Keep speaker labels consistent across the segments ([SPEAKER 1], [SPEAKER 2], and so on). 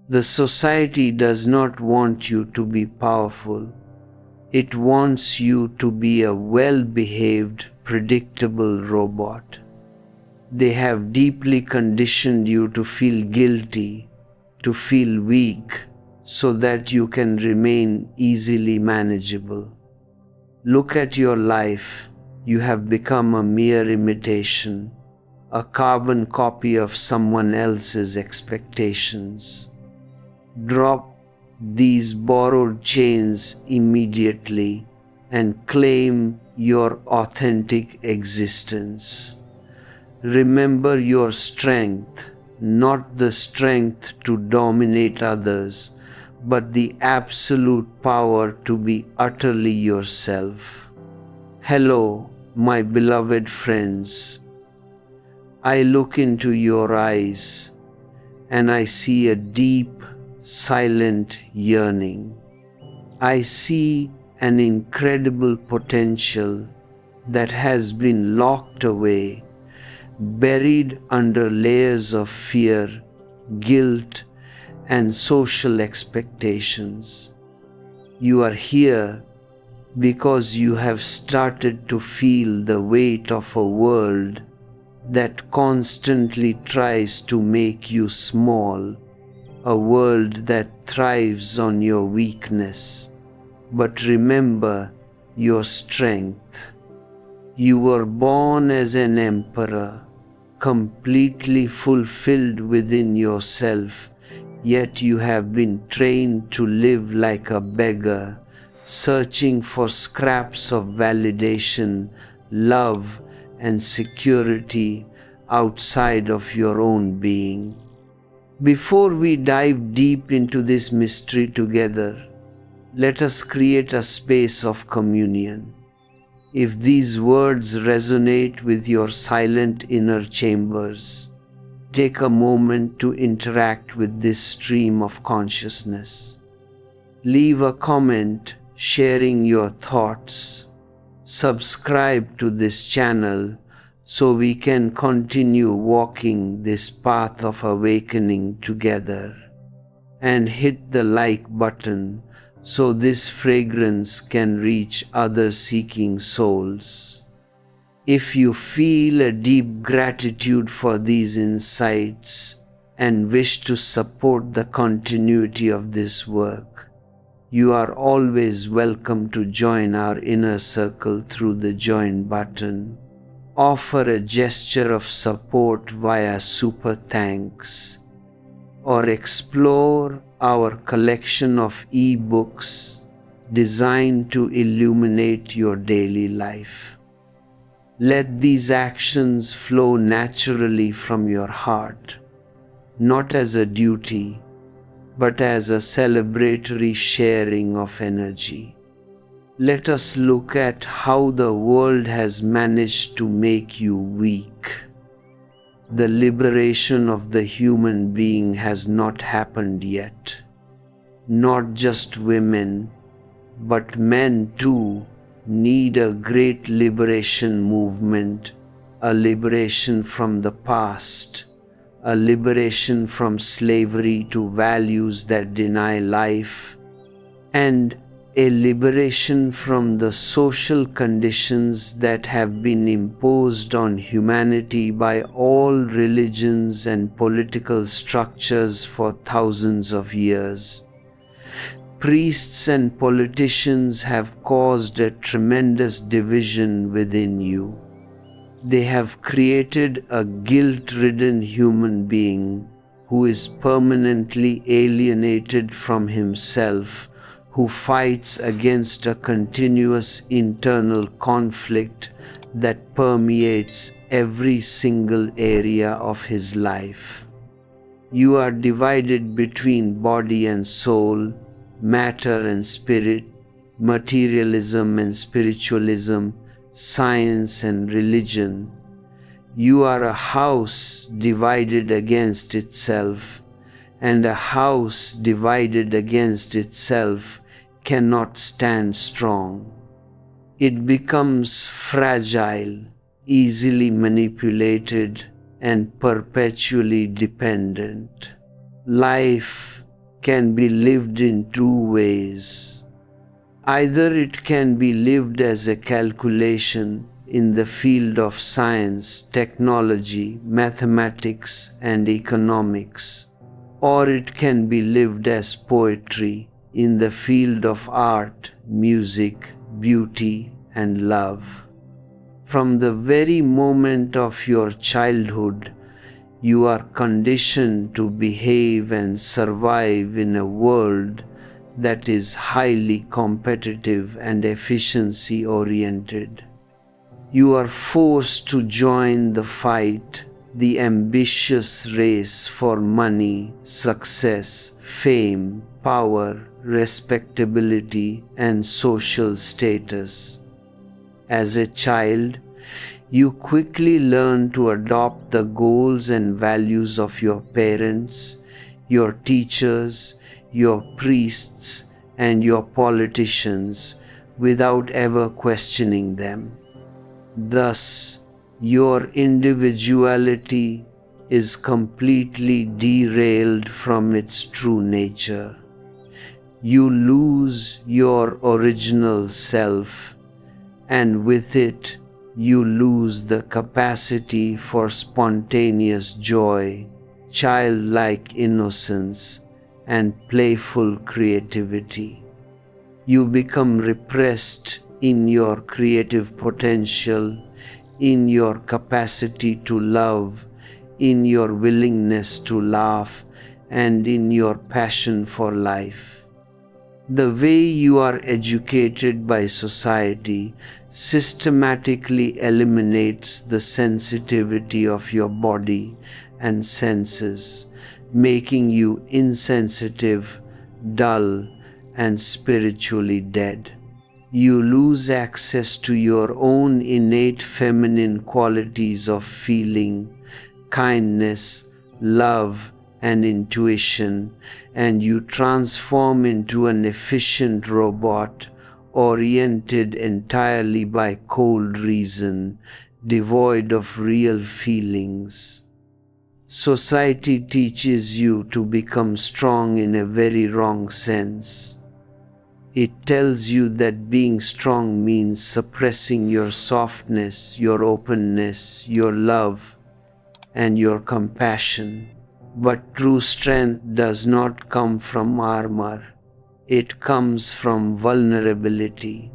[SPEAKER 1] The society does not want you to be powerful. It wants you to be a well-behaved, predictable robot. They have deeply conditioned you to feel guilty, to feel weak, so that you can remain easily manageable. Look at your life. You have become a mere imitation, a carbon copy of someone else's expectations. Drop these borrowed chains immediately and claim your authentic existence. Remember your strength, not the strength to dominate others, but the absolute power to be utterly yourself. Hello, my beloved friends. I look into your eyes and I see a deep, silent yearning. I see an incredible potential that has been locked away, buried under layers of fear, guilt, and social expectations. You are here because you have started to feel the weight of a world that constantly tries to make you small, a world that thrives on your weakness. But remember your strength. You were born as an emperor, completely fulfilled within yourself, yet you have been trained to live like a beggar, searching for scraps of validation, love, and security outside of your own being. Before we dive deep into this mystery together, let us create a space of communion. If these words resonate with your silent inner chambers, take a moment to interact with this stream of consciousness. Leave a comment sharing your thoughts. Subscribe to this channel so we can continue walking this path of awakening together. And hit the like button so this fragrance can reach other seeking souls. If you feel a deep gratitude for these insights and wish to support the continuity of this work, you are always welcome to join our inner circle through the join button. Offer a gesture of support via super thanks, or explore our collection of e-books designed to illuminate your daily life. Let these actions flow naturally from your heart, not as a duty, but as a celebratory sharing of energy. Let us look at how the world has managed to make you weak. The liberation of the human being has not happened yet. Not just women, but men too need a great liberation movement, a liberation from the past, a liberation from slavery to values that deny life, and a liberation from the social conditions that have been imposed on humanity by all religions and political structures for thousands of years. Priests and politicians have caused a tremendous division within you. They have created a guilt-ridden human being who is permanently alienated from himself, who fights against a continuous internal conflict that permeates every single area of his life. You are divided between body and soul, matter and spirit, materialism and spiritualism, science and religion. You are a house divided against itself, and a house divided against itself cannot stand strong. It becomes fragile, easily manipulated, and perpetually dependent. Life can be lived in two ways. Either it can be lived as a calculation in the field of science, technology, mathematics, and economics, or it can be lived as poetry in the field of art, music, beauty, and love. From the very moment of your childhood, you are conditioned to behave and survive in a world that is highly competitive and efficiency-oriented. You are forced to join the fight, the ambitious race for money, success, fame, power, respectability, and social status. As a child, you quickly learn to adopt the goals and values of your parents, your teachers, your priests, and your politicians without ever questioning them. Thus, your individuality is completely derailed from its true nature. You lose your original self, and with it, you lose the capacity for spontaneous joy, childlike innocence, and playful creativity. You become repressed in your creative potential, in your capacity to love, in your willingness to laugh, and in your passion for life. The way you are educated by society systematically eliminates the sensitivity of your body and senses, making you insensitive, dull, and spiritually dead. You lose access to your own innate feminine qualities of feeling, kindness, love, and intuition, and you transform into an efficient robot oriented entirely by cold reason, devoid of real feelings. Society teaches you to become strong in a very wrong sense. It tells you that being strong means suppressing your softness, your openness, your love, and your compassion. But true strength does not come from armor. It comes from vulnerability.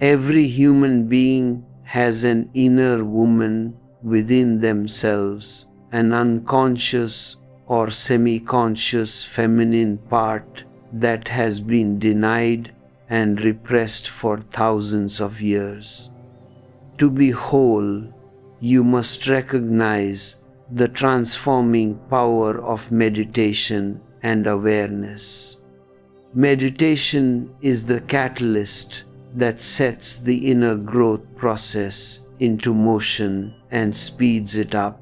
[SPEAKER 1] Every human being has an inner woman within themselves, an unconscious or semi-conscious feminine part that has been denied and repressed for thousands of years. To be whole, you must recognize the transforming power of meditation and awareness. Meditation is the catalyst that sets the inner growth process into motion and speeds it up.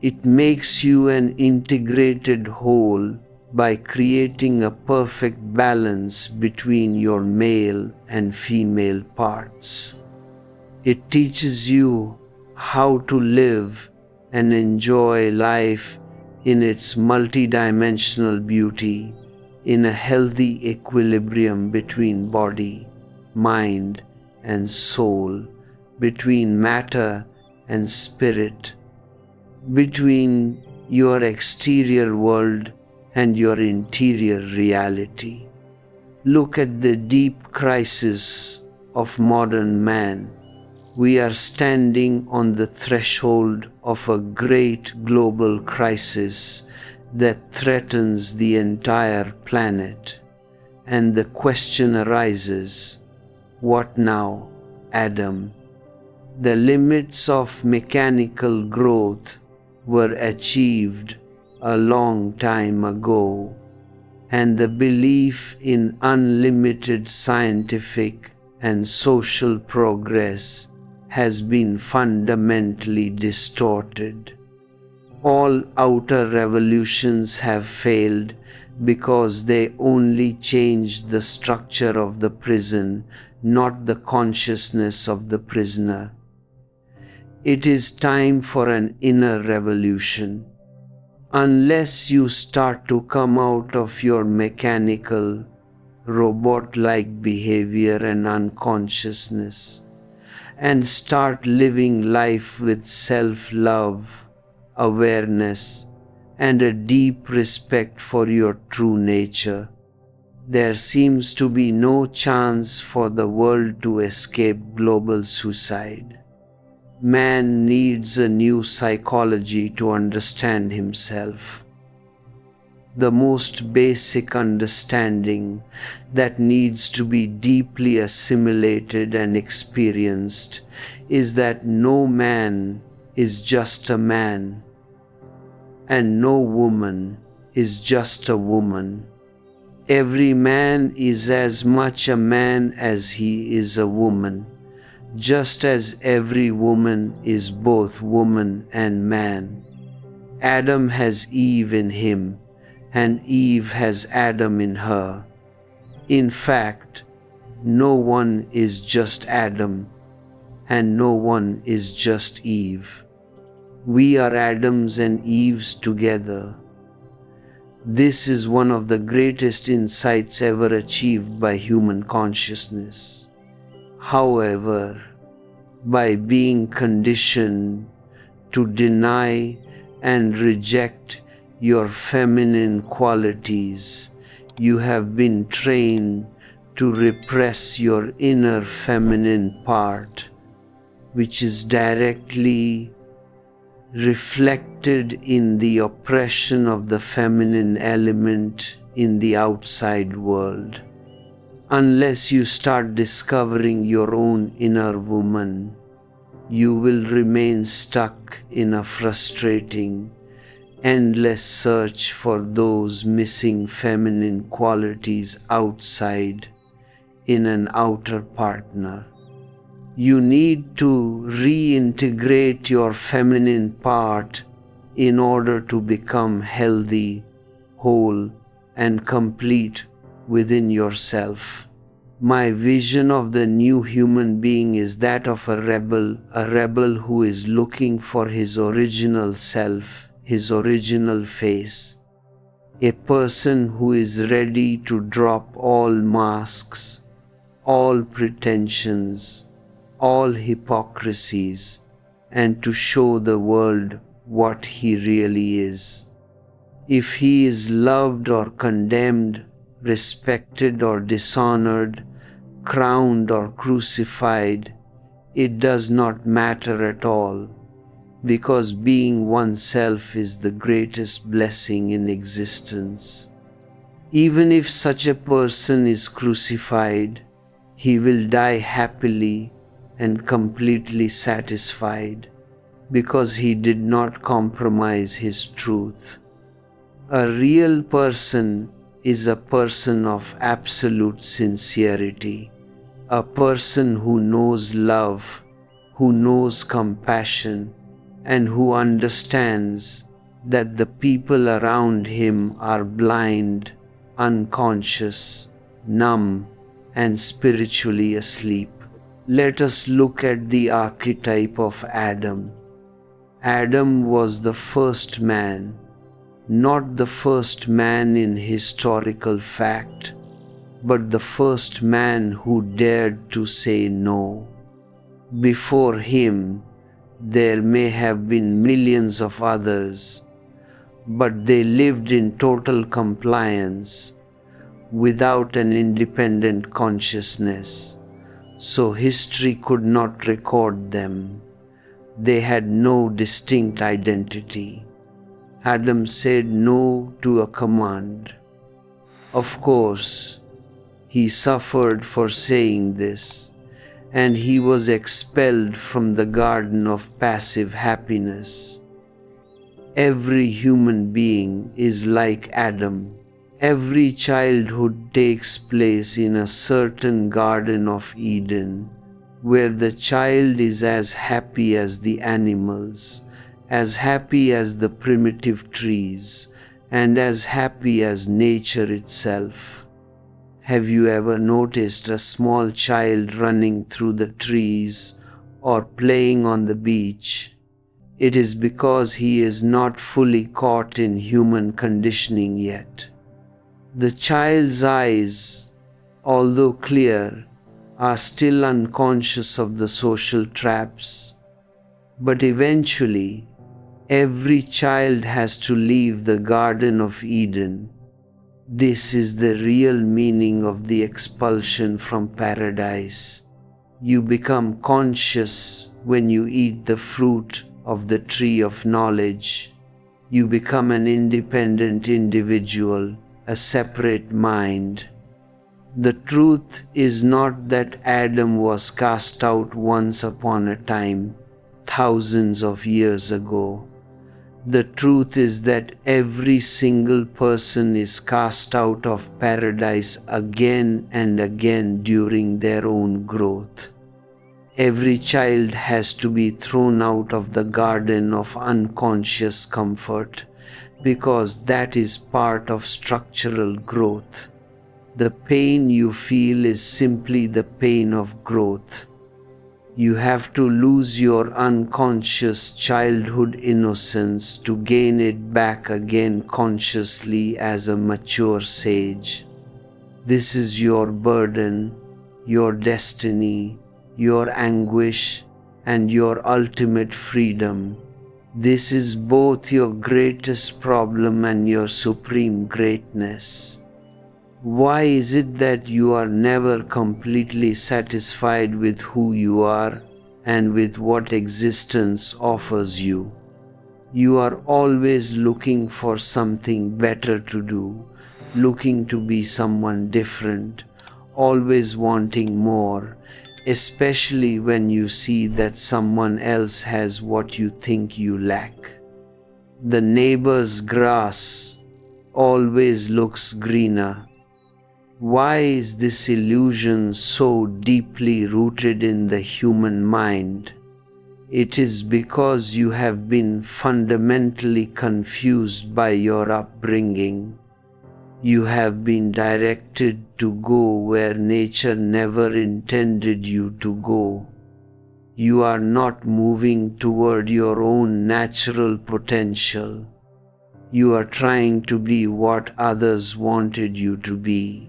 [SPEAKER 1] It makes you an integrated whole by creating a perfect balance between your male and female parts. It teaches you how to live and enjoy life in its multidimensional beauty, in a healthy equilibrium between body, mind, and soul, between matter and spirit, between your exterior world and your interior reality. Look at the deep crisis of modern man. We are standing on the threshold of a great global crisis that threatens the entire planet. And the question arises, what now, Adam? The limits of mechanical growth were achieved a long time ago, and the belief in unlimited scientific and social progress has been fundamentally distorted. All outer revolutions have failed because they only changed the structure of the prison, not the consciousness of the prisoner. It is time for an inner revolution. Unless you start to come out of your mechanical, robot-like behavior and unconsciousness, and start living life with self-love, awareness, and a deep respect for your true nature, there seems to be no chance for the world to escape global suicide. Man needs a new psychology to understand himself. The most basic understanding that needs to be deeply assimilated and experienced is that no man is just a man, and no woman is just a woman. Every man is as much a man as he is a woman, just as every woman is both woman and man. Adam has Eve in him, and Eve has Adam in her. In fact, no one is just Adam, and no one is just Eve. We are Adams and Eves together. This is one of the greatest insights ever achieved by human consciousness. However, by being conditioned to deny and reject your feminine qualities, you have been trained to repress your inner feminine part, which is directly reflected in the oppression of the feminine element in the outside world. Unless you start discovering your own inner woman, you will remain stuck in a frustrating, endless search for those missing feminine qualities outside in an outer partner. You need to reintegrate your feminine part in order to become healthy, whole, and complete within yourself. My vision of the new human being is that of a rebel who is looking for his original self, his original face, a person who is ready to drop all masks, all pretensions, all hypocrisies, and to show the world what he really is. If he is loved or condemned, respected or dishonored, crowned or crucified, it does not matter at all, because being oneself is the greatest blessing in existence. Even if such a person is crucified, he will die happily and completely satisfied, because he did not compromise his truth. A real person is a person of absolute sincerity, a person who knows love, who knows compassion, and who understands that the people around him are blind, unconscious, numb, and spiritually asleep. Let us look at the archetype of Adam. Adam was the first man, not the first man in historical fact, but the first man who dared to say no. Before him, there may have been millions of others, but they lived in total compliance, without an independent consciousness, so history could not record them. They had no distinct identity. Adam said no to a command. Of course, he suffered for saying this, and he was expelled from the garden of passive happiness. Every human being is like Adam. Every childhood takes place in a certain Garden of Eden, where the child is as happy as the animals, as happy as the primitive trees, and as happy as nature itself. Have you ever noticed a small child running through the trees or playing on the beach? It is because he is not fully caught in human conditioning yet. The child's eyes, although clear, are still unconscious of the social traps. But eventually, every child has to leave the Garden of Eden. This is the real meaning of the expulsion from paradise. You become conscious when you eat the fruit of the tree of knowledge. You become an independent individual, a separate mind. The truth is not that Adam was cast out once upon a time, thousands of years ago. The truth is that every single person is cast out of paradise again and again during their own growth. Every child has to be thrown out of the garden of unconscious comfort, because that is part of structural growth. The pain you feel is simply the pain of growth. You have to lose your unconscious childhood innocence to gain it back again consciously as a mature sage. This is your burden, your destiny, your anguish, and your ultimate freedom. This is both your greatest problem and your supreme greatness. Why is it that you are never completely satisfied with who you are and with what existence offers you? You are always looking for something better to do, looking to be someone different, always wanting more, especially when you see that someone else has what you think you lack. The neighbor's grass always looks greener. Why is this illusion so deeply rooted in the human mind? It is because you have been fundamentally confused by your upbringing. You have been directed to go where nature never intended you to go. You are not moving toward your own natural potential. You are trying to be what others wanted you to be.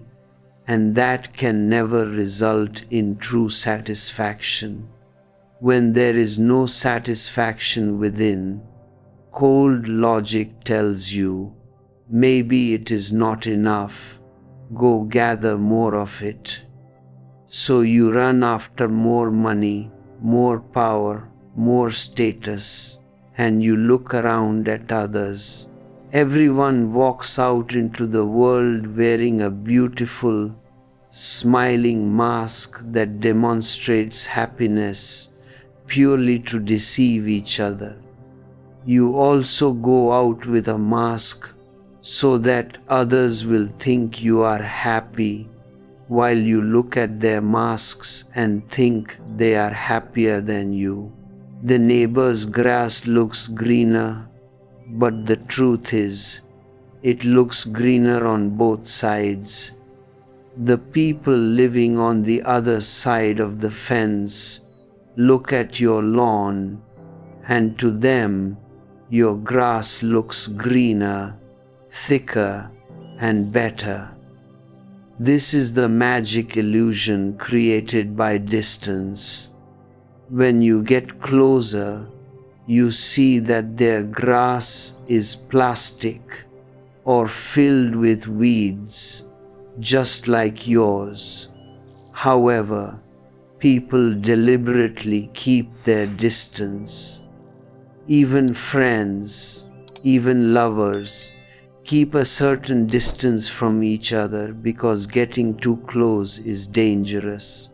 [SPEAKER 1] And that can never result in true satisfaction. When there is no satisfaction within, cold logic tells you, maybe it is not enough, go gather more of it. So you run after more money, more power, more status, and you look around at others. Everyone walks out into the world wearing a beautiful, smiling mask that demonstrates happiness purely to deceive each other. You also go out with a mask so that others will think you are happy, while you look at their masks and think they are happier than you. The neighbor's grass looks greener, but the truth is, it looks greener on both sides. The people living on the other side of the fence look at your lawn, and to them, your grass looks greener, thicker, and better. This is the magic illusion created by distance. When you get closer, you see that their grass is plastic or filled with weeds, just like yours. However, people deliberately keep their distance. Even friends, even lovers, keep a certain distance from each other because getting too close is dangerous.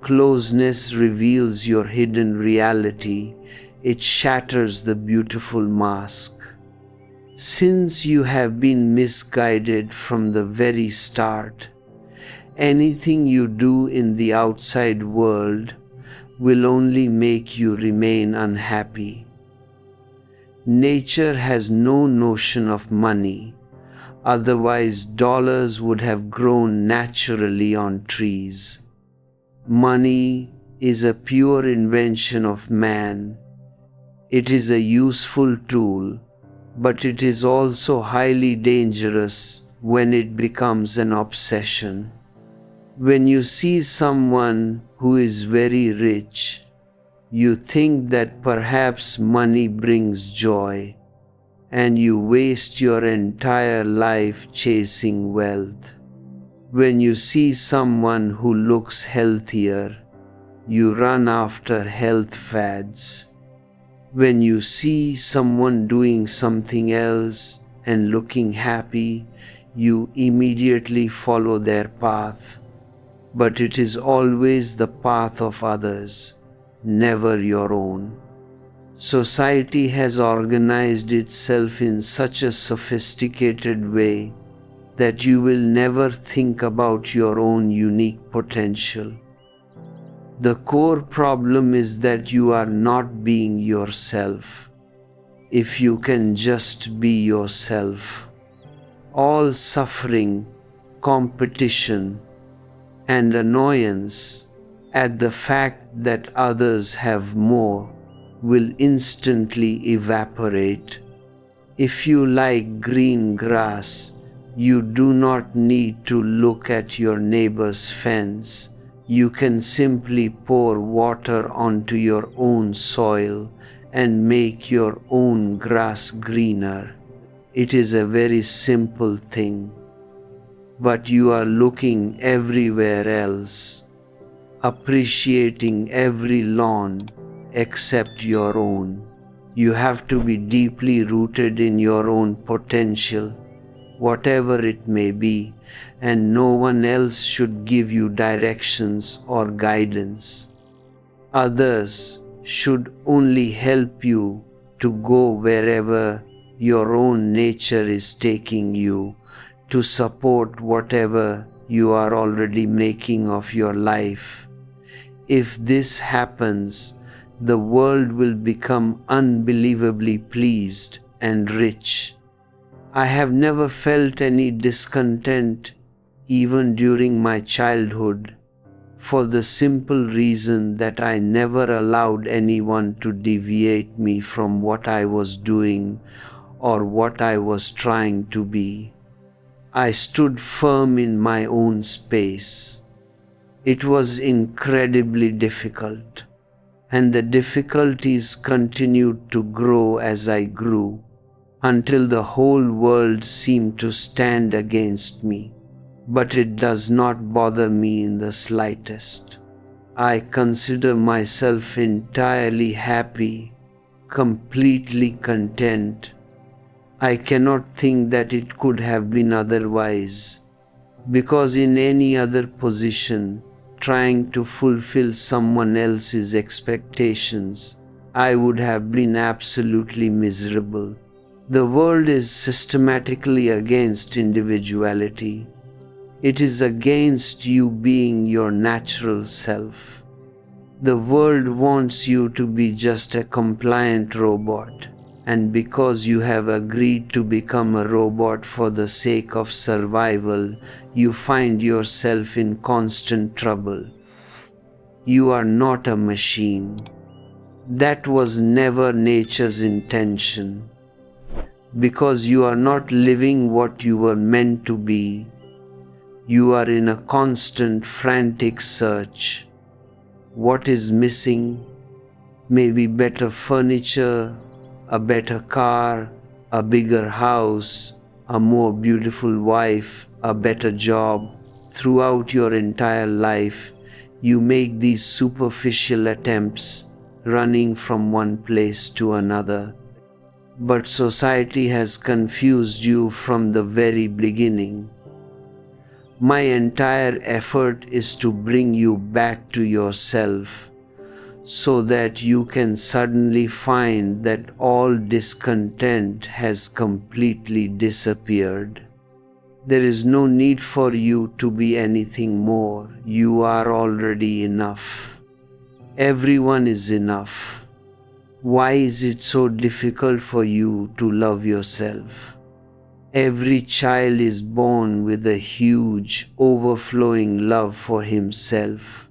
[SPEAKER 1] Closeness reveals your hidden reality. It shatters the beautiful mask. Since you have been misguided from the very start, anything you do in the outside world will only make you remain unhappy. Nature has no notion of money, otherwise dollars would have grown naturally on trees. Money is a pure invention of man. It is a useful tool, but it is also highly dangerous when it becomes an obsession. When you see someone who is very rich, you think that perhaps money brings joy, and you waste your entire life chasing wealth. When you see someone who looks healthier, you run after health fads. When you see someone doing something else and looking happy, you immediately follow their path. But it is always the path of others, never your own. Society has organized itself in such a sophisticated way that you will never think about your own unique potential. The core problem is that you are not being yourself. If you can just be yourself, all suffering, competition, and annoyance at the fact that others have more will instantly evaporate. If you like green grass, you do not need to look at your neighbor's fence. You can simply pour water onto your own soil and make your own grass greener. It is a very simple thing. But you are looking everywhere else, appreciating every lawn except your own. You have to be deeply rooted in your own potential, whatever it may be, and no one else should give you directions or guidance. Others should only help you to go wherever your own nature is taking you, to support whatever you are already making of your life. If this happens, the world will become unbelievably pleased and rich. I have never felt any discontent even during my childhood, for the simple reason that I never allowed anyone to deviate me from what I was doing or what I was trying to be. I stood firm in my own space. It was incredibly difficult, and the difficulties continued to grow as I grew, until the whole world seemed to stand against me. But it does not bother me in the slightest. I consider myself entirely happy, completely content. I cannot think that it could have been otherwise, because in any other position, trying to fulfill someone else's expectations, I would have been absolutely miserable. The world is systematically against individuality. It is against you being your natural self. The world wants you to be just a compliant robot, and because you have agreed to become a robot for the sake of survival, you find yourself in constant trouble. You are not a machine. That was never nature's intention. Because you are not living what you were meant to be, you are in a constant, frantic search. What is missing? Maybe better furniture, a better car, a bigger house, a more beautiful wife, a better job. Throughout your entire life, you make these superficial attempts, running from one place to another. But society has confused you from the very beginning. My entire effort is to bring you back to yourself, so that you can suddenly find that all discontent has completely disappeared. There is no need for you to be anything more. You are already enough. Everyone is enough. Why is it so difficult for you to love yourself? Every child is born with a huge, overflowing love for himself.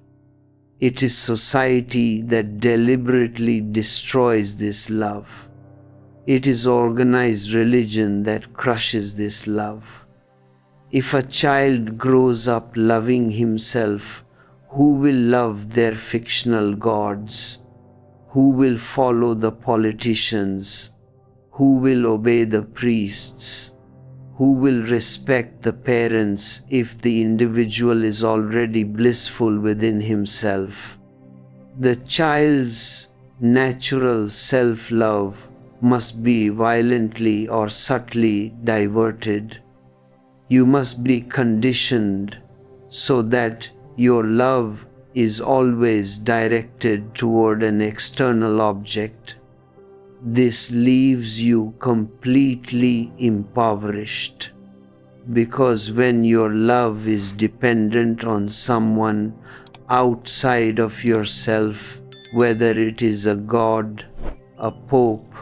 [SPEAKER 1] It is society that deliberately destroys this love. It is organized religion that crushes this love. If a child grows up loving himself, who will love their fictional gods? Who will follow the politicians? Who will obey the priests? Who will respect the parents if the individual is already blissful within himself? The child's natural self-love must be violently or subtly diverted. You must be conditioned so that your love is always directed toward an external object. This leaves you completely impoverished, because when your love is dependent on someone outside of yourself, whether it is a god, a pope,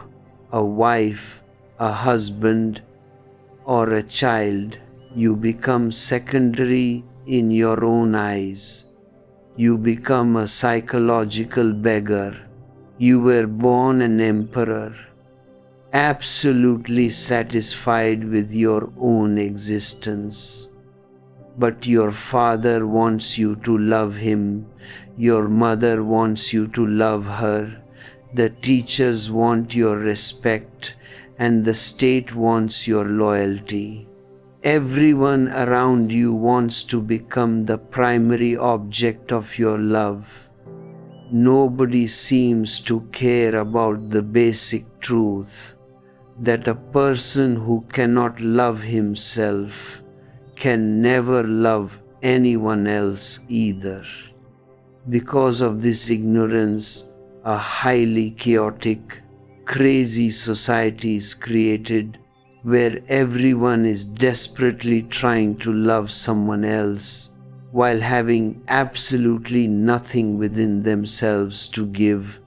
[SPEAKER 1] a wife, a husband, or a child, you become secondary in your own eyes. You become a psychological beggar. You were born an emperor, absolutely satisfied with your own existence. But your father wants you to love him, your mother wants you to love her, the teachers want your respect, and the state wants your loyalty. Everyone around you wants to become the primary object of your love. Nobody seems to care about the basic truth that a person who cannot love himself can never love anyone else either. Because of this ignorance, a highly chaotic, crazy society is created where everyone is desperately trying to love someone else while having absolutely nothing within themselves to give.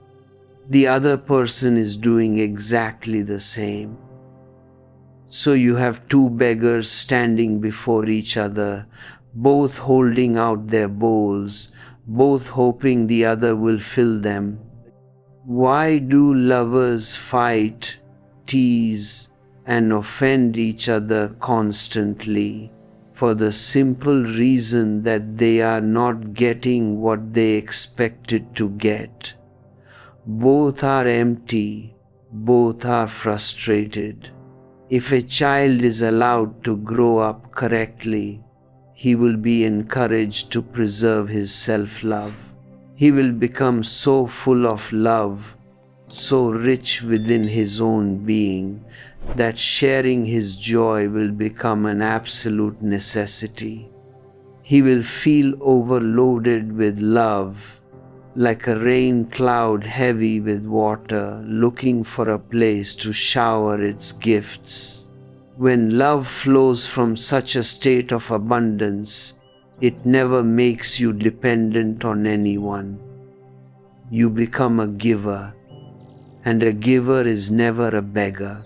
[SPEAKER 1] The other person is doing exactly the same. So you have two beggars standing before each other, both holding out their bowls, both hoping the other will fill them. Why do lovers fight, tease, and offend each other constantly? For the simple reason that they are not getting what they expected to get. Both are empty, both are frustrated. If a child is allowed to grow up correctly, he will be encouraged to preserve his self-love. He will become so full of love, so rich within his own being, that sharing his joy will become an absolute necessity. He will feel overloaded with love, like a rain cloud heavy with water, looking for a place to shower its gifts. When love flows from such a state of abundance, it never makes you dependent on anyone. You become a giver, and a giver is never a beggar.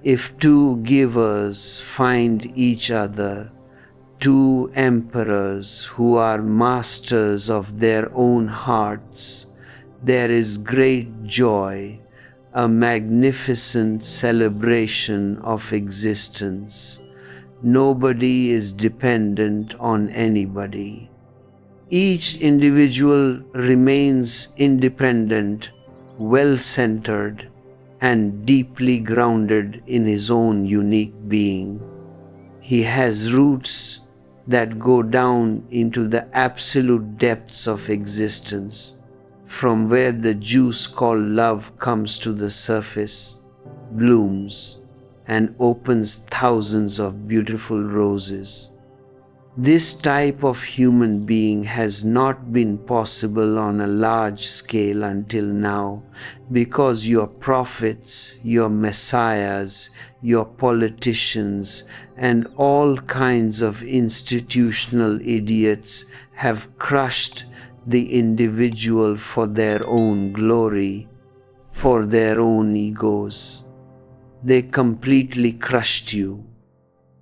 [SPEAKER 1] If two givers find each other, two emperors who are masters of their own hearts, there is great joy, a magnificent celebration of existence. Nobody is dependent on anybody. Each individual remains independent, well-centered, and deeply grounded in his own unique being. He has roots that go down into the absolute depths of existence, from where the juice called love comes to the surface, blooms, and opens thousands of beautiful roses. This type of human being has not been possible on a large scale until now, because your prophets, your messiahs, your politicians, and all kinds of institutional idiots have crushed the individual for their own glory, for their own egos. They completely crushed you.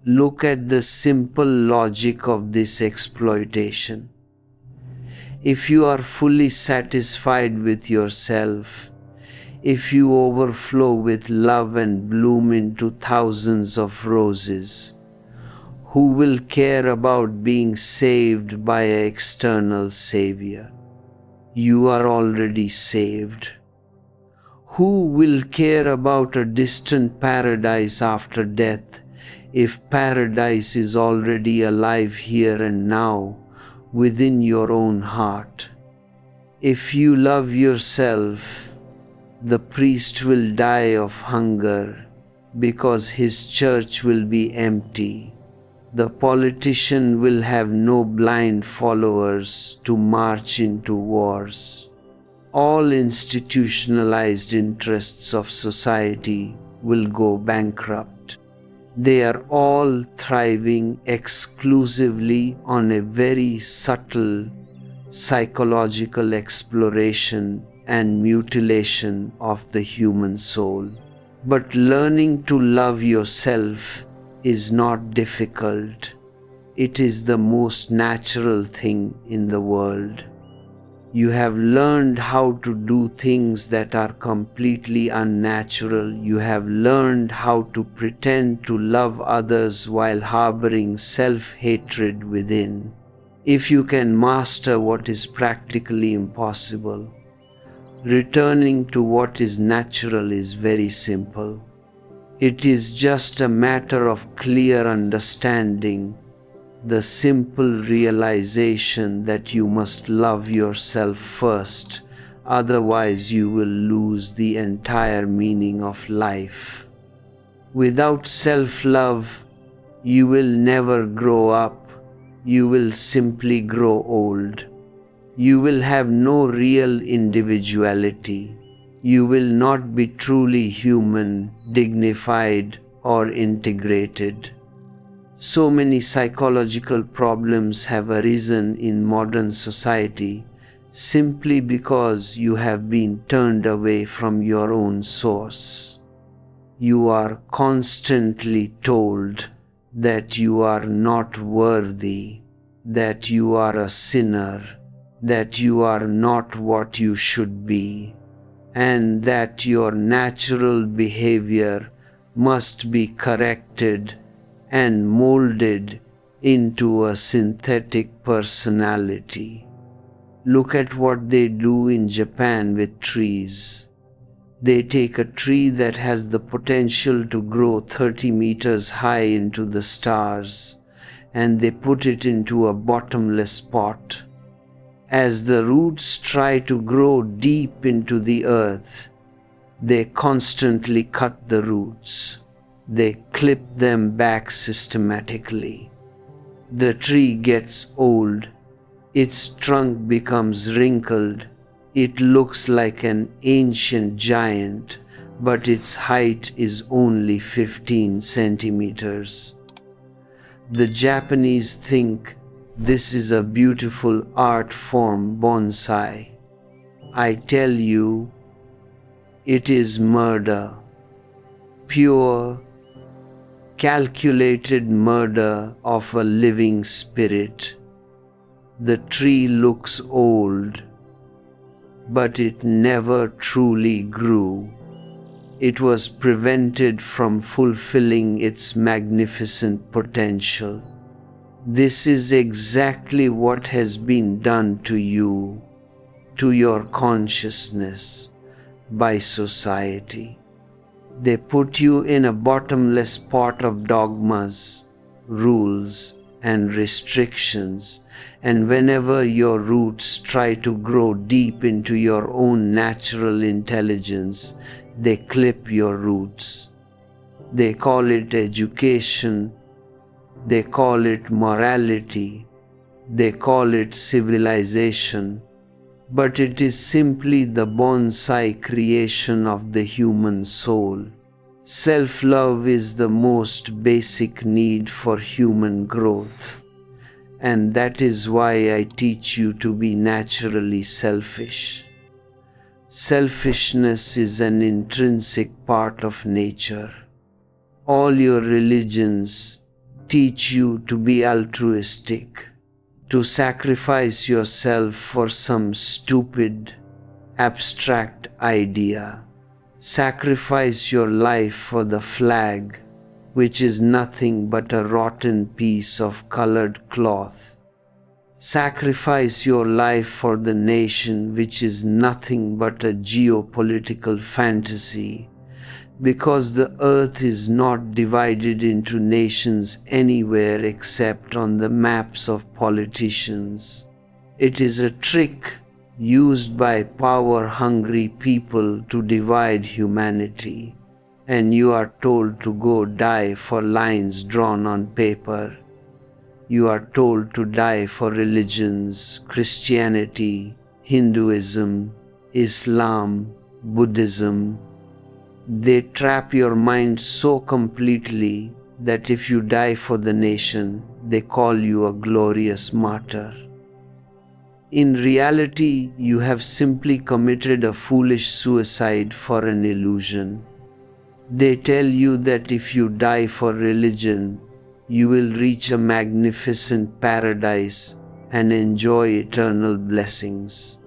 [SPEAKER 1] Look at the simple logic of this exploitation. If you are fully satisfied with yourself, if you overflow with love and bloom into thousands of roses, who will care about being saved by an external savior? You are already saved. Who will care about a distant paradise after death if paradise is already alive here and now within your own heart? If you love yourself, the priest will die of hunger because his church will be empty. The politician will have no blind followers to march into wars. All institutionalized interests of society will go bankrupt. They are all thriving exclusively on a very subtle psychological exploration and mutilation of the human soul. But learning to love yourself is not difficult. It is the most natural thing in the world. You have learned how to do things that are completely unnatural. You have learned how to pretend to love others while harboring self-hatred within. If you can master what is practically impossible, returning to what is natural is very simple. It is just a matter of clear understanding, the simple realization that you must love yourself first, otherwise you will lose the entire meaning of life. Without self-love, you will never grow up, you will simply grow old. You will have no real individuality. You will not be truly human, dignified, or integrated. So many psychological problems have arisen in modern society simply because you have been turned away from your own source. You are constantly told that you are not worthy, that you are a sinner, that you are not what you should be, and that your natural behavior must be corrected and molded into a synthetic personality. Look at what they do in Japan with trees. They take a tree that has the potential to grow 30 meters high into the stars, and they put it into a bottomless pot. As the roots try to grow deep into the earth, they constantly cut the roots. They clip them back systematically. The tree gets old. Its trunk becomes wrinkled. It looks like an ancient giant, but its height is only 15 centimeters. The Japanese think this is a beautiful art form, bonsai. I tell you, it is murder. Pure, calculated murder of a living spirit. The tree looks old, but it never truly grew. It was prevented from fulfilling its magnificent potential. This is exactly what has been done to you, to your consciousness, by society. They put you in a bottomless pot of dogmas, rules, and restrictions, and whenever your roots try to grow deep into your own natural intelligence, they clip your roots. They call it education. They call it morality, they call it civilization, but it is simply the bonsai creation of the human soul. Self-love is the most basic need for human growth, and that is why I teach you to be naturally selfish. Selfishness is an intrinsic part of nature. All your religions teach you to be altruistic, to sacrifice yourself for some stupid, abstract idea. Sacrifice your life for the flag, which is nothing but a rotten piece of colored cloth. Sacrifice your life for the nation, which is nothing but a geopolitical fantasy, because the earth is not divided into nations anywhere except on the maps of politicians. It is a trick used by power-hungry people to divide humanity, and you are told to go die for lines drawn on paper. You are told to die for religions, Christianity, Hinduism, Islam, Buddhism. They trap your mind so completely that if you die for the nation, they call you a glorious martyr. In reality, you have simply committed a foolish suicide for an illusion. They tell you that if you die for religion, you will reach a magnificent paradise and enjoy eternal blessings.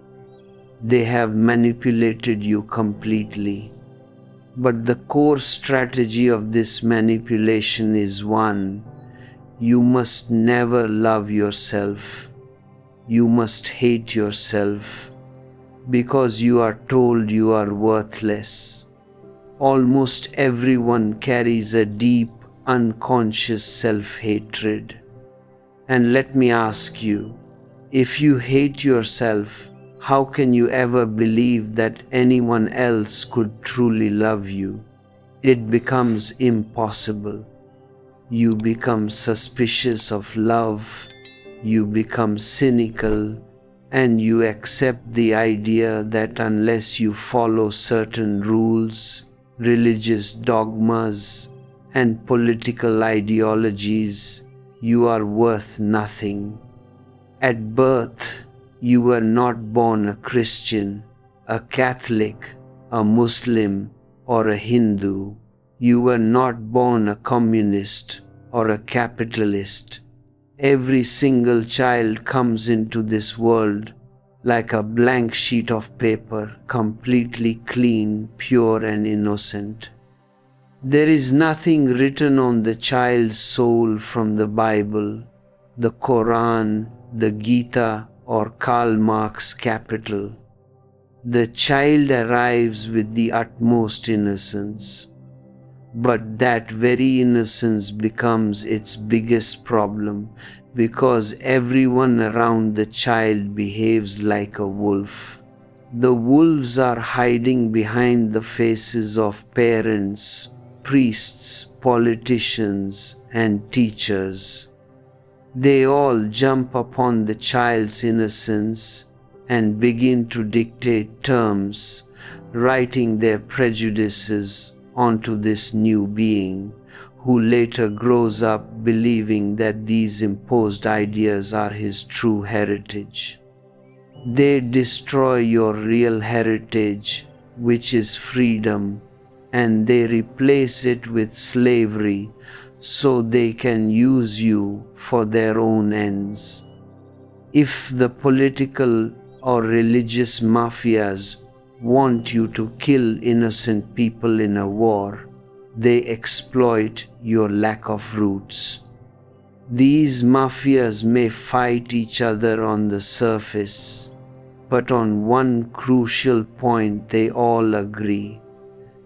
[SPEAKER 1] They have manipulated you completely. But the core strategy of this manipulation is one: you must never love yourself. You must hate yourself, because you are told you are worthless. Almost everyone carries a deep, unconscious self-hatred. And let me ask you, if you hate yourself, how can you ever believe that anyone else could truly love you? It becomes impossible. You become suspicious of love, you become cynical, and you accept the idea that unless you follow certain rules, religious dogmas, and political ideologies, you are worth nothing. At birth, you were not born a Christian, a Catholic, a Muslim, or a Hindu. You were not born a communist or a capitalist. Every single child comes into this world like a blank sheet of paper, completely clean, pure, and innocent. There is nothing written on the child's soul from the Bible, the Quran, the Gita, or Karl Marx Capital. The child arrives with the utmost innocence, but that very innocence becomes its biggest problem because everyone around the child behaves like a wolf. The wolves are hiding behind the faces of parents, priests, politicians, and teachers. They all jump upon the child's innocence and begin to dictate terms, writing their prejudices onto this new being, who later grows up believing that these imposed ideas are his true heritage. They destroy your real heritage, which is freedom, and they replace it with slavery so they can use you for their own ends. If the political or religious mafias want you to kill innocent people in a war, they exploit your lack of roots. These mafias may fight each other on the surface, but on one crucial point they all agree: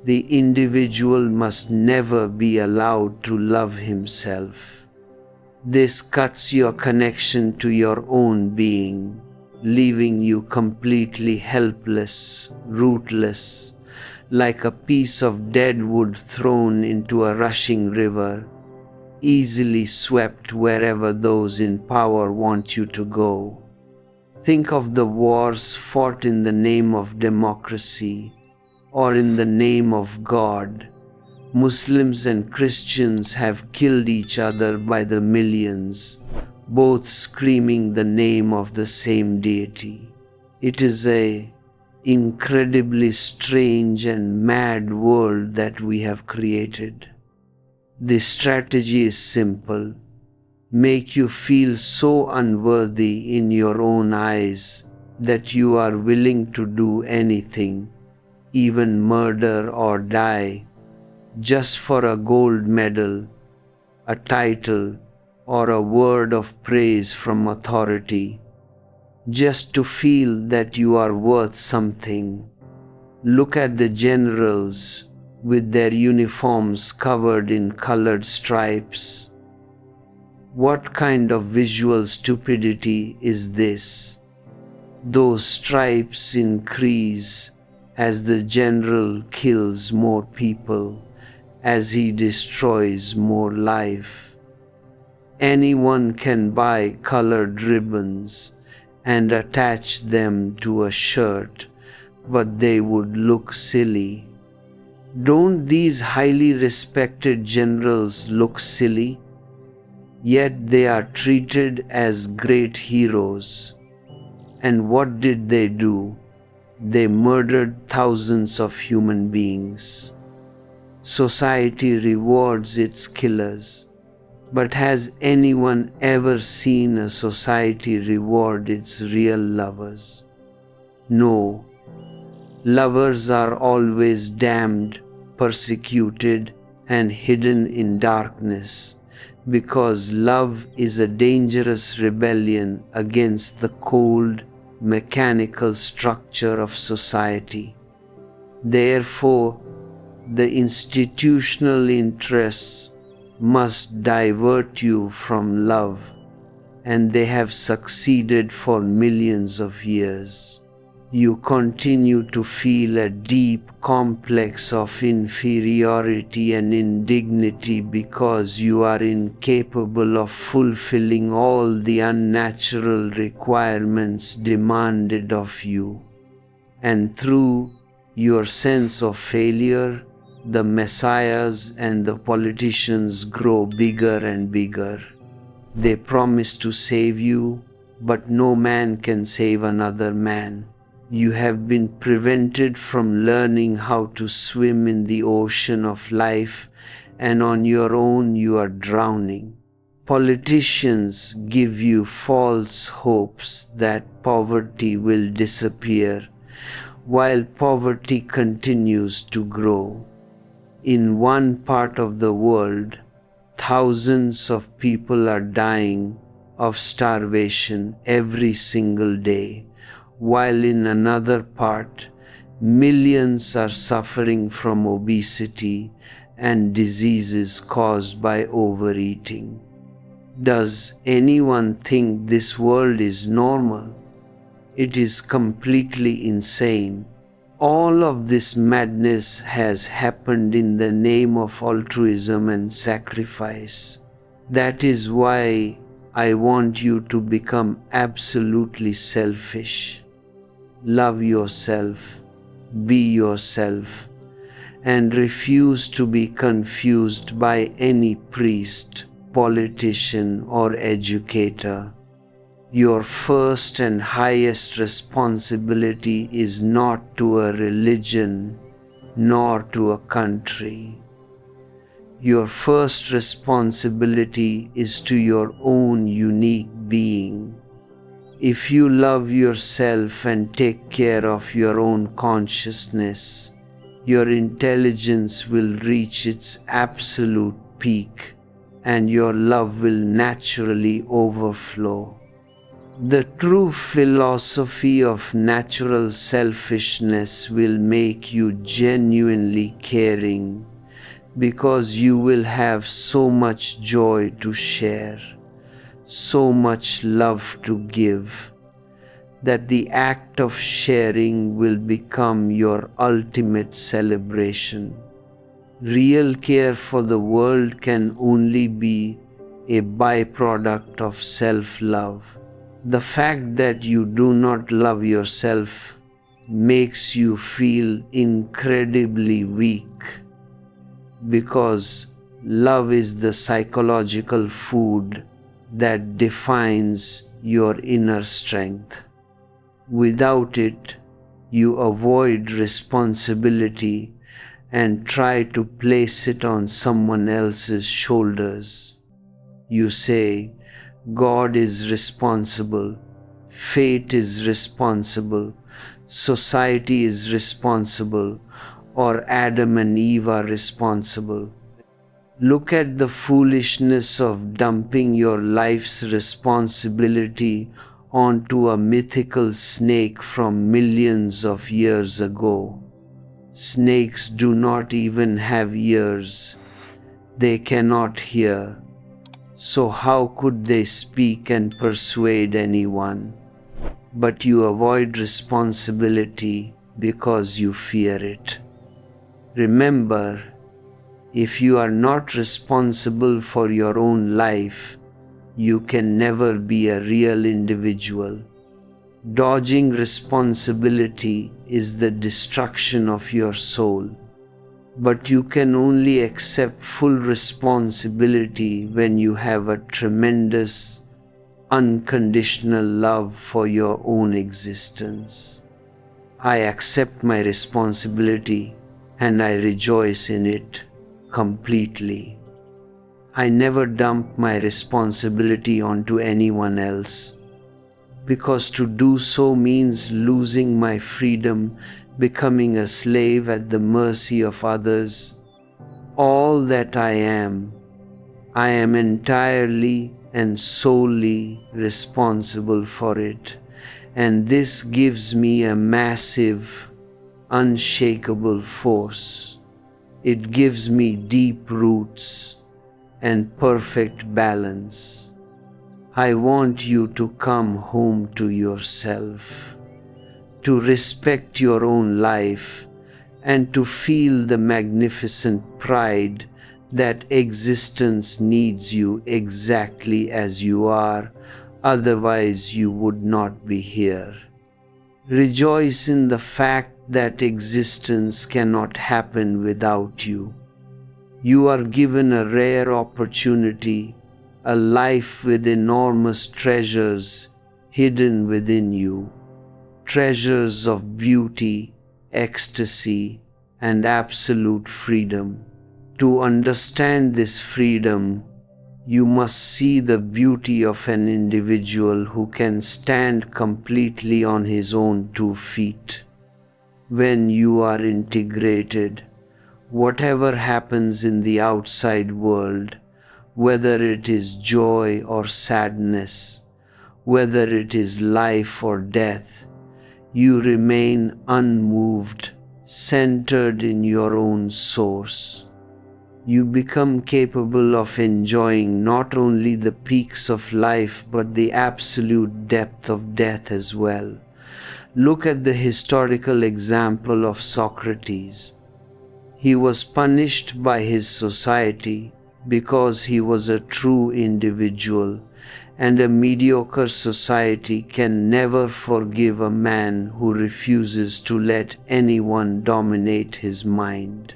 [SPEAKER 1] the individual must never be allowed to love himself. This cuts your connection to your own being, leaving you completely helpless, rootless, like a piece of dead wood thrown into a rushing river, easily swept wherever those in power want you to go. Think of the wars fought in the name of democracy or in the name of God. Muslims and Christians have killed each other by the millions, both screaming the name of the same deity. It is an incredibly strange and mad world that we have created. The strategy is simple. make you feel so unworthy in your own eyes that you are willing to do anything, even murder or die, just for a gold medal, a title, or a word of praise from authority, just to feel that you are worth something. Look at the generals with their uniforms covered in colored stripes. What kind of visual stupidity is this? Those stripes increase as the general kills more people, as he destroys more life. Anyone can buy colored ribbons and attach them to a shirt, but they would look silly. Don't these highly respected generals look silly? Yet they are treated as great heroes. And what did they do? They murdered thousands of human beings. Society rewards its killers. But has anyone ever seen a society reward its real lovers? No. Lovers are always damned, persecuted, and hidden in darkness, because love is a dangerous rebellion against the cold, mechanical structure of society. Therefore, the institutional interests must divert you from love, and they have succeeded for millions of years. You continue to feel a deep complex of inferiority and indignity because you are incapable of fulfilling all the unnatural requirements demanded of you. And through your sense of failure, the messiahs and the politicians grow bigger and bigger. They promise to save you, but no man can save another man. You have been prevented from learning how to swim in the ocean of life, and on your own you are drowning. Politicians give you false hopes that poverty will disappear, while poverty continues to grow. In one part of the world, thousands of people are dying of starvation every single day, while in another part, millions are suffering from obesity and diseases caused by overeating. Does anyone think this world is normal? It is completely insane. All of this madness has happened in the name of altruism and sacrifice. That is why I want you to become absolutely selfish. Love yourself, be yourself, and refuse to be confused by any priest, politician, or educator. Your first and highest responsibility is not to a religion, nor to a country. Your first responsibility is to your own unique being. If you love yourself and take care of your own consciousness, your intelligence will reach its absolute peak, and your love will naturally overflow. The true philosophy of natural selfishness will make you genuinely caring, because you will have so much joy to share, so much love to give, that the act of sharing will become your ultimate celebration. Real care for the world can only be a byproduct of self-love. The fact that you do not love yourself makes you feel incredibly weak, because love is the psychological food that defines your inner strength. Without it, you avoid responsibility and try to place it on someone else's shoulders. You say, God is responsible, fate is responsible, society is responsible, or Adam and Eve are responsible. Look at the foolishness of dumping your life's responsibility onto a mythical snake from millions of years ago. Snakes do not even have ears. They cannot hear. So how could they speak and persuade anyone? But you avoid responsibility because you fear it. Remember, if you are not responsible for your own life, you can never be a real individual. Dodging responsibility is the destruction of your soul. But you can only accept full responsibility when you have a tremendous, unconditional love for your own existence. I accept my responsibility and I rejoice in it completely. I never dump my responsibility onto anyone else, because to do so means losing my freedom, becoming a slave at the mercy of others. All that I am entirely and solely responsible for it, and this gives me a massive, unshakable force. It gives me deep roots and perfect balance. I want you to come home to yourself, to respect your own life, and to feel the magnificent pride that existence needs you exactly as you are, otherwise you would not be here. Rejoice in the fact that existence cannot happen without you. You are given a rare opportunity, a life with enormous treasures hidden within you, treasures of beauty, ecstasy, and absolute freedom. To understand this freedom, you must see the beauty of an individual who can stand completely on his own 2 feet. When you are integrated, whatever happens in the outside world, whether it is joy or sadness, whether it is life or death, you remain unmoved, centered in your own source. You become capable of enjoying not only the peaks of life but the absolute depth of death as well. Look at the historical example of Socrates. He was punished by his society because he was a true individual, and a mediocre society can never forgive a man who refuses to let anyone dominate his mind.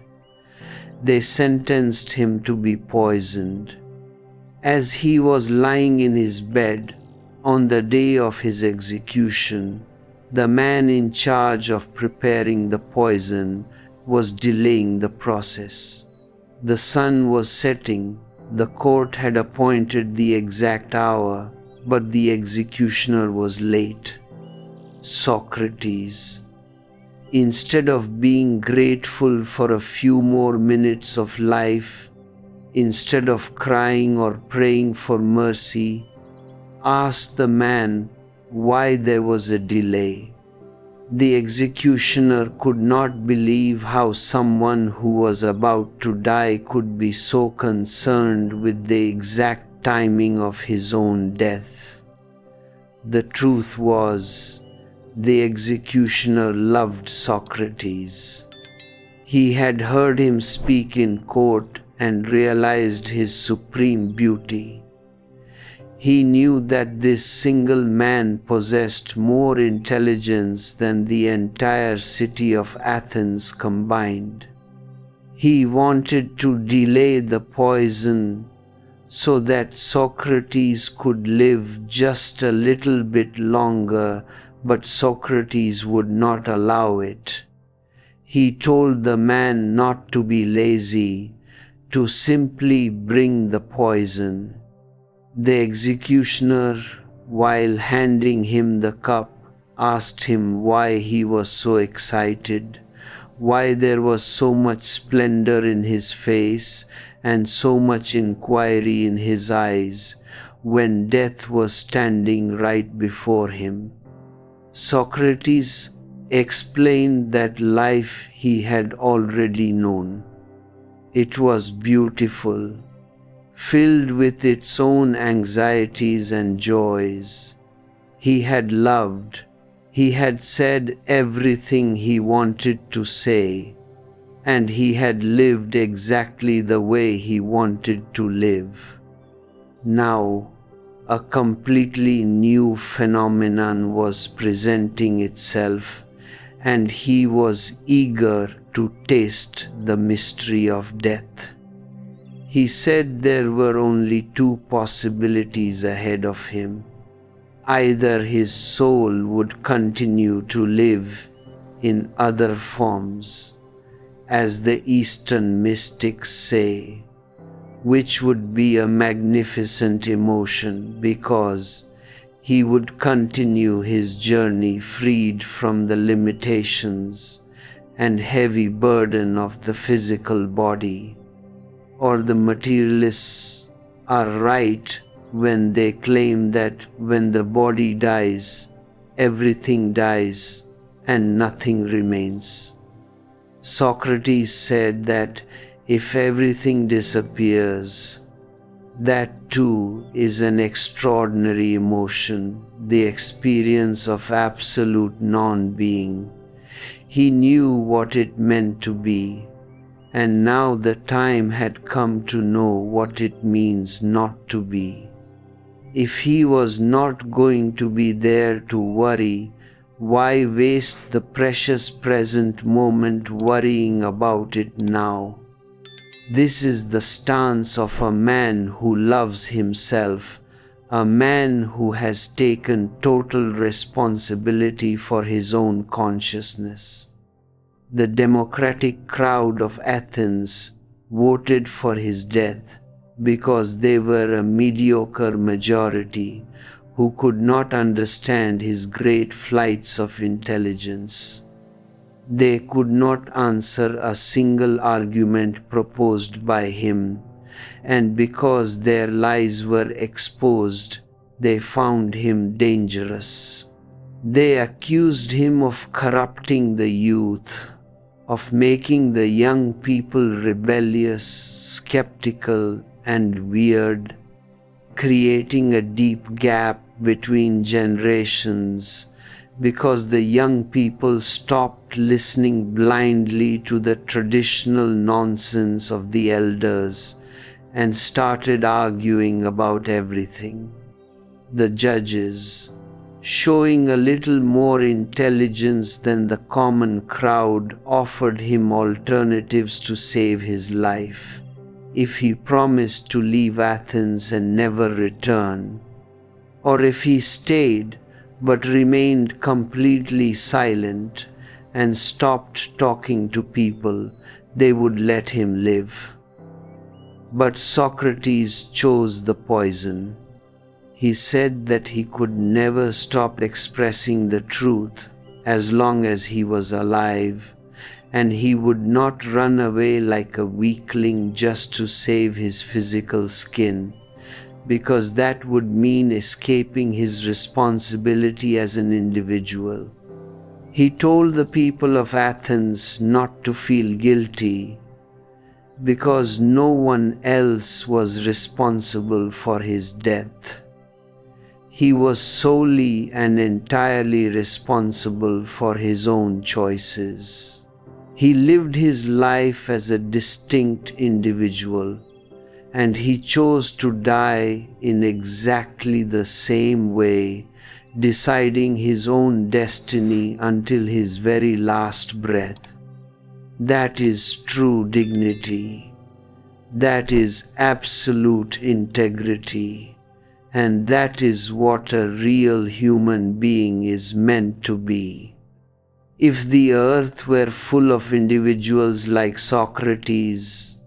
[SPEAKER 1] They sentenced him to be poisoned. As he was lying in his bed on the day of his execution, the man in charge of preparing the poison was delaying the process. The sun was setting, the court had appointed the exact hour, but the executioner was late. Socrates, instead of being grateful for a few more minutes of life, instead of crying or praying for mercy, asked the man why there was a delay. The executioner could not believe how someone who was about to die could be so concerned with the exact timing of his own death. The truth was, the executioner loved Socrates. He had heard him speak in court and realized his supreme beauty. He knew that this single man possessed more intelligence than the entire city of Athens combined. He wanted to delay the poison so that Socrates could live just a little bit longer, but Socrates would not allow it. He told the man not to be lazy, to simply bring the poison. The executioner, while handing him the cup, asked him why he was so excited, why there was so much splendor in his face and so much inquiry in his eyes, when death was standing right before him. Socrates explained that life he had already known. It was beautiful, filled with its own anxieties and joys. He had loved, he had said everything he wanted to say, and he had lived exactly the way he wanted to live. Now, a completely new phenomenon was presenting itself, and he was eager to taste the mystery of death. He said there were only two possibilities ahead of him. Either his soul would continue to live in other forms, as the Eastern mystics say, which would be a magnificent emotion because he would continue his journey freed from the limitations and heavy burden of the physical body. Or the materialists are right when they claim that when the body dies, everything dies and nothing remains. Socrates said that if everything disappears, that too is an extraordinary emotion, the experience of absolute non-being. He knew what it meant to be, and now the time had come to know what it means not to be. If he was not going to be there to worry, why waste the precious present moment worrying about it now? This is the stance of a man who loves himself, a man who has taken total responsibility for his own consciousness. The democratic crowd of Athens voted for his death because they were a mediocre majority who could not understand his great flights of intelligence. They could not answer a single argument proposed by him, and because their lies were exposed, they found him dangerous. They accused him of corrupting the youth, of making the young people rebellious, skeptical, and weird, creating a deep gap between generations, because the young people stopped listening blindly to the traditional nonsense of the elders and started arguing about everything. The judges, showing a little more intelligence than the common crowd, offered him alternatives to save his life. If he promised to leave Athens and never return, or if he stayed but remained completely silent and stopped talking to people, they would let him live. But Socrates chose the poison. He said that he could never stop expressing the truth as long as he was alive, and he would not run away like a weakling just to save his physical skin, because that would mean escaping his responsibility as an individual. He told the people of Athens not to feel guilty, because no one else was responsible for his death. He was solely and entirely responsible for his own choices. He lived his life as a distinct individual, and he chose to die in exactly the same way, deciding his own destiny until his very last breath. That is true dignity. That is absolute integrity. And that is what a real human being is meant to be. If the earth were full of individuals like Socrates,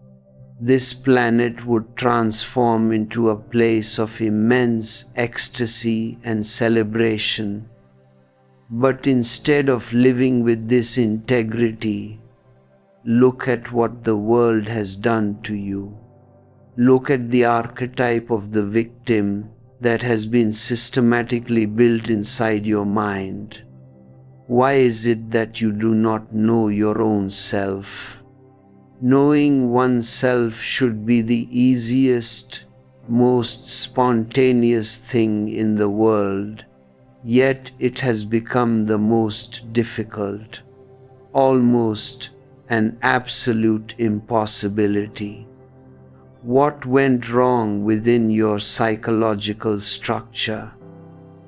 [SPEAKER 1] this planet would transform into a place of immense ecstasy and celebration. But instead of living with this integrity, look at what the world has done to you. Look at the archetype of the victim that has been systematically built inside your mind. Why is it that you do not know your own self? Knowing oneself should be the easiest, most spontaneous thing in the world, yet it has become the most difficult, almost an absolute impossibility. What went wrong within your psychological structure?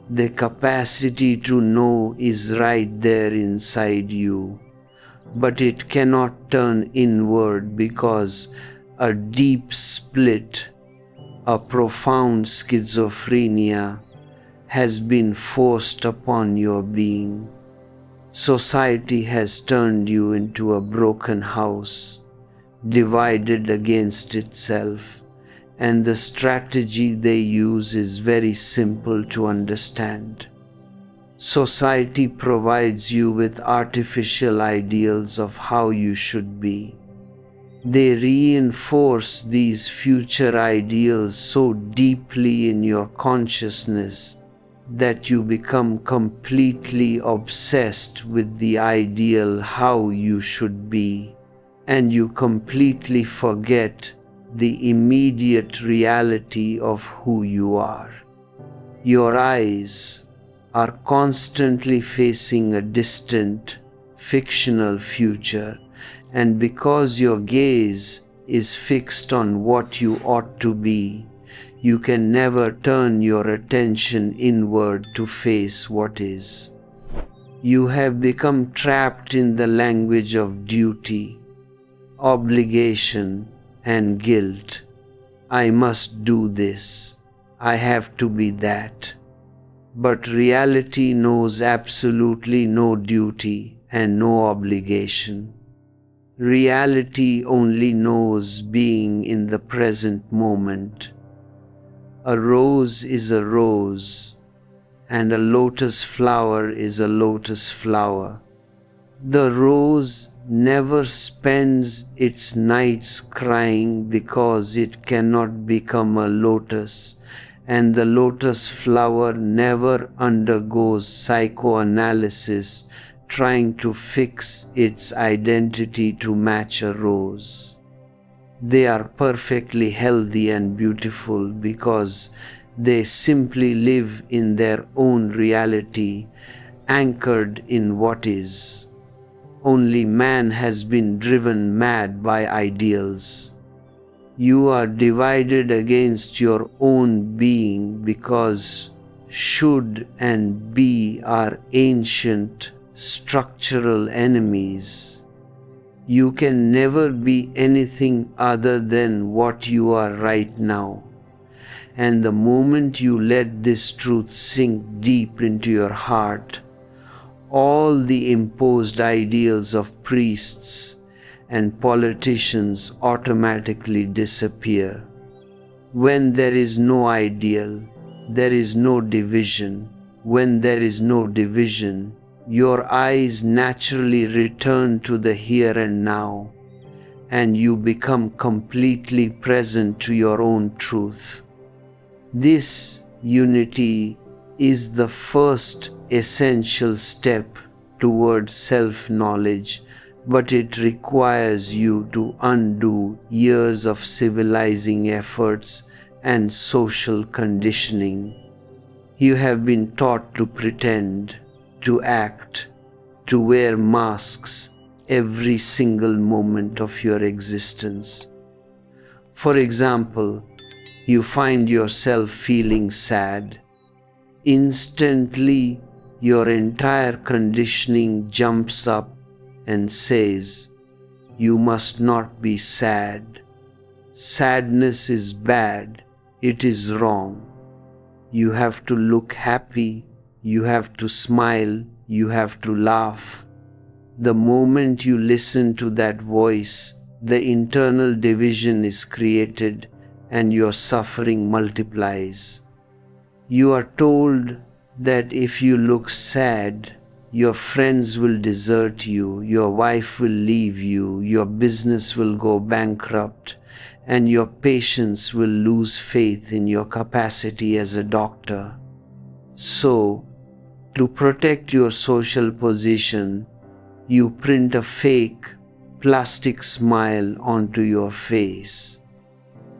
[SPEAKER 1] The capacity to know is right there inside you, but it cannot turn inward because a deep split, a profound schizophrenia has been forced upon your being. Society has turned you into a broken house, divided against itself, and the strategy they use is very simple to understand. Society provides you with artificial ideals of how you should be. They reinforce these future ideals so deeply in your consciousness that you become completely obsessed with the ideal how you should be, and you completely forget the immediate reality of who you are. Your eyes are constantly facing a distant, fictional future, and because your gaze is fixed on what you ought to be, you can never turn your attention inward to face what is. You have become trapped in the language of duty, obligation, and guilt. I must do this. I have to be that. But reality knows absolutely no duty and no obligation. Reality only knows being in the present moment. A rose is a rose, and a lotus flower is a lotus flower. The rose never spends its nights crying because it cannot become a lotus, and the lotus flower never undergoes psychoanalysis trying to fix its identity to match a rose. They are perfectly healthy and beautiful because they simply live in their own reality, anchored in what is. Only man has been driven mad by ideals. You are divided against your own being because should and be are ancient structural enemies. You can never be anything other than what you are right now. And the moment you let this truth sink deep into your heart, all the imposed ideals of priests and politicians automatically disappear. When there is no ideal, there is no division. When there is no division, your eyes naturally return to the here and now, and you become completely present to your own truth. This unity is the first essential step towards self-knowledge, but it requires you to undo years of civilizing efforts and social conditioning. You have been taught to pretend, to act, to wear masks every single moment of your existence. For example, you find yourself feeling sad. Instantly, your entire conditioning jumps up and says, "You must not be sad. Sadness is bad. It is wrong. You have to look happy. You have to smile. You have to laugh." The moment you listen to that voice, the internal division is created and your suffering multiplies. You are told that if you look sad, your friends will desert you, your wife will leave you, your business will go bankrupt, and your patients will lose faith in your capacity as a doctor. So, to protect your social position, you print a fake, plastic smile onto your face.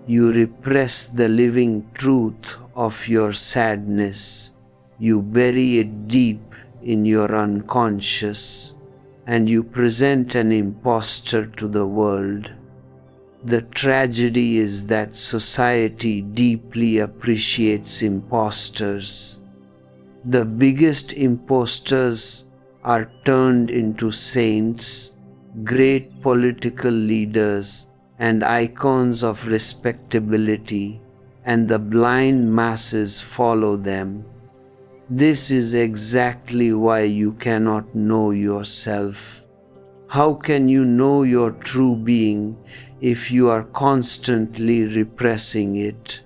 [SPEAKER 1] You repress the living truth of your sadness. You bury it deep in your unconscious, and you present an impostor to the world. The tragedy is that society deeply appreciates impostors. The biggest impostors are turned into saints, great political leaders, and icons of respectability, and the blind masses follow them. This is exactly why you cannot know yourself. How can you know your true being if you are constantly repressing it,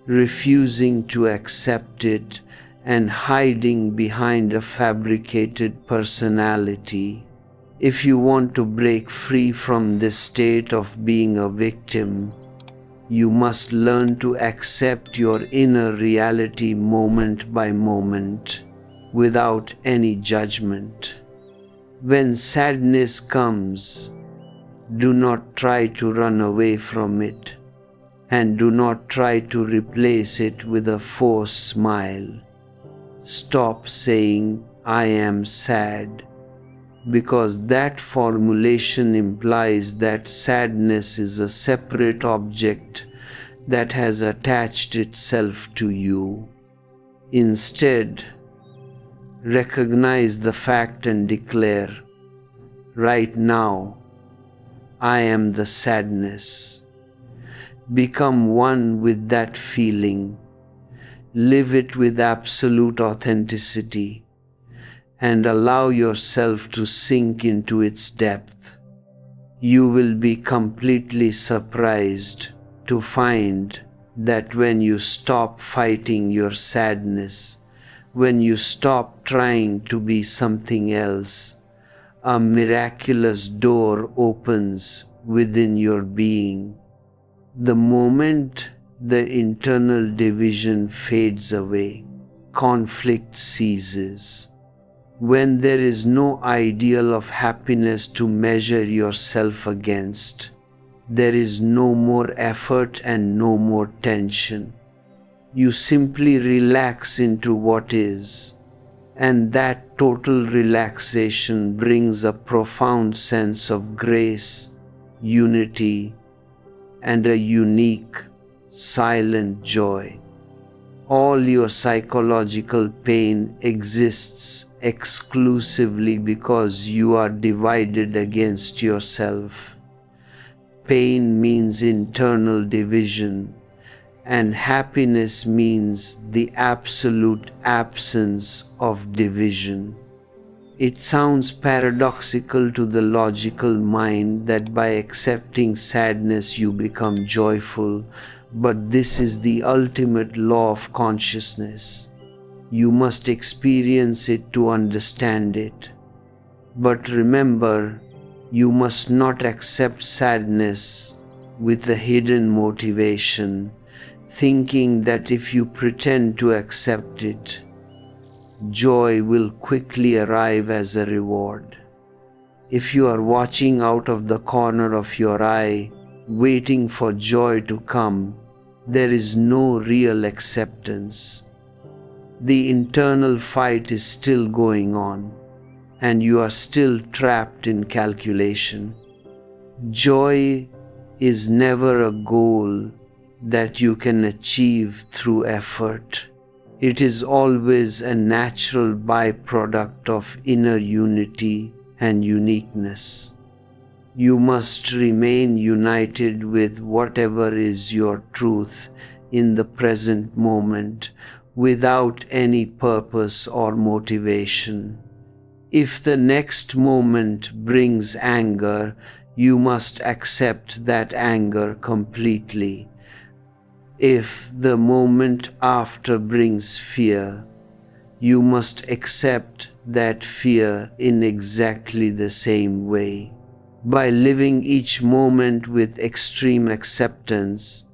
[SPEAKER 1] refusing to accept it, and hiding behind a fabricated personality? If you want to break free from this state of being a victim, you must learn to accept your inner reality moment by moment, without any judgment. When sadness comes, do not try to run away from it, and do not try to replace it with a forced smile. Stop saying, "I am sad," because that formulation implies that sadness is a separate object that has attached itself to you. Instead, recognize the fact and declare, "Right now, I am the sadness." Become one with that feeling. Live it with absolute authenticity, and allow yourself to sink into its depth. You will be completely surprised to find that when you stop fighting your sadness, when you stop trying to be something else, a miraculous door opens within your being. The moment the internal division fades away, conflict ceases. When there is no ideal of happiness to measure yourself against, there is no more effort and no more tension. You simply relax into what is, and that total relaxation brings a profound sense of grace, unity, and a unique, silent joy. All your psychological pain exists exclusively because you are divided against yourself. Pain means internal division, and happiness means the absolute absence of division. It sounds paradoxical to the logical mind that by accepting sadness you become joyful, but this is the ultimate law of consciousness. You must experience it to understand it. But remember, you must not accept sadness with a hidden motivation, thinking that if you pretend to accept it, joy will quickly arrive as a reward. If you are watching out of the corner of your eye, waiting for joy to come, there is no real acceptance. The internal fight is still going on, and you are still trapped in calculation. Joy is never a goal that you can achieve through effort. It is always a natural byproduct of inner unity and uniqueness. You must remain united with whatever is your truth in the present moment, without any purpose or motivation. If the next moment brings anger, you must accept that anger completely. If the moment after brings fear, you must accept that fear in exactly the same way. By living each moment with extreme acceptance,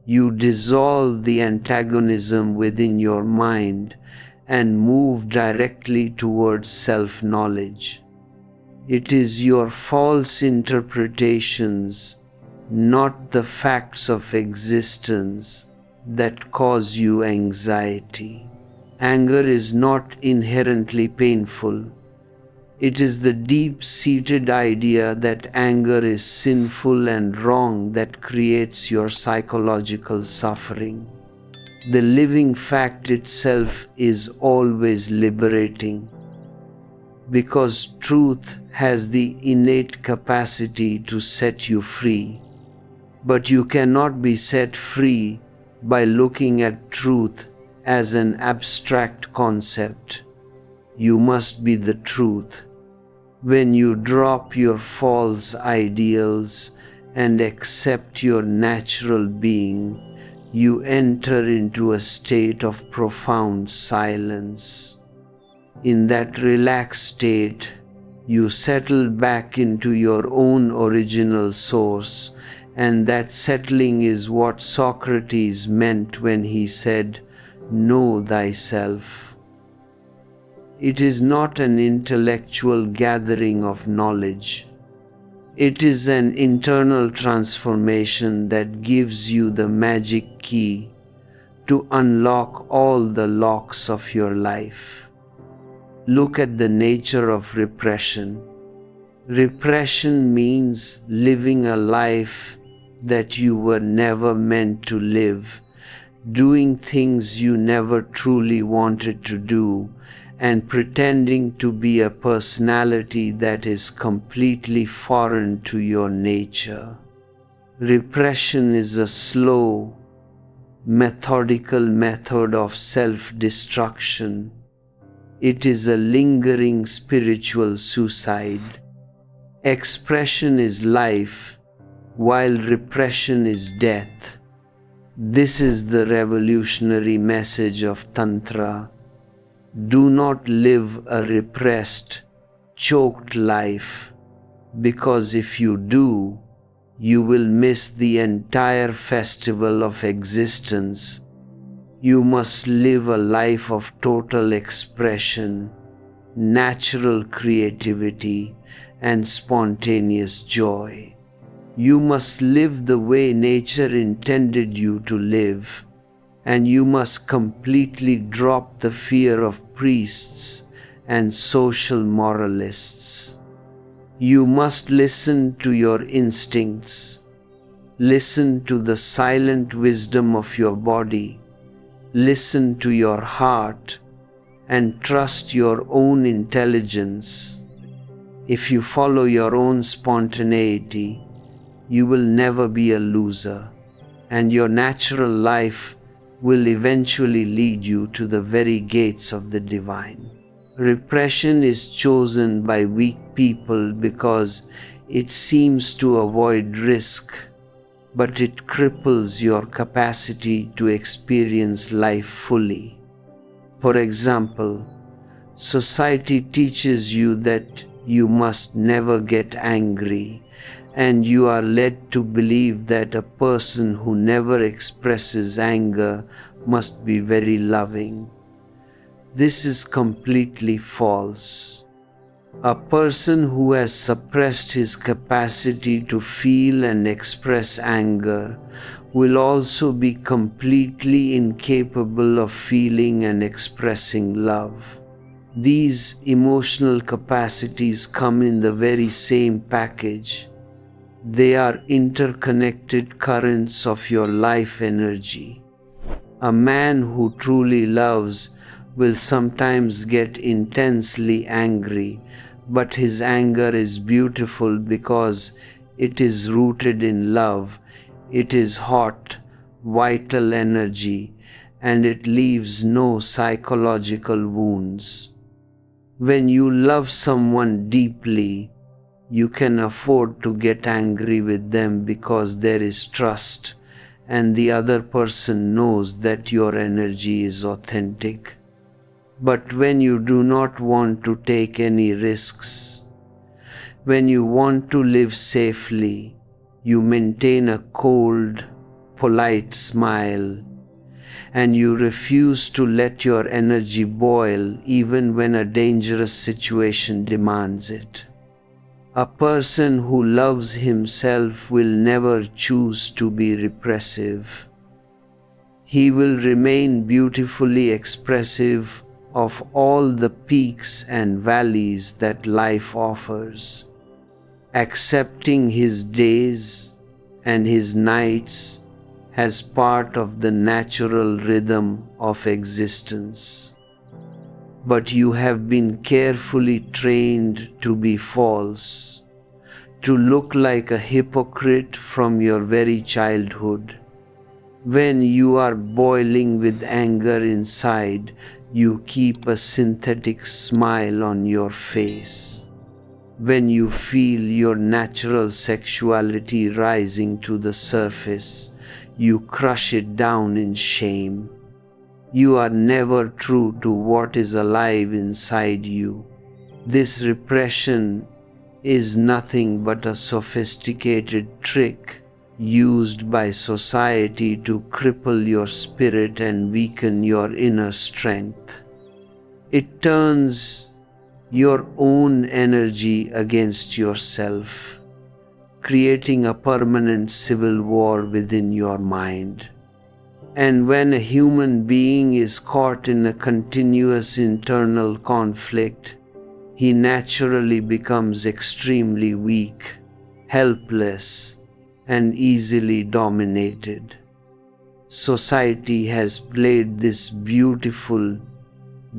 [SPEAKER 1] you dissolve the antagonism within your mind and move directly towards self-knowledge. It is your false interpretations, not the facts of existence, that cause you anxiety. Anger is not inherently painful. It is the deep-seated idea that anger is sinful and wrong that creates your psychological suffering. The living fact itself is always liberating, because truth has the innate capacity to set you free. But you cannot be set free by looking at truth as an abstract concept. You must be the truth. When you drop your false ideals and accept your natural being, you enter into a state of profound silence. In that relaxed state, you settle back into your own original source, and that settling is what Socrates meant when he said, "Know thyself." It is not an intellectual gathering of knowledge. It is an internal transformation that gives you the magic key to unlock all the locks of your life. Look at the nature of repression. Repression means living a life that you were never meant to live, doing things you never truly wanted to do, and pretending to be a personality that is completely foreign to your nature. Repression is a slow, methodical method of self-destruction. It is a lingering spiritual suicide. Expression is life, while repression is death. This is the revolutionary message of Tantra. Do not live a repressed, choked life, because if you do, you will miss the entire festival of existence. You must live a life of total expression, natural creativity, and spontaneous joy. You must live the way nature intended you to live, and you must completely drop the fear of priests and social moralists. You must listen to your instincts, listen to the silent wisdom of your body, listen to your heart, and trust your own intelligence. If you follow your own spontaneity, you will never be a loser, and your natural life will eventually lead you to the very gates of the divine. Repression is chosen by weak people because it seems to avoid risk, but it cripples your capacity to experience life fully. For example, society teaches you that you must never get angry, and you are led to believe that a person who never expresses anger must be very loving. This is completely false. A person who has suppressed his capacity to feel and express anger will also be completely incapable of feeling and expressing love. These emotional capacities come in the very same package. They are interconnected currents of your life energy. A man who truly loves will sometimes get intensely angry, but his anger is beautiful because it is rooted in love. It is hot, vital energy, and it leaves no psychological wounds. When you love someone deeply, You can afford to get angry with them because there is trust and the other person knows that your energy is authentic. But when you do not want to take any risks, when you want to live safely, you maintain a cold, polite smile, and you refuse to let your energy boil even when a dangerous situation demands it. A person who loves himself will never choose to be repressive. He will remain beautifully expressive of all the peaks and valleys that life offers, accepting his days and his nights as part of the natural rhythm of existence. But you have been carefully trained to be false, to look like a hypocrite from your very childhood. When you are boiling with anger inside, you keep a synthetic smile on your face. When you feel your natural sexuality rising to the surface, you crush it down in shame. You are never true to what is alive inside you. This repression is nothing but a sophisticated trick used by society to cripple your spirit and weaken your inner strength. It turns your own energy against yourself, creating a permanent civil war within your mind. And when a human being is caught in a continuous internal conflict, he naturally becomes extremely weak, helpless, and easily dominated. Society has played this beautiful,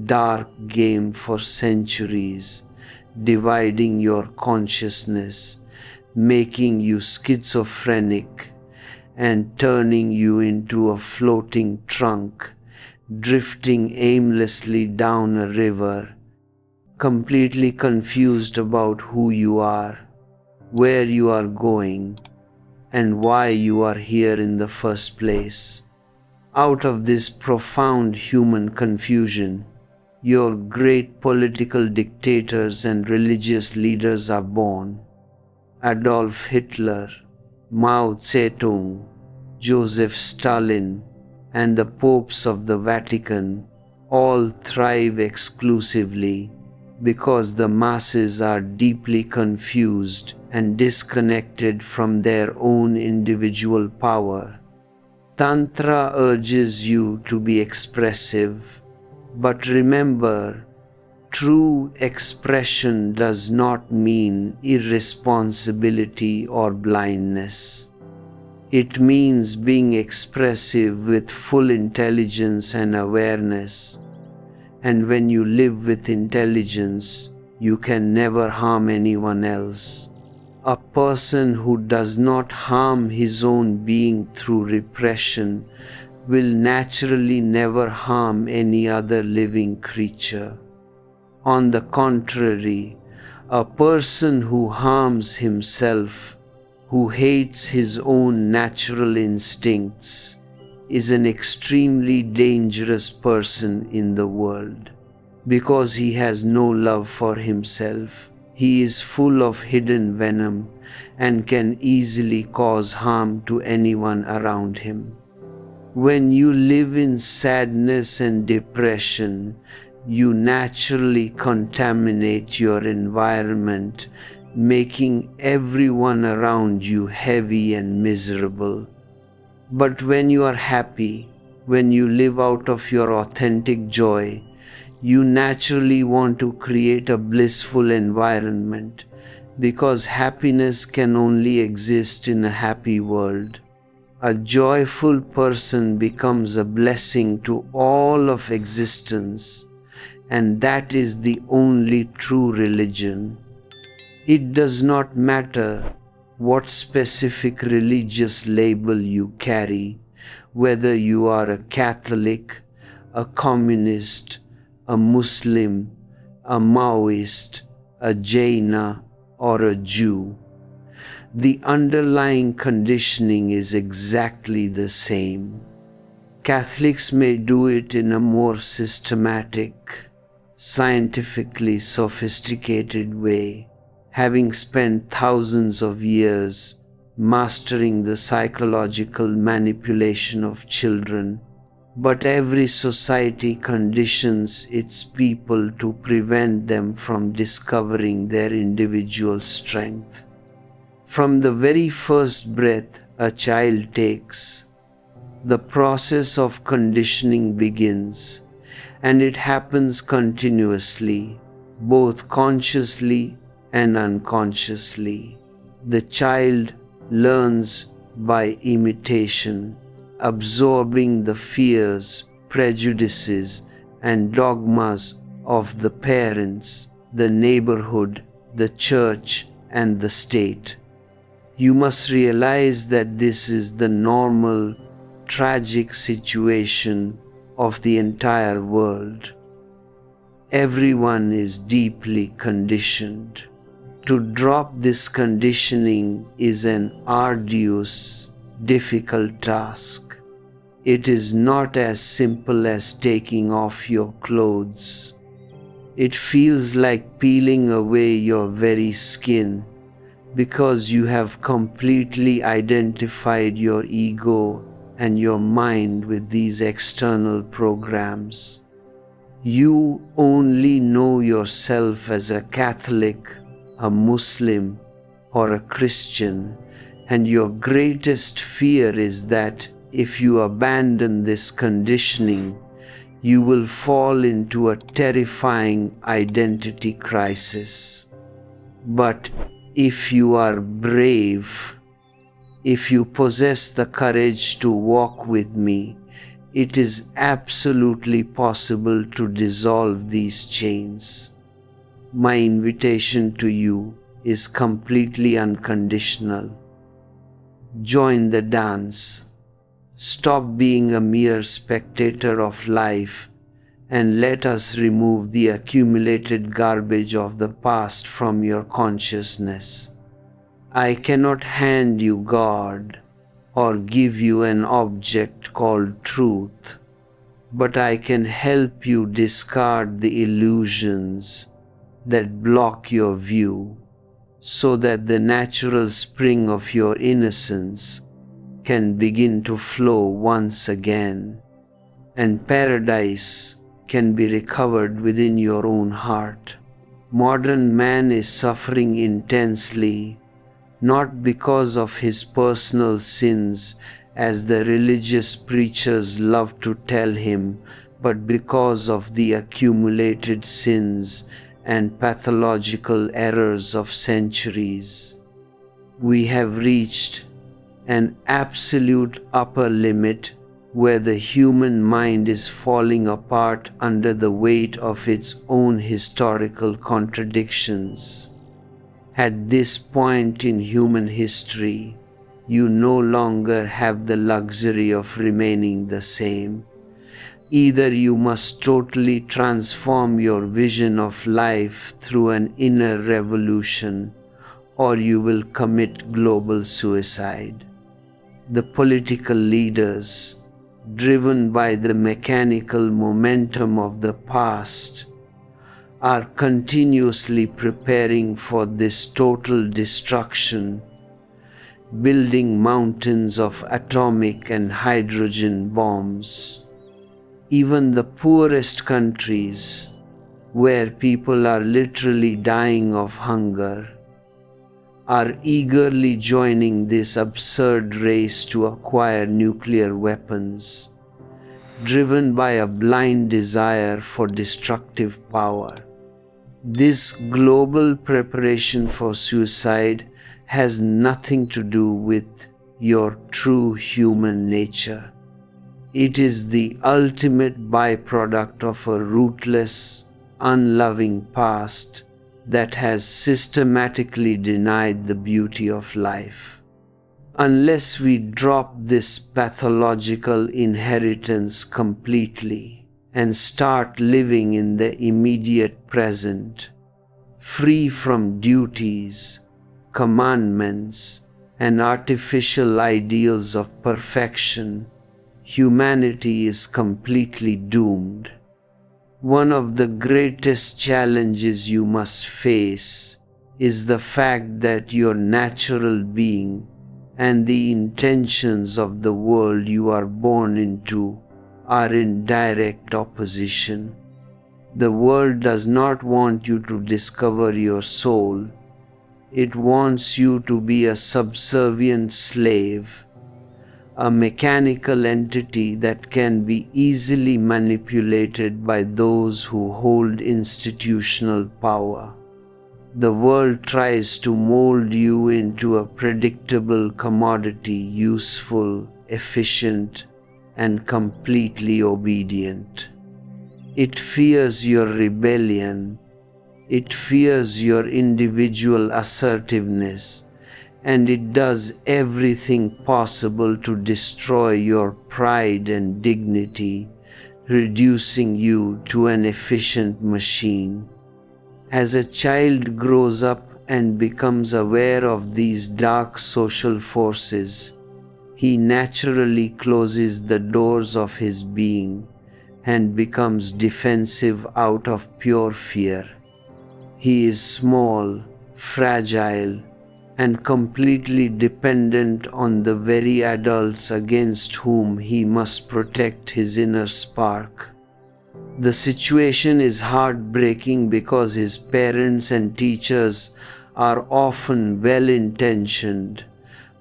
[SPEAKER 1] dark game for centuries, dividing your consciousness, making you schizophrenic, and turning you into a floating trunk, drifting aimlessly down a river, completely confused about who you are, where you are going, and why you are here in the first place. Out of this profound human confusion, your great political dictators and religious leaders are born. Adolf Hitler, Mao Zedong, Joseph Stalin, and the popes of the Vatican all thrive exclusively because the masses are deeply confused and disconnected from their own individual power. Tantra urges you to be expressive, but remember, true expression does not mean irresponsibility or blindness. It means being expressive with full intelligence and awareness. And when you live with intelligence, you can never harm anyone else. A person who does not harm his own being through repression will naturally never harm any other living creature. On the contrary, a person who harms himself, who hates his own natural instincts, is an extremely dangerous person in the world. Because he has no love for himself, he is full of hidden venom and can easily cause harm to anyone around him. When you live in sadness and depression, you naturally contaminate your environment, making everyone around you heavy and miserable. But when you are happy, when you live out of your authentic joy, you naturally want to create a blissful environment, because happiness can only exist in a happy world. A joyful person becomes a blessing to all of existence, and that is the only true religion. It does not matter what specific religious label you carry, whether you are a Catholic, a communist, a Muslim, a Maoist, a Jaina, or a Jew. The underlying conditioning is exactly the same. Catholics may do it in a more systematic, scientifically sophisticated way, having spent thousands of years mastering the psychological manipulation of children. But every society conditions its people to prevent them from discovering their individual strength. From the very first breath a child takes, the process of conditioning begins, and it happens continuously, both consciously and unconsciously. The child learns by imitation, absorbing the fears, prejudices, and dogmas of the parents, the neighborhood, the church, and the state. You must realize that this is the normal, tragic situation of the entire world. Everyone is deeply conditioned. To drop this conditioning is an arduous, difficult task. It is not as simple as taking off your clothes. It feels like peeling away your very skin, because you have completely identified your ego and your mind with these external programs. You only know yourself as a Catholic, a Muslim, or a Christian, and your greatest fear is that if you abandon this conditioning, you will fall into a terrifying identity crisis. But if you are brave, if you possess the courage to walk with me, it is absolutely possible to dissolve these chains. My invitation to you is completely unconditional. Join the dance. Stop being a mere spectator of life, and let us remove the accumulated garbage of the past from your consciousness. I cannot hand you God or give you an object called truth, but I can help you discard the illusions that block your view, so that the natural spring of your innocence can begin to flow once again, and paradise can be recovered within your own heart. Modern man is suffering intensely, not because of his personal sins, as the religious preachers love to tell him, but because of the accumulated sins and pathological errors of centuries. We have reached an absolute upper limit where the human mind is falling apart under the weight of its own historical contradictions. At this point in human history, you no longer have the luxury of remaining the same. Either you must totally transform your vision of life through an inner revolution, or you will commit global suicide. The political leaders, driven by the mechanical momentum of the past, are continuously preparing for this total destruction, building mountains of atomic and hydrogen bombs. Even the poorest countries, where people are literally dying of hunger, are eagerly joining this absurd race to acquire nuclear weapons, driven by a blind desire for destructive power. This global preparation for suicide has nothing to do with your true human nature. It is the ultimate byproduct of a rootless, unloving past that has systematically denied the beauty of life. Unless we drop this pathological inheritance completely and start living in the immediate present, free from duties, commandments, and artificial ideals of perfection, humanity is completely doomed. One of the greatest challenges you must face is the fact that your natural being and the intentions of the world you are born into are in direct opposition. The world does not want you to discover your soul. It wants you to be a subservient slave, a mechanical entity that can be easily manipulated by those who hold institutional power. The world tries to mold you into a predictable commodity, useful, efficient, and completely obedient. It fears your rebellion. It fears your individual assertiveness, and it does everything possible to destroy your pride and dignity, reducing you to an efficient machine. As a child grows up and becomes aware of these dark social forces, he naturally closes the doors of his being and becomes defensive out of pure fear. He is small, fragile, and completely dependent on the very adults against whom he must protect his inner spark. The situation is heartbreaking because his parents and teachers are often well-intentioned,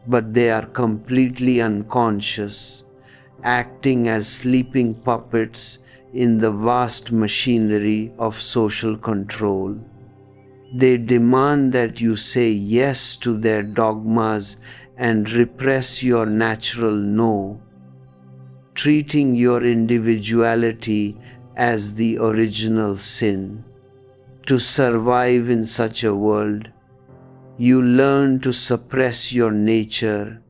[SPEAKER 1] but they are completely unconscious, acting as sleeping puppets in the vast machinery of social control. They demand that you say yes to their dogmas and repress your natural no, treating your individuality as the original sin. To survive in such a world, you learn to suppress your nature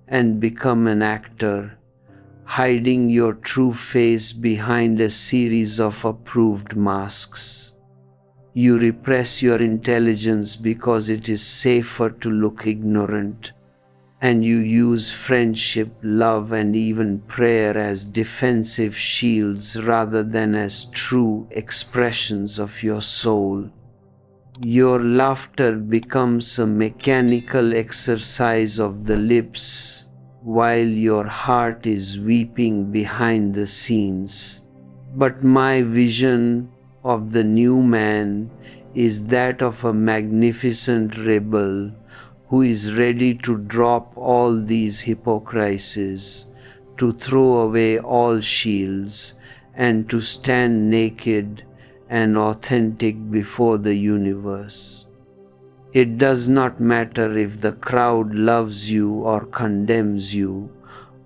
[SPEAKER 1] and become an actor, hiding your true face behind a series of approved masks. You repress your intelligence because it is safer to look ignorant, and you use friendship, love, and even prayer as defensive shields rather than as true expressions of your soul. Your laughter becomes a mechanical exercise of the lips, while your heart is weeping behind the scenes. But my vision of the new man is that of a magnificent rebel who is ready to drop all these hypocrisies, to throw away all shields, and to stand naked and authentic before the universe. It does not matter if the crowd loves you or condemns you,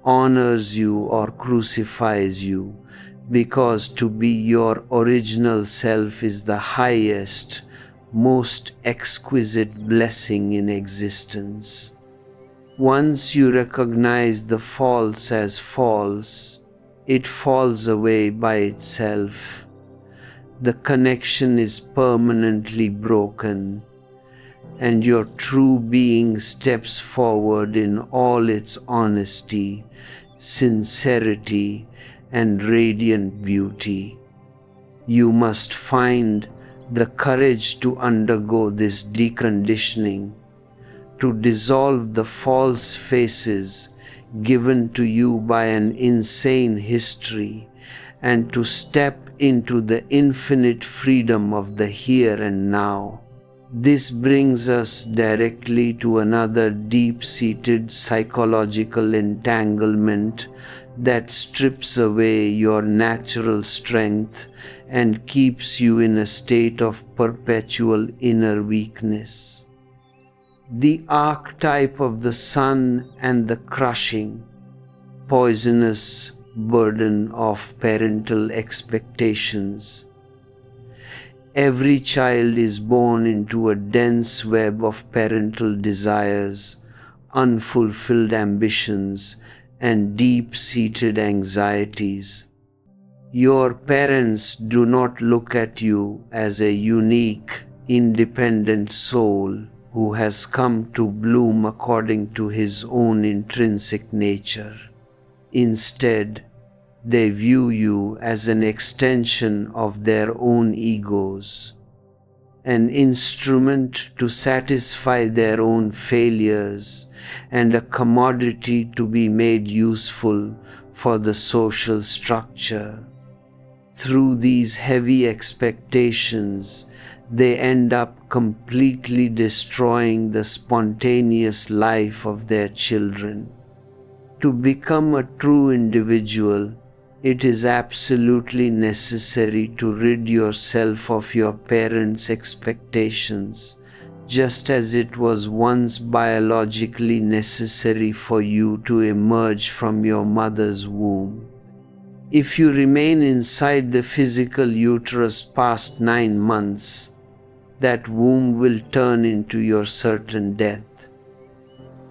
[SPEAKER 1] honors you or crucifies you, because to be your original self is the highest, most exquisite blessing in existence. Once you recognize the false as false, it falls away by itself. The connection is permanently broken, and your true being steps forward in all its honesty, sincerity, and radiant beauty. You must find the courage to undergo this deconditioning, to dissolve the false faces given to you by an insane history, and to step into the infinite freedom of the here and now. This brings us directly to another deep-seated psychological entanglement that strips away your natural strength and keeps you in a state of perpetual inner weakness. The archetype of the sun and the crushing, poisonous burden of parental expectations. Every child is born into a dense web of parental desires, unfulfilled ambitions, and deep-seated anxieties. Your parents do not look at you as a unique, independent soul who has come to bloom according to his own intrinsic nature. Instead, they view you as an extension of their own egos, an instrument to satisfy their own failures, and a commodity to be made useful for the social structure. Through these heavy expectations, they end up completely destroying the spontaneous life of their children. To become a true individual, it is absolutely necessary to rid yourself of your parents' expectations, just as it was once biologically necessary for you to emerge from your mother's womb. If you remain inside the physical uterus past 9 months, that womb will turn into your certain death.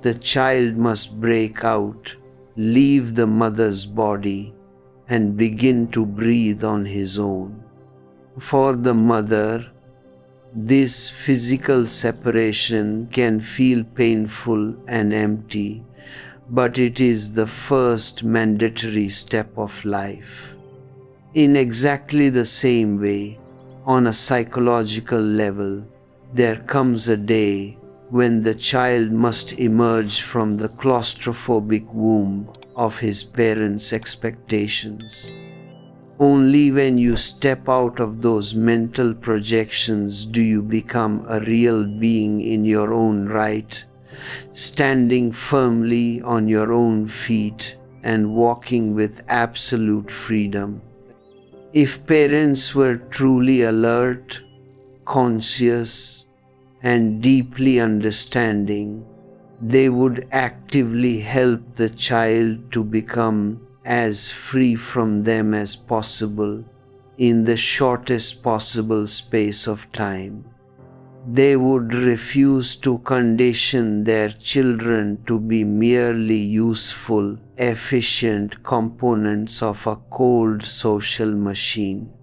[SPEAKER 1] The child must break out, leave the mother's body, and begin to breathe on his own. For the mother, this physical separation can feel painful and empty, but it is the first mandatory step of life. In exactly the same way, on a psychological level, there comes a day when the child must emerge from the claustrophobic womb of his parents' expectations. Only when you step out of those mental projections do you become a real being in your own right, standing firmly on your own feet and walking with absolute freedom. If parents were truly alert, conscious, and deeply understanding, they would actively help the child to become as free from them as possible in the shortest possible space of time. They would refuse to condition their children to be merely useful, efficient components of a cold social machine.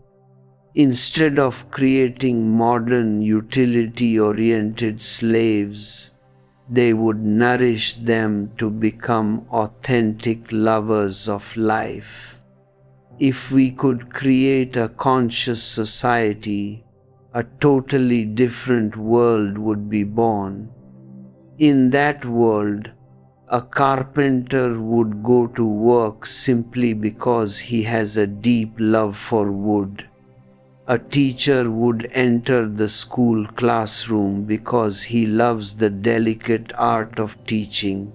[SPEAKER 1] Instead of creating modern utility-oriented slaves, they would nourish them to become authentic lovers of life. If we could create a conscious society, a totally different world would be born. In that world, a carpenter would go to work simply because he has a deep love for wood. A teacher would enter the school classroom because he loves the delicate art of teaching.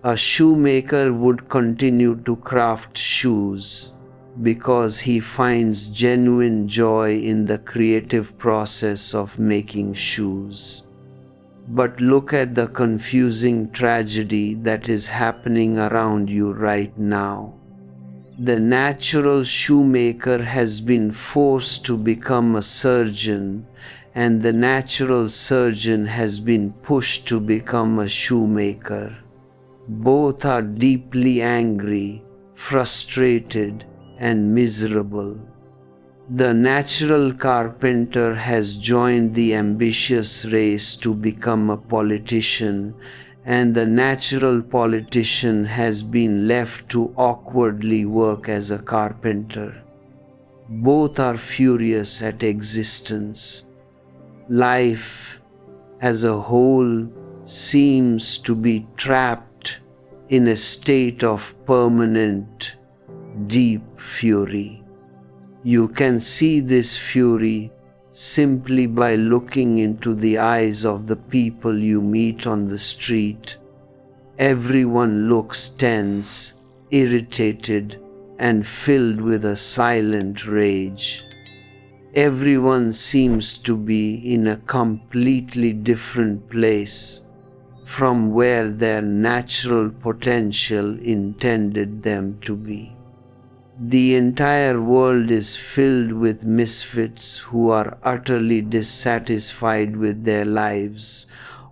[SPEAKER 1] A shoemaker would continue to craft shoes because he finds genuine joy in the creative process of making shoes. But look at the confusing tragedy that is happening around you right now. The natural shoemaker has been forced to become a surgeon, and the natural surgeon has been pushed to become a shoemaker. Both are deeply angry, frustrated, and miserable. The natural carpenter has joined the ambitious race to become a politician, and the natural politician has been left to awkwardly work as a carpenter. Both are furious at existence. Life, as a whole, seems to be trapped in a state of permanent, deep fury. You can see this fury simply by looking into the eyes of the people you meet on the street. Everyone looks tense, irritated, and filled with a silent rage. Everyone seems to be in a completely different place from where their natural potential intended them to be. The entire world is filled with misfits who are utterly dissatisfied with their lives,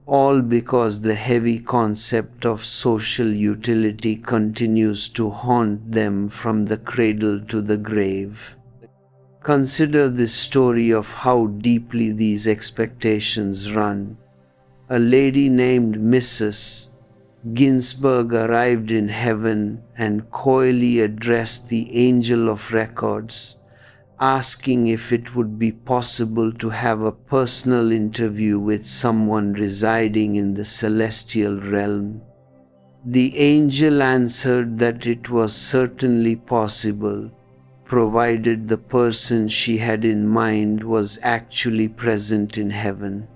[SPEAKER 1] all because the heavy concept of social utility continues to haunt them from the cradle to the grave. Consider this story of how deeply these expectations run. A lady named Mrs. Ginsburg arrived in heaven and coyly addressed the angel of records, asking if it would be possible to have a personal interview with someone residing in the celestial realm. The angel answered that it was certainly possible, provided the person she had in mind was actually present in heaven.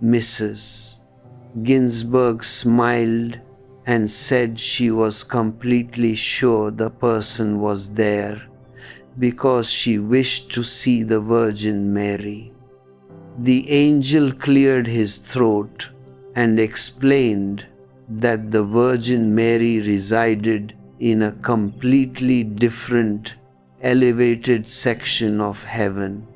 [SPEAKER 1] Mrs. Ginsburg smiled and said she was completely sure the person was there because she wished to see the Virgin Mary. The angel cleared his throat and explained that the Virgin Mary resided in a completely different, elevated section of heaven.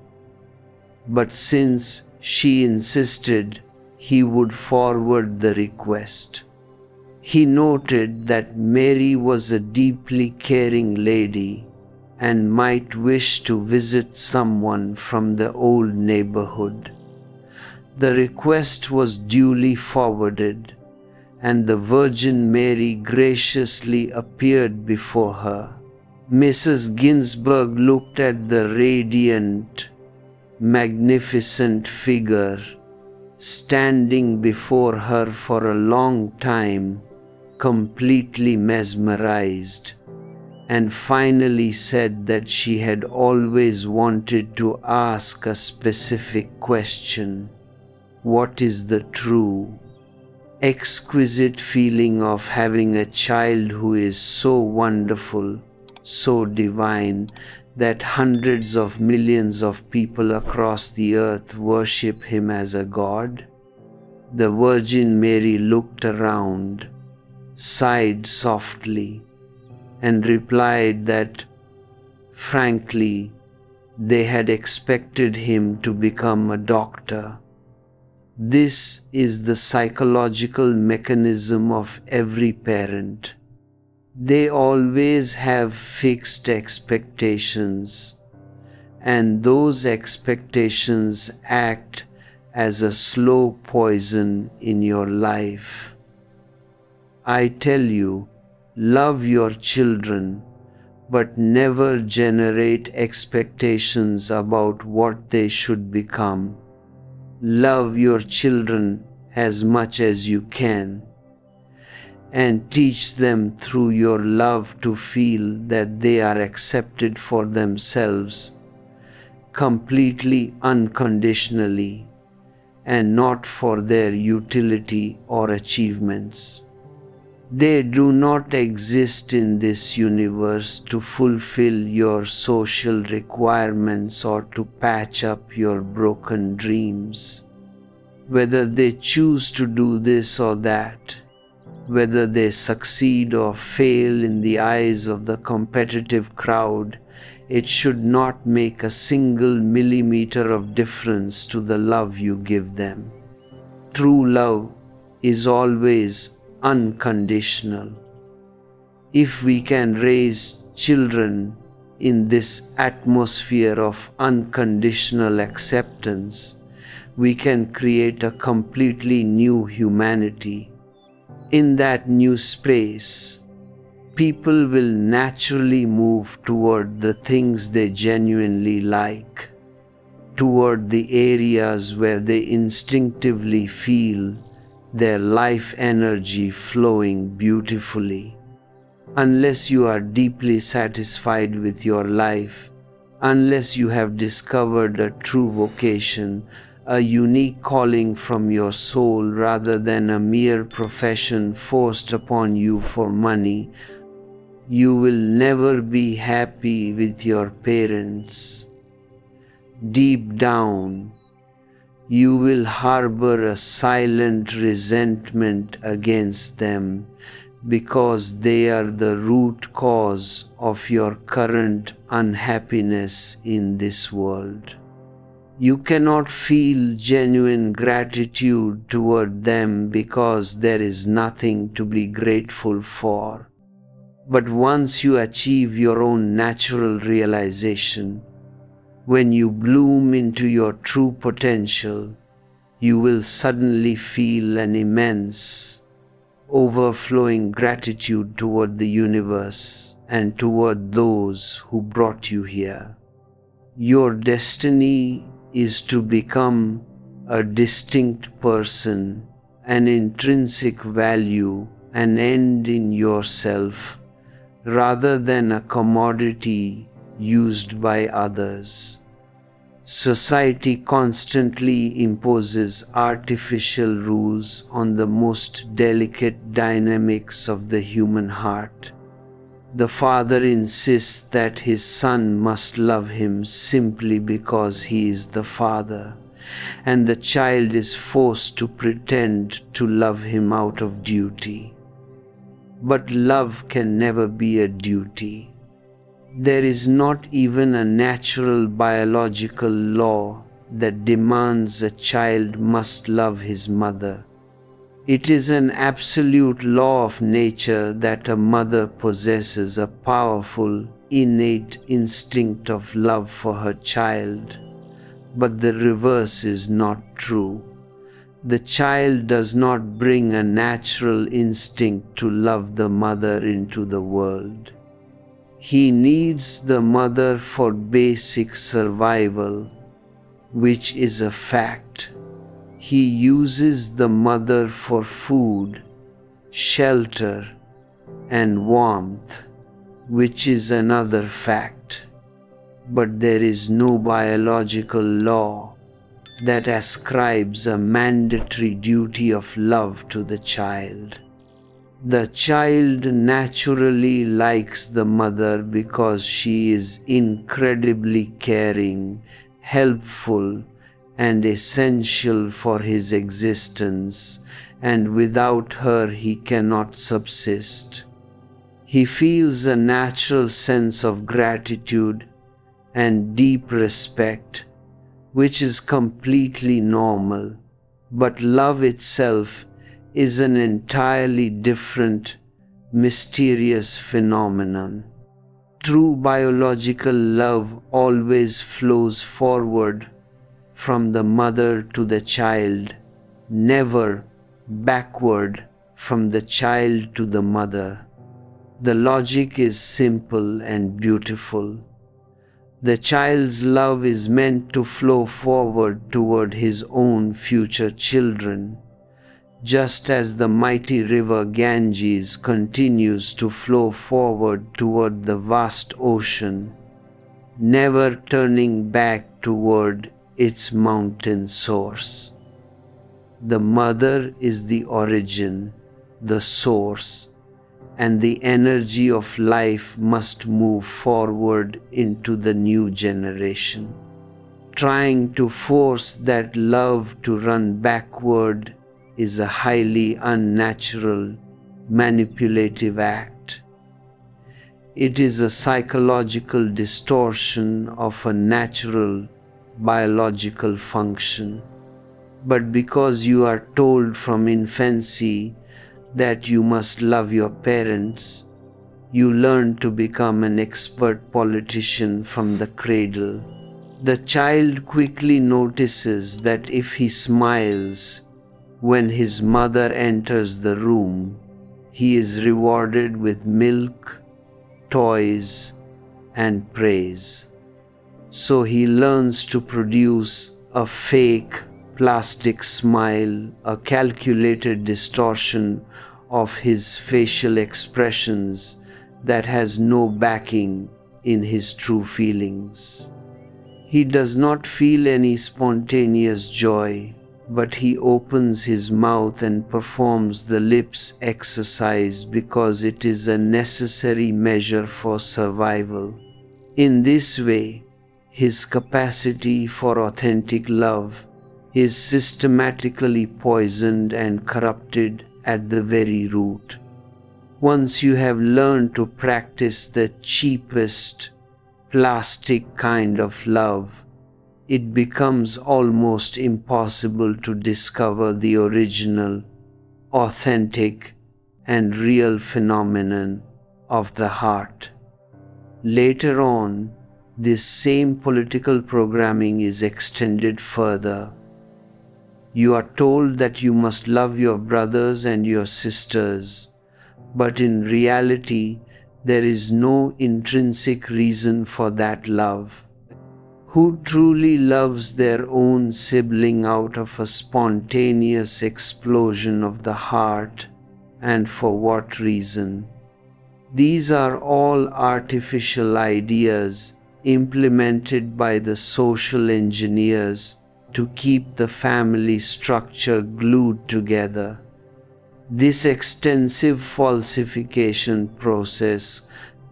[SPEAKER 1] But since she insisted, he would forward the request. He noted that Mary was a deeply caring lady and might wish to visit someone from the old neighborhood. The request was duly forwarded, and the Virgin Mary graciously appeared before her. Mrs. Ginsburg looked at the radiant, magnificent figure standing before her for a long time, completely mesmerized, and finally said that she had always wanted to ask a specific question. What is the true, exquisite feeling of having a child who is so wonderful, so divine, that hundreds of millions of people across the earth worship him as a god? The Virgin Mary looked around, sighed softly, and replied that, frankly, they had expected him to become a doctor. This is the psychological mechanism of every parent. They always have fixed expectations, and those expectations act as a slow poison in your life. I tell you, love your children, but never generate expectations about what they should become. Love your children as much as you can, and teach them through your love to feel that they are accepted for themselves, completely unconditionally, and not for their utility or achievements. They do not exist in this universe to fulfill your social requirements or to patch up your broken dreams. Whether they choose to do this or that, whether they succeed or fail in the eyes of the competitive crowd, it should not make a single millimeter of difference to the love you give them. True love is always unconditional. If we can raise children in this atmosphere of unconditional acceptance, we can create a completely new humanity. In that new space, people will naturally move toward the things they genuinely like, toward the areas where they instinctively feel their life energy flowing beautifully. Unless you are deeply satisfied with your life, unless you have discovered a true vocation, a unique calling from your soul rather than a mere profession forced upon you for money, you will never be happy with your parents. Deep down, you will harbor a silent resentment against them because they are the root cause of your current unhappiness in this world. You cannot feel genuine gratitude toward them because there is nothing to be grateful for. But once you achieve your own natural realization, When you bloom into your true potential, you will suddenly feel an immense, overflowing gratitude toward the universe and toward those who brought you here. Your destiny is to become a distinct person, an intrinsic value, an end in yourself, rather than a commodity used by others. Society constantly imposes artificial rules on the most delicate dynamics of the human heart. The father insists that his son must love him simply because he is the father, and the child is forced to pretend to love him out of duty. But love can never be a duty. There is not even a natural biological law that demands a child must love his mother. It is an absolute law of nature that a mother possesses a powerful, innate instinct of love for her child. But the reverse is not true. The child does not bring a natural instinct to love the mother into the world. He needs the mother for basic survival, which is a fact. He uses the mother for food, shelter, and warmth, which is another fact. But there is no biological law that ascribes a mandatory duty of love to the child. The child naturally likes the mother because she is incredibly caring, helpful, and essential for his existence, and without her he cannot subsist. He feels a natural sense of gratitude and deep respect, which is completely normal, but love itself is an entirely different, mysterious phenomenon. True biological love always flows forward from the mother to the child, never backward from the child to the mother. The logic is simple and beautiful. The child's love is meant to flow forward toward his own future children, just as the mighty river Ganges continues to flow forward toward the vast ocean, never turning back toward its mountain source. The mother is the origin, the source, and the energy of life must move forward into the new generation. Trying to force that love to run backward is a highly unnatural, manipulative act. It is a psychological distortion of a natural, biological function. But because you are told from infancy that you must love your parents, you learn to become an expert politician from the cradle. The child quickly notices that if he smiles when his mother enters the room, he is rewarded with milk, toys, and praise. So he learns to produce a fake plastic smile, a calculated distortion of his facial expressions that has no backing in his true feelings. He does not feel any spontaneous joy, but he opens his mouth and performs the lips exercise because it is a necessary measure for survival. In this way, his capacity for authentic love is systematically poisoned and corrupted at the very root. Once you have learned to practice the cheapest, plastic kind of love, it becomes almost impossible to discover the original, authentic, and real phenomenon of the heart. Later on, this same political programming is extended further. You are told that you must love your brothers and your sisters, but in reality, there is no intrinsic reason for that love. Who truly loves their own sibling out of a spontaneous explosion of the heart, and for what reason? These are all artificial ideas implemented by the social engineers to keep the family structure glued together. This extensive falsification process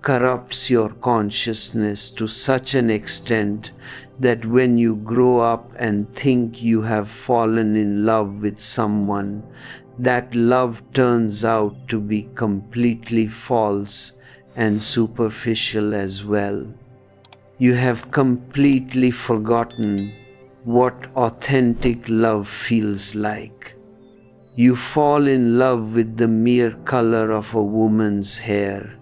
[SPEAKER 1] corrupts your consciousness to such an extent that when you grow up and think you have fallen in love with someone, that love turns out to be completely false and superficial as well. You have completely forgotten what authentic love feels like. You fall in love with the mere color of a woman's hair,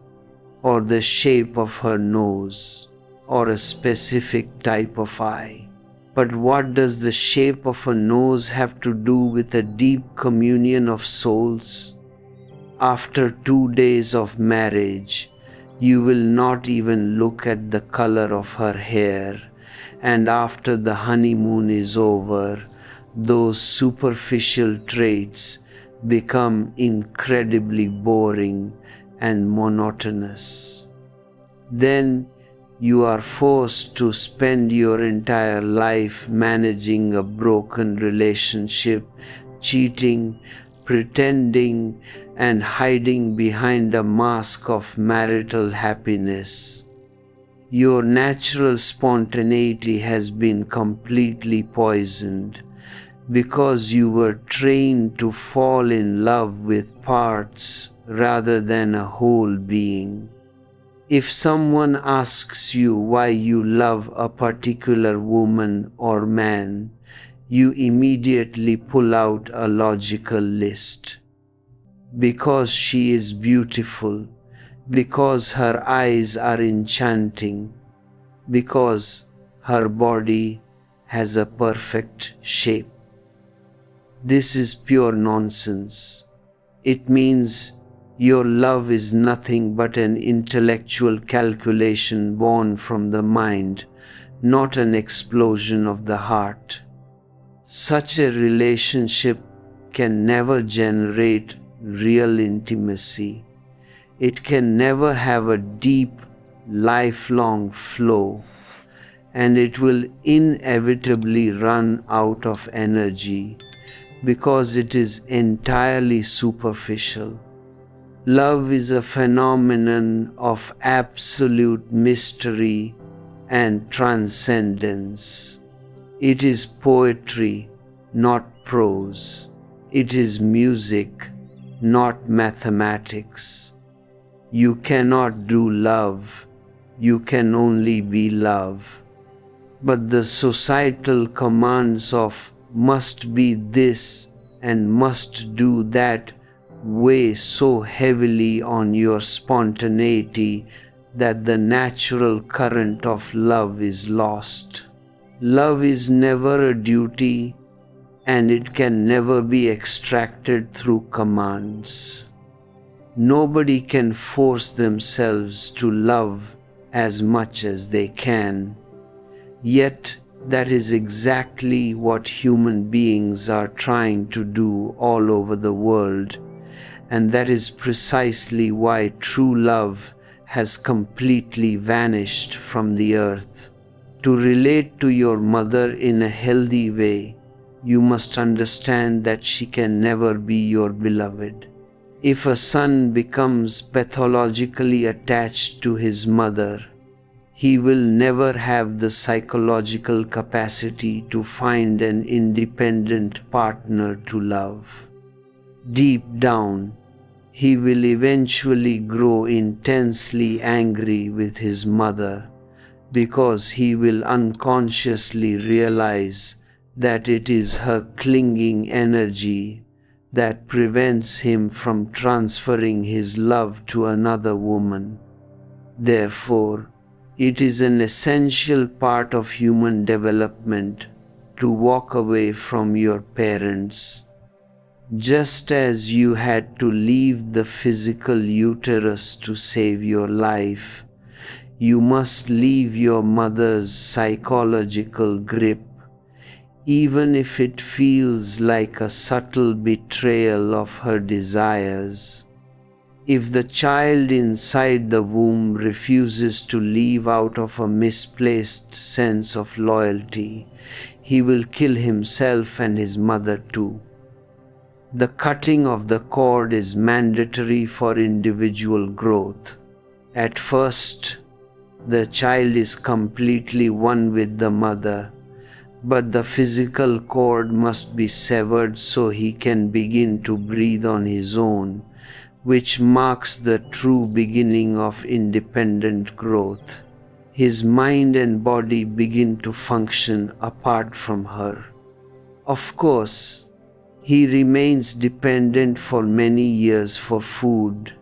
[SPEAKER 1] or the shape of her nose, or a specific type of eye. But what does the shape of a nose have to do with a deep communion of souls? After 2 days of marriage, you will not even look at the color of her hair, and after the honeymoon is over, those superficial traits become incredibly boring and monotonous. Then you are forced to spend your entire life managing a broken relationship, cheating, pretending, and hiding behind a mask of marital happiness. Your natural spontaneity has been completely poisoned because you were trained to fall in love with parts rather than a whole being. If someone asks you why you love a particular woman or man, you immediately pull out a logical list. Because she is beautiful, because her eyes are enchanting, because her body has a perfect shape. This is pure nonsense. It means your love is nothing but an intellectual calculation born from the mind, not an explosion of the heart. Such a relationship can never generate real intimacy. It can never have a deep, lifelong flow, and it will inevitably run out of energy because it is entirely superficial. Love is a phenomenon of absolute mystery and transcendence. It is poetry, not prose. It is music, not mathematics. You cannot do love, you can only be love. But the societal commands of must be this and must do that weigh so heavily on your spontaneity that the natural current of love is lost. Love is never a duty, and it can never be extracted through commands. Nobody can force themselves to love as much as they can. Yet that is exactly what human beings are trying to do all over the world, and that is precisely why true love has completely vanished from the earth. To relate to your mother in a healthy way, you must understand that she can never be your beloved. If a son becomes pathologically attached to his mother, he will never have the psychological capacity to find an independent partner to love. Deep down, he will eventually grow intensely angry with his mother because he will unconsciously realize that it is her clinging energy that prevents him from transferring his love to another woman. Therefore, It is an essential part of human development to walk away from your parents. Just as you had to leave the physical uterus to save your life, you must leave your mother's psychological grip, even if it feels like a subtle betrayal of her desires. If the child inside the womb refuses to leave out of a misplaced sense of loyalty, he will kill himself and his mother too. The cutting of the cord is mandatory for individual growth. At first, the child is completely one with the mother, but the physical cord must be severed so he can begin to breathe on his own, which marks the true beginning of independent growth. His mind and body begin to function apart from her. Of course, he remains dependent for many years for food,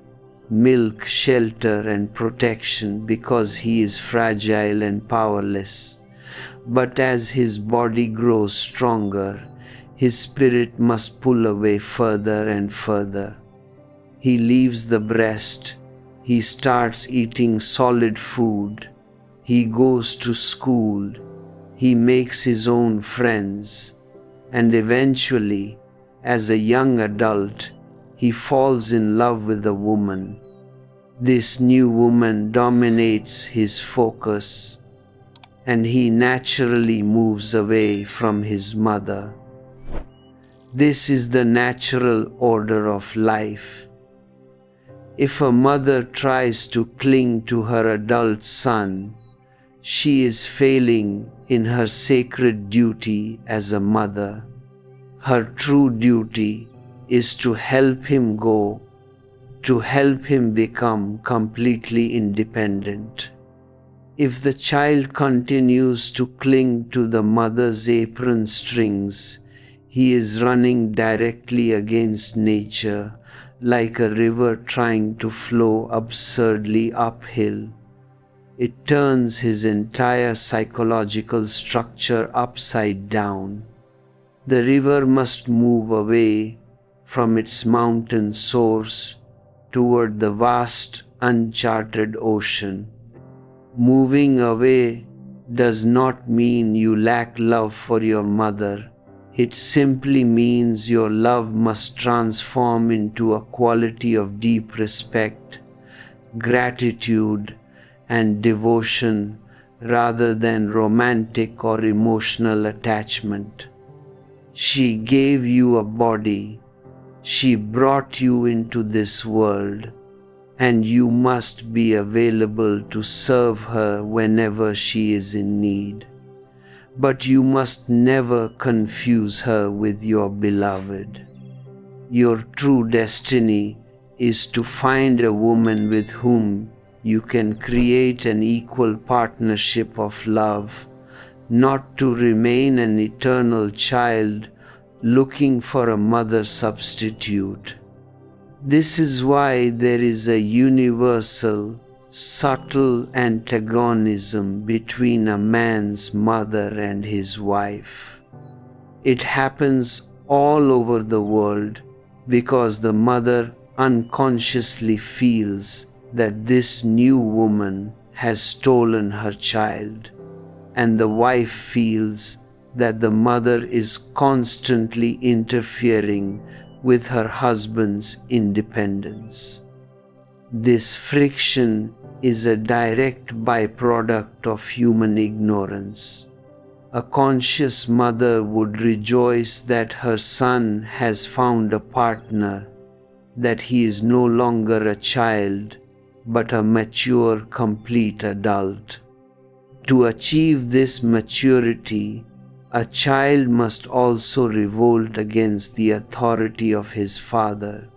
[SPEAKER 1] milk, shelter, and protection because he is fragile and powerless. But as his body grows stronger, his spirit must pull away further and further. He leaves the breast, he starts eating solid food, he goes to school, he makes his own friends, and eventually, as a young adult, he falls in love with a woman. This new woman dominates his focus, and he naturally moves away from his mother. This is the natural order of life. If a mother tries to cling to her adult son, she is failing in her sacred duty as a mother. Her true duty is to help him go, to help him become completely independent. If the child continues to cling to the mother's apron strings, he is running directly against nature, like a river trying to flow absurdly uphill. It turns his entire psychological structure upside down. The river must move away from its mountain source toward the vast, uncharted ocean. Moving away does not mean you lack love for your mother. It simply means your love must transform into a quality of deep respect, gratitude, and devotion rather than romantic or emotional attachment. She gave you a body. She brought you into this world, and you must be available to serve her whenever she is in need. But you must never confuse her with your beloved. Your true destiny is to find a woman with whom you can create an equal partnership of love, not to remain an eternal child looking for a mother substitute. This is why there is a universal, subtle antagonism between a man's mother and his wife. It happens all over the world because the mother unconsciously feels that this new woman has stolen her child, and the wife feels that the mother is constantly interfering with her husband's independence. This friction is a direct byproduct of human ignorance. A conscious mother would rejoice that her son has found a partner, that he is no longer a child, but a mature, complete adult. To achieve this maturity, a child must also revolt against the authority of his father.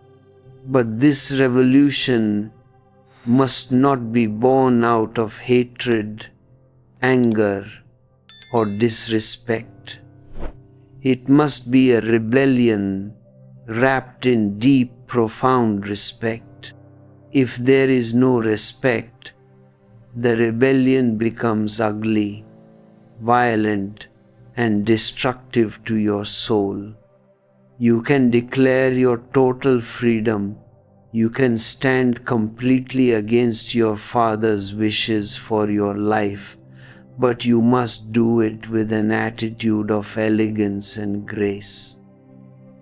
[SPEAKER 1] But this revolution must not be born out of hatred, anger, or disrespect. It must be a rebellion wrapped in deep, profound respect. If there is no respect, the rebellion becomes ugly, violent, and destructive to your soul. You can declare your total freedom. You can stand completely against your father's wishes for your life, but you must do it with an attitude of elegance and grace.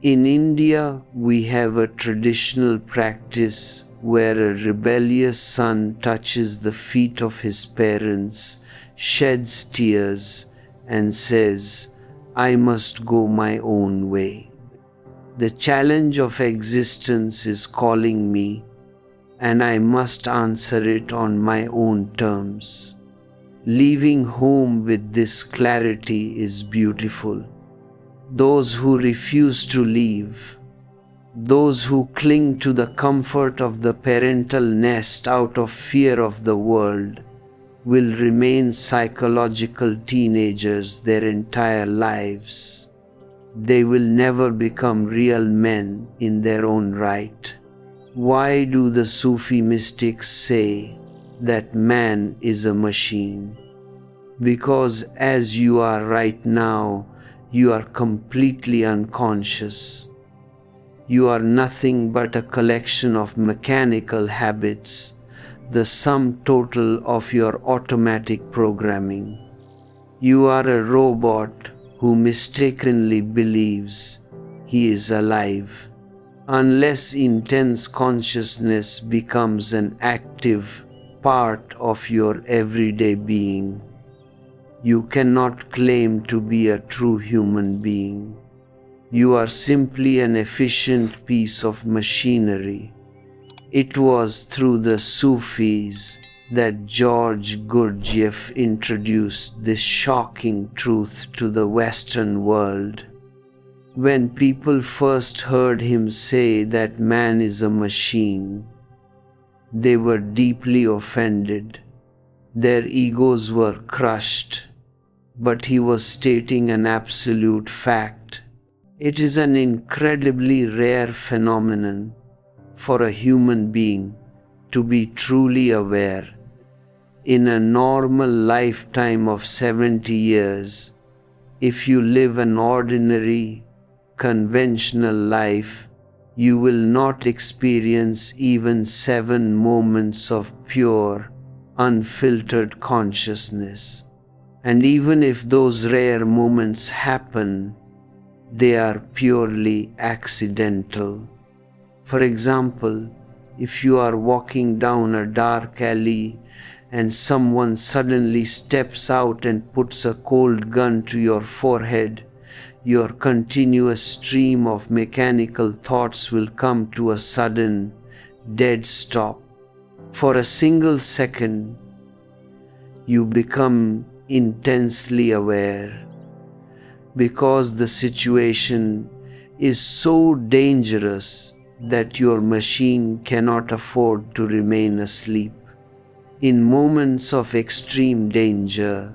[SPEAKER 1] In India, we have a traditional practice where a rebellious son touches the feet of his parents, sheds tears, and says, "I must go my own way. The challenge of existence is calling me, and I must answer it on my own terms." Leaving home with this clarity is beautiful. Those who refuse to leave, those who cling to the comfort of the parental nest out of fear of the world, will remain psychological teenagers their entire lives. They will never become real men in their own right. Why do the Sufi mystics say that man is a machine? Because as you are right now, you are completely unconscious. You are nothing but a collection of mechanical habits, the sum total of your automatic programming. You are a robot who mistakenly believes he is alive. Unless intense consciousness becomes an active part of your everyday being, you cannot claim to be a true human being. You are simply an efficient piece of machinery. It was through the Sufis that George Gurdjieff introduced this shocking truth to the Western world. When people first heard him say that man is a machine, they were deeply offended. Their egos were crushed, but he was stating an absolute fact. It is an incredibly rare phenomenon for a human being to be truly aware. In a normal lifetime of 70 years, if you live an ordinary, conventional life, you will not experience even 7 moments of pure, unfiltered consciousness. And even if those rare moments happen, they are purely accidental. For example, if you are walking down a dark alley and someone suddenly steps out and puts a cold gun to your forehead, your continuous stream of mechanical thoughts will come to a sudden, dead stop. For a single second, you become intensely aware. Because the situation is so dangerous that your machine cannot afford to remain asleep. In moments of extreme danger,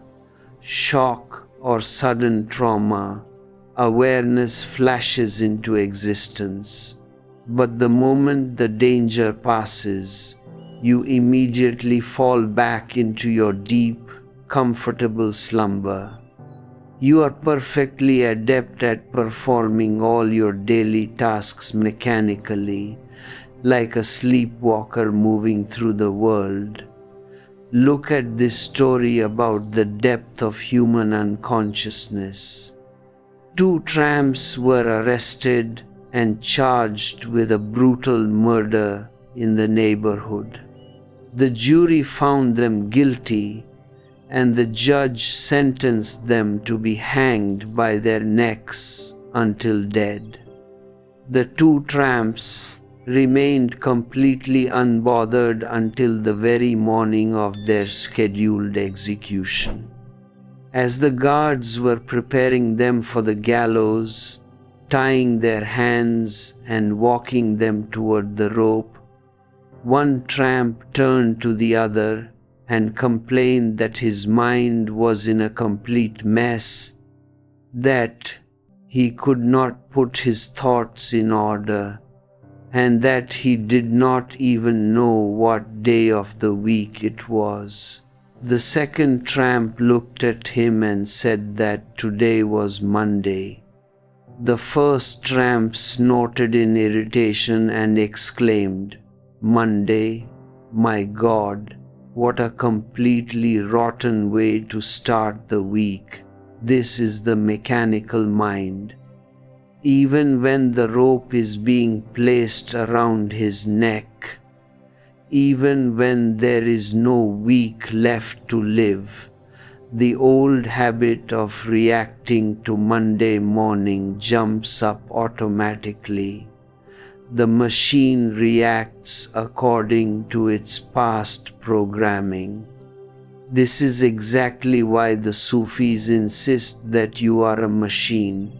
[SPEAKER 1] shock, or sudden trauma, awareness flashes into existence. But the moment the danger passes, you immediately fall back into your deep, comfortable slumber. You are perfectly adept at performing all your daily tasks mechanically, like a sleepwalker moving through the world. Look at this story about the depth of human unconsciousness. 2 tramps were arrested and charged with a brutal murder in the neighborhood. The jury found them guilty, and the judge sentenced them to be hanged by their necks until dead. The 2 tramps remained completely unbothered until the very morning of their scheduled execution. As the guards were preparing them for the gallows, tying their hands and walking them toward the rope, one tramp turned to the other and complained that his mind was in a complete mess, that he could not put his thoughts in order, and that he did not even know what day of the week it was. The second tramp looked at him and said that today was Monday. The first tramp snorted in irritation and exclaimed, "Monday? My God, what a completely rotten way to start the week. This is the mechanical mind." Even when the rope is being placed around his neck, even when there is no week left to live, the old habit of reacting to Monday morning jumps up automatically. The machine reacts according to its past programming. This is exactly why the Sufis insist that you are a machine.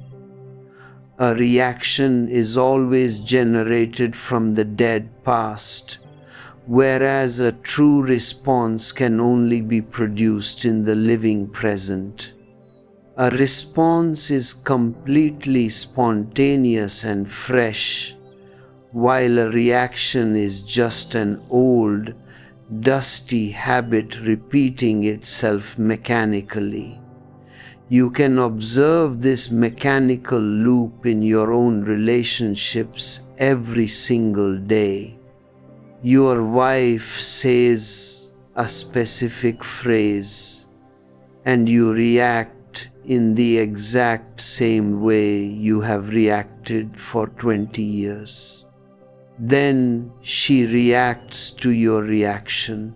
[SPEAKER 1] A reaction is always generated from the dead past, whereas a true response can only be produced in the living present. A response is completely spontaneous and fresh, while a reaction is just an old, dusty habit repeating itself mechanically. You can observe this mechanical loop in your own relationships every single day. Your wife says a specific phrase, and you react in the exact same way you have reacted for 20 years. Then she reacts to your reaction,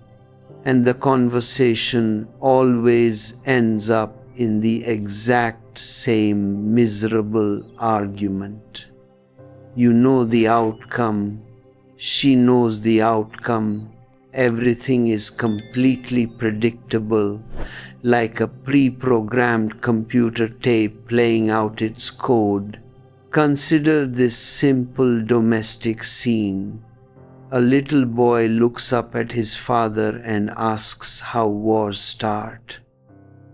[SPEAKER 1] and the conversation always ends up in the exact same miserable argument. You know the outcome. She knows the outcome. Everything is completely predictable, like a pre-programmed computer tape playing out its code. Consider this simple domestic scene. A little boy looks up at his father and asks how wars start.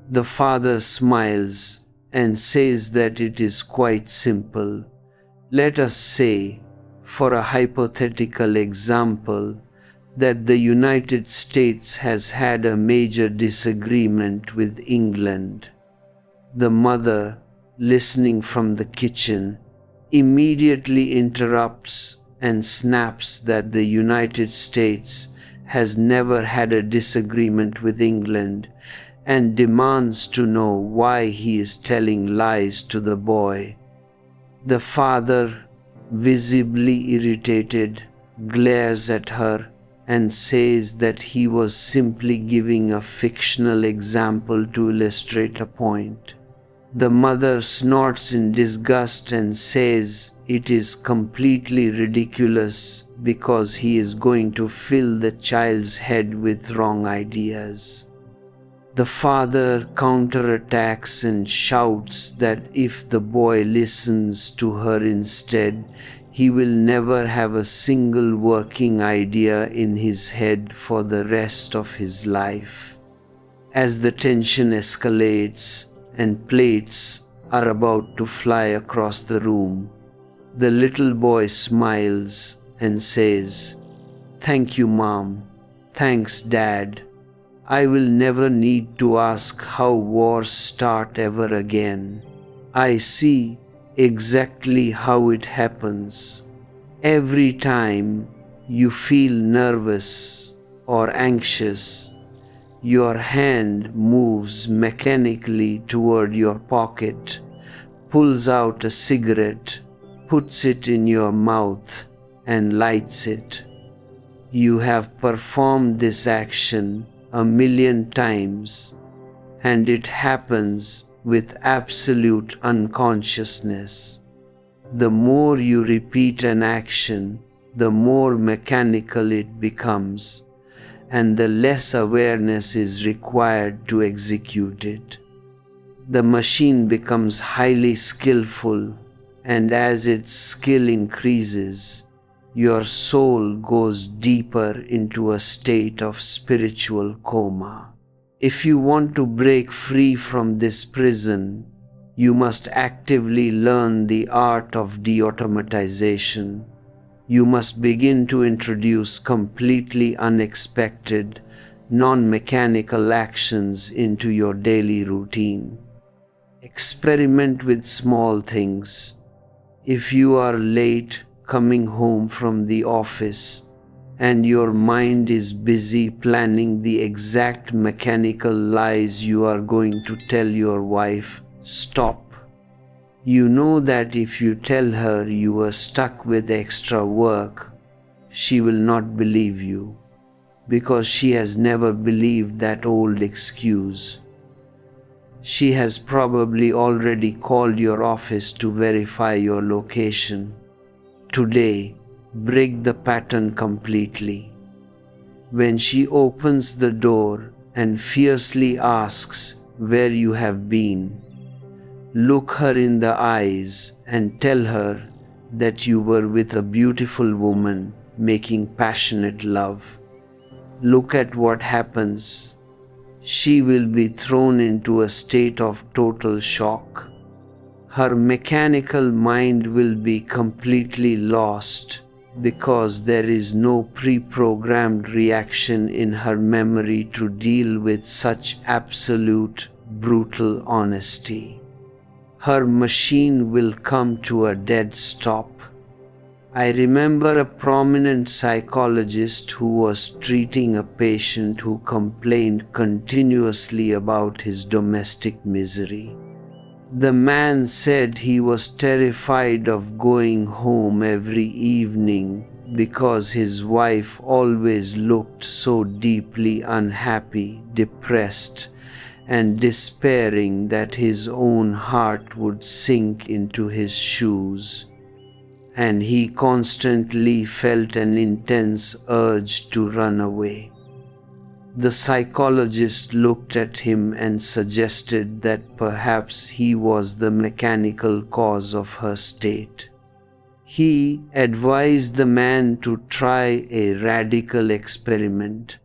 [SPEAKER 1] The father smiles and says that it is quite simple. Let us say, for a hypothetical example, that the United States has had a major disagreement with England. The mother, listening from the kitchen, immediately interrupts and snaps that the United States has never had a disagreement with England and demands to know why he is telling lies to the boy. The father, visibly irritated, glares at her and says that he was simply giving a fictional example to illustrate a point. The mother snorts in disgust and says it is completely ridiculous because he is going to fill the child's head with wrong ideas. The father counterattacks and shouts that if the boy listens to her instead, he will never have a single working idea in his head for the rest of his life. As the tension escalates and plates are about to fly across the room, the little boy smiles and says, "Thank you, Mom. Thanks, Dad. I will never need to ask how wars start ever again. I see exactly how it happens. Every time you feel nervous or anxious, your hand moves mechanically toward your pocket, pulls out a cigarette, puts it in your mouth, and lights it. You have performed this action 1,000,000 times, and it happens with absolute unconsciousness. The more you repeat an action, the more mechanical it becomes, and the less awareness is required to execute it. The machine becomes highly skillful, and as its skill increases, your soul goes deeper into a state of spiritual coma. If you want to break free from this prison, you must actively learn the art of de-automatization. You must begin to introduce completely unexpected, non-mechanical actions into your daily routine. Experiment with small things. If you are late coming home from the office and your mind is busy planning the exact mechanical lies you are going to tell your wife, stop. You know that if you tell her you were stuck with extra work, she will not believe you, because she has never believed that old excuse. She has probably already called your office to verify your location. Today, break the pattern completely. When she opens the door and fiercely asks where you have been, look her in the eyes and tell her that you were with a beautiful woman making passionate love. Look at what happens. She will be thrown into a state of total shock. Her mechanical mind will be completely lost because there is no pre-programmed reaction in her memory to deal with such absolute, brutal honesty. Her machine will come to a dead stop. I remember a prominent psychologist who was treating a patient who complained continuously about his domestic misery. The man said he was terrified of going home every evening because his wife always looked so deeply unhappy, depressed, and despairing that his own heart would sink into his shoes, and he constantly felt an intense urge to run away. The psychologist looked at him and suggested that perhaps he was the mechanical cause of her state. He advised the man to try a radical experiment.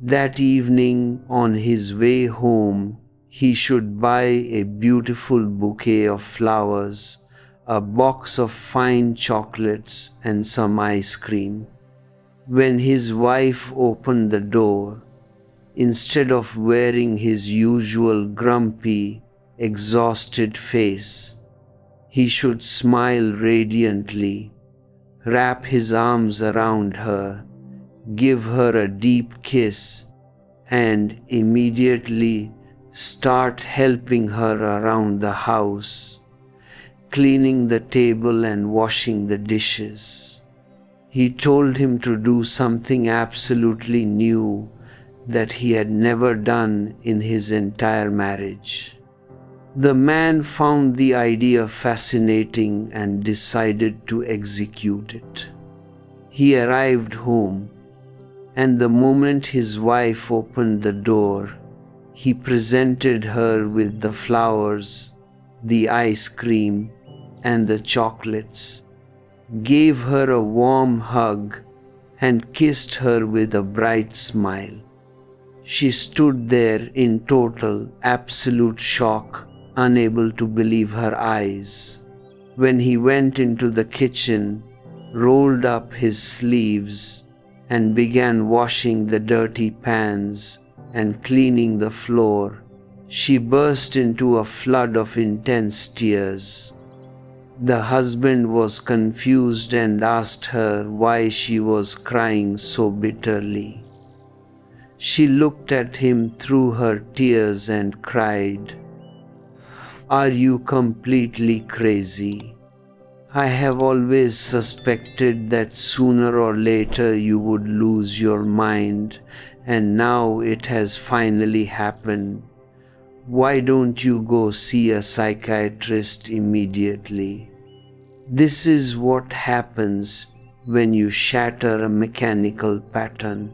[SPEAKER 1] That evening, on his way home, he should buy a beautiful bouquet of flowers, a box of fine chocolates, and some ice cream. When his wife opened the door, instead of wearing his usual grumpy, exhausted face, he should smile radiantly, wrap his arms around her, give her a deep kiss, and immediately start helping her around the house, cleaning the table and washing the dishes. He told him to do something absolutely new that he had never done in his entire marriage. The man found the idea fascinating and decided to execute it. He arrived home, and the moment his wife opened the door, he presented her with the flowers, the ice cream, and the chocolates, gave her a warm hug, and kissed her with a bright smile. She stood there in total, absolute shock, unable to believe her eyes. When he went into the kitchen, rolled up his sleeves, and began washing the dirty pans and cleaning the floor, she burst into a flood of intense tears. The husband was confused and asked her why she was crying so bitterly. She looked at him through her tears and cried, "Are you completely crazy? I have always suspected that sooner or later you would lose your mind, and now it has finally happened. Why don't you go see a psychiatrist immediately?" This is what happens when you shatter a mechanical pattern.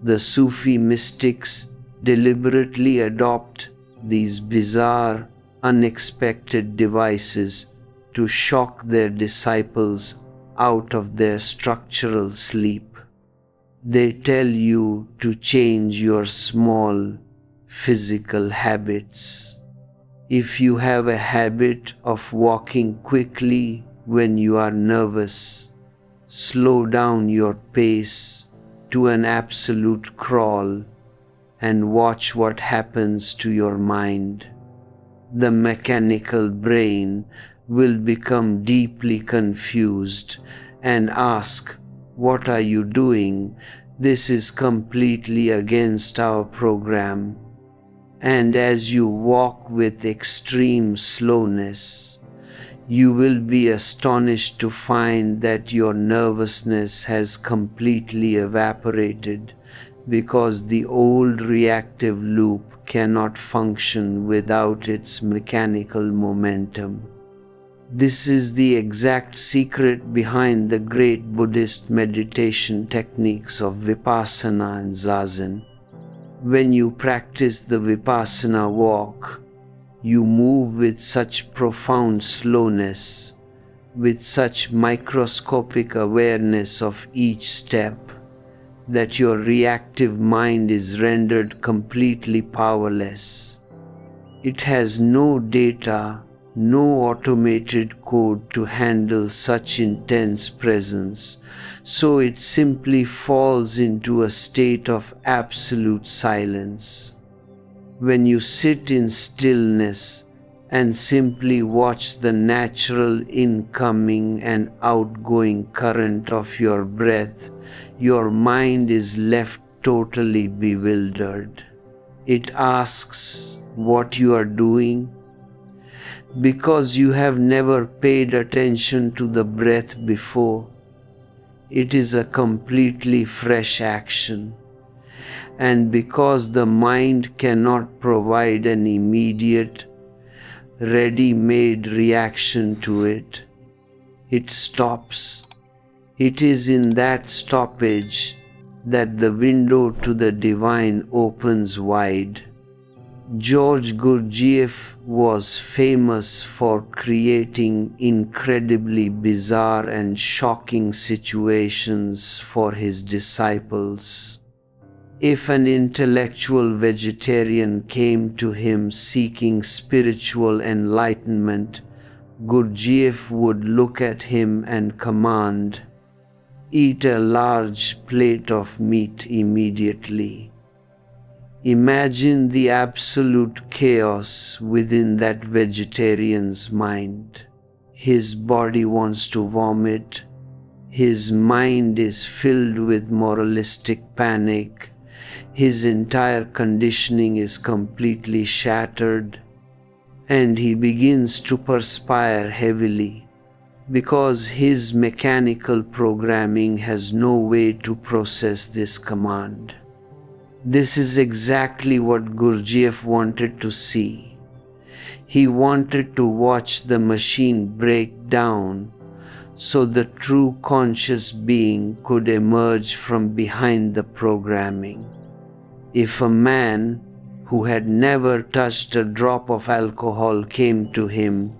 [SPEAKER 1] The Sufi mystics deliberately adopt these bizarre, unexpected devices to shock their disciples out of their structural sleep. They tell you to change your small physical habits. If you have a habit of walking quickly when you are nervous, slow down your pace to an absolute crawl and watch what happens to your mind. The mechanical brain will become deeply confused and ask, "What are you doing? This is completely against our program." And as you walk with extreme slowness, you will be astonished to find that your nervousness has completely evaporated, because the old reactive loop cannot function without its mechanical momentum. This is the exact secret behind the great Buddhist meditation techniques of Vipassana and Zazen. When you practice the Vipassana walk, you move with such profound slowness, with such microscopic awareness of each step, that your reactive mind is rendered completely powerless. It has no data, no automated code to handle such intense presence, so it simply falls into a state of absolute silence. When you sit in stillness and simply watch the natural incoming and outgoing current of your breath, your mind is left totally bewildered. It asks what you are doing, because you have never paid attention to the breath before. It is a completely fresh action. And because the mind cannot provide an immediate, ready-made reaction to it, it stops. It is in that stoppage that the window to the divine opens wide. George Gurdjieff was famous for creating incredibly bizarre and shocking situations for his disciples. If an intellectual vegetarian came to him seeking spiritual enlightenment, Gurdjieff would look at him and command, "Eat a large plate of meat immediately." Imagine the absolute chaos within that vegetarian's mind. His body wants to vomit. His mind is filled with moralistic panic. His entire conditioning is completely shattered, and he begins to perspire heavily, because his mechanical programming has no way to process this command. This is exactly what Gurdjieff wanted to see. He wanted to watch the machine break down, so the true conscious being could emerge from behind the programming. If a man who had never touched a drop of alcohol came to him,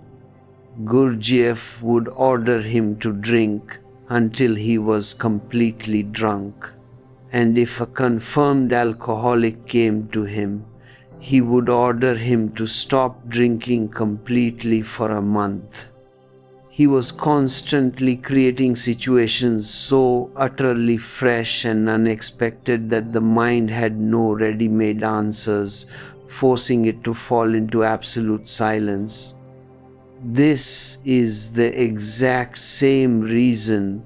[SPEAKER 1] Gurdjieff would order him to drink until he was completely drunk. And if a confirmed alcoholic came to him, he would order him to stop drinking completely for a month. He was constantly creating situations so utterly fresh and unexpected that the mind had no ready-made answers, forcing it to fall into absolute silence. This is the exact same reason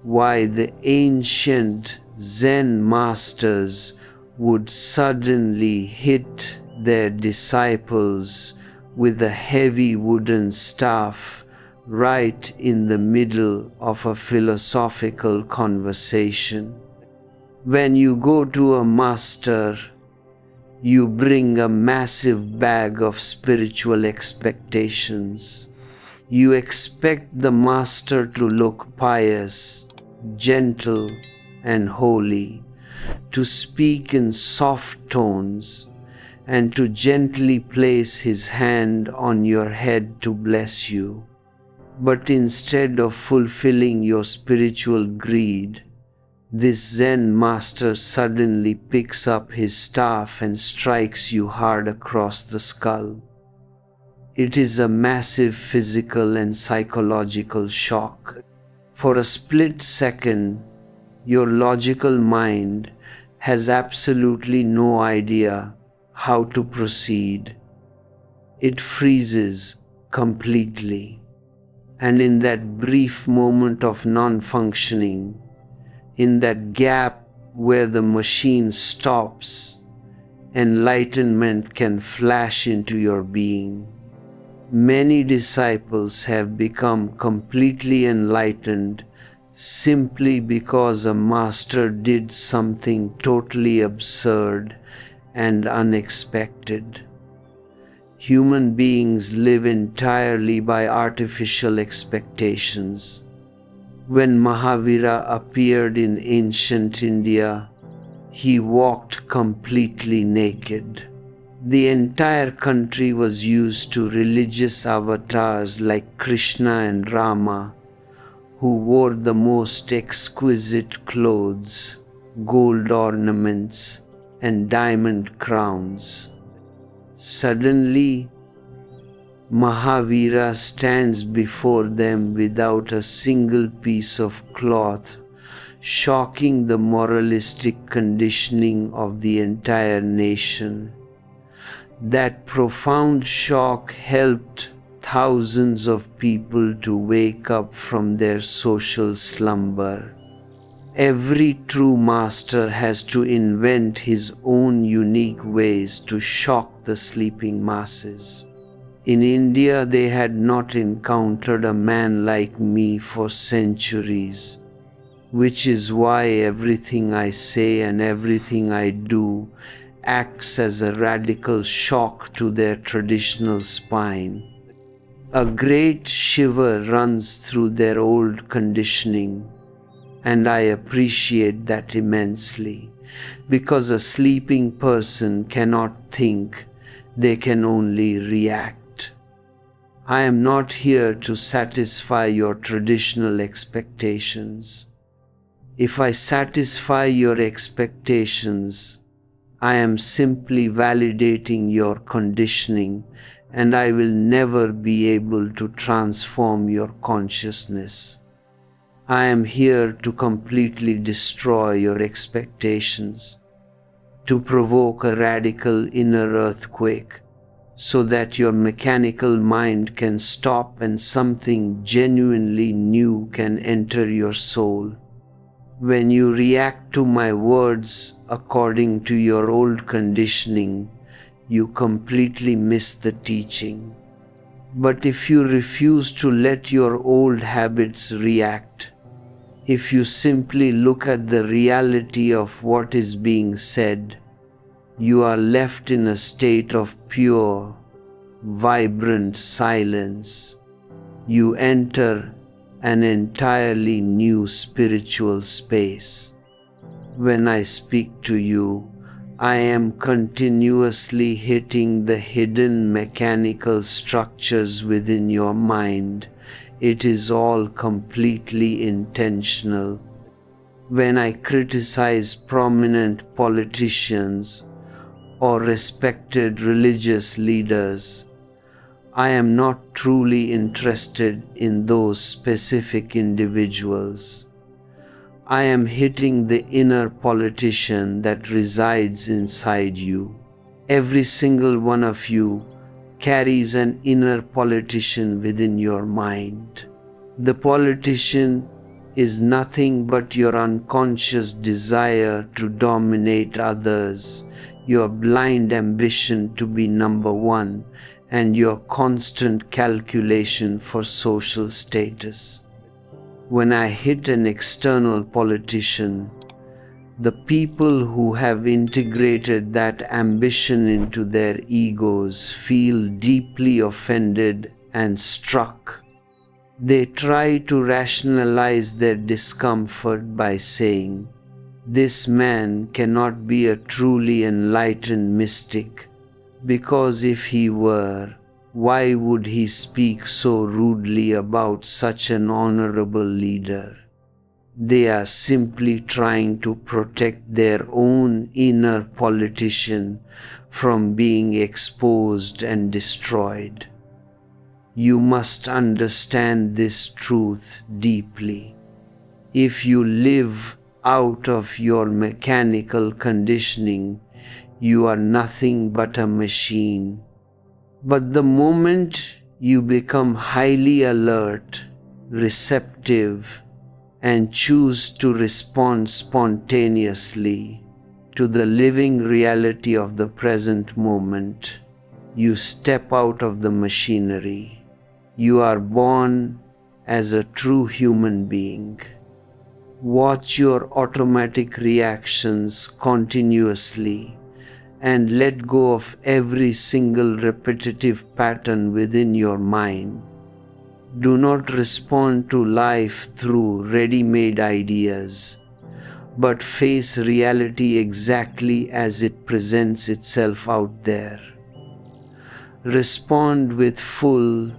[SPEAKER 1] why the ancient Zen masters would suddenly hit their disciples with a heavy wooden staff right in the middle of a philosophical conversation. When you go to a master, you bring a massive bag of spiritual expectations. You expect the master to look pious, gentle, and holy, to speak in soft tones, and to gently place his hand on your head to bless you. But instead of fulfilling your spiritual greed, this Zen master suddenly picks up his staff and strikes you hard across the skull. It is a massive physical and psychological shock. For a split second, your logical mind has absolutely no idea how to proceed. It freezes completely. And in that brief moment of non-functioning, in that gap where the machine stops, enlightenment can flash into your being. Many disciples have become completely enlightened simply because a master did something totally absurd and unexpected. Human beings live entirely by artificial expectations. When Mahavira appeared in ancient India, he walked completely naked. The entire country was used to religious avatars like Krishna and Rama, who wore the most exquisite clothes, gold ornaments, and diamond crowns. Suddenly, Mahavira stands before them without a single piece of cloth, shocking the moralistic conditioning of the entire nation. That profound shock helped thousands of people to wake up from their social slumber. Every true master has to invent his own unique ways to shock the sleeping masses. In India, they had not encountered a man like me for centuries, which is why everything I say and everything I do acts as a radical shock to their traditional spine. A great shiver runs through their old conditioning, and I appreciate that immensely, because a sleeping person cannot think, they can only react. I am not here to satisfy your traditional expectations. If I satisfy your expectations, I am simply validating your conditioning, and I will never be able to transform your consciousness. I am here to completely destroy your expectations, to provoke a radical inner earthquake, so that your mechanical mind can stop and something genuinely new can enter your soul. When you react to my words according to your old conditioning, you completely miss the teaching. But if you refuse to let your old habits react, if you simply look at the reality of what is being said, you are left in a state of pure, vibrant silence. You enter an entirely new spiritual space. When I speak to you, I am continuously hitting the hidden mechanical structures within your mind. It is all completely intentional. When I criticize prominent politicians or respected religious leaders, I am not truly interested in those specific individuals. I am hitting the inner politician that resides inside you. Every single one of you carries an inner politician within your mind. The politician is nothing but your unconscious desire to dominate others, your blind ambition to be number one, and your constant calculation for social status. When I hit an external politician, the people who have integrated that ambition into their egos feel deeply offended and struck. They try to rationalize their discomfort by saying, "This man cannot be a truly enlightened mystic, because if he were, why would he speak so rudely about such an honorable leader?" They are simply trying to protect their own inner politician from being exposed and destroyed. You must understand this truth deeply. If you live out of your mechanical conditioning. You are nothing but a machine. But the moment you become highly alert, receptive, and choose to respond spontaneously to the living reality of the present moment, you step out of the machinery. You are born as a true human being. Watch your automatic reactions continuously and let go of every single repetitive pattern within your mind. Do not respond to life through ready-made ideas, but face reality exactly as it presents itself out there. Respond with full,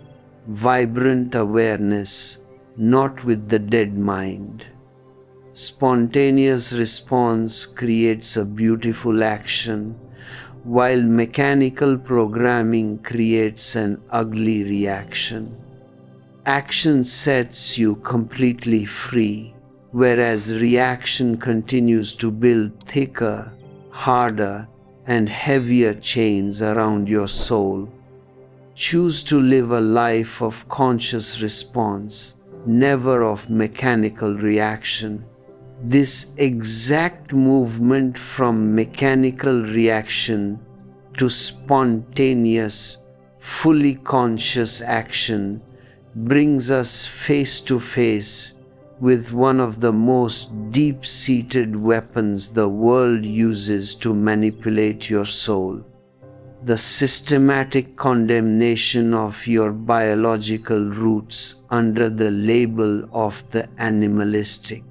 [SPEAKER 1] vibrant awareness, not with the dead mind. Spontaneous response creates a beautiful action, while mechanical programming creates an ugly reaction. Action sets you completely free, whereas reaction continues to build thicker, harder, and heavier chains around your soul. Choose to live a life of conscious response, never of mechanical reaction. This exact movement from mechanical reaction to spontaneous, fully conscious action brings us face to face with one of the most deep-seated weapons the world uses to manipulate your soul: the systematic condemnation of your biological roots under the label of the animalistic.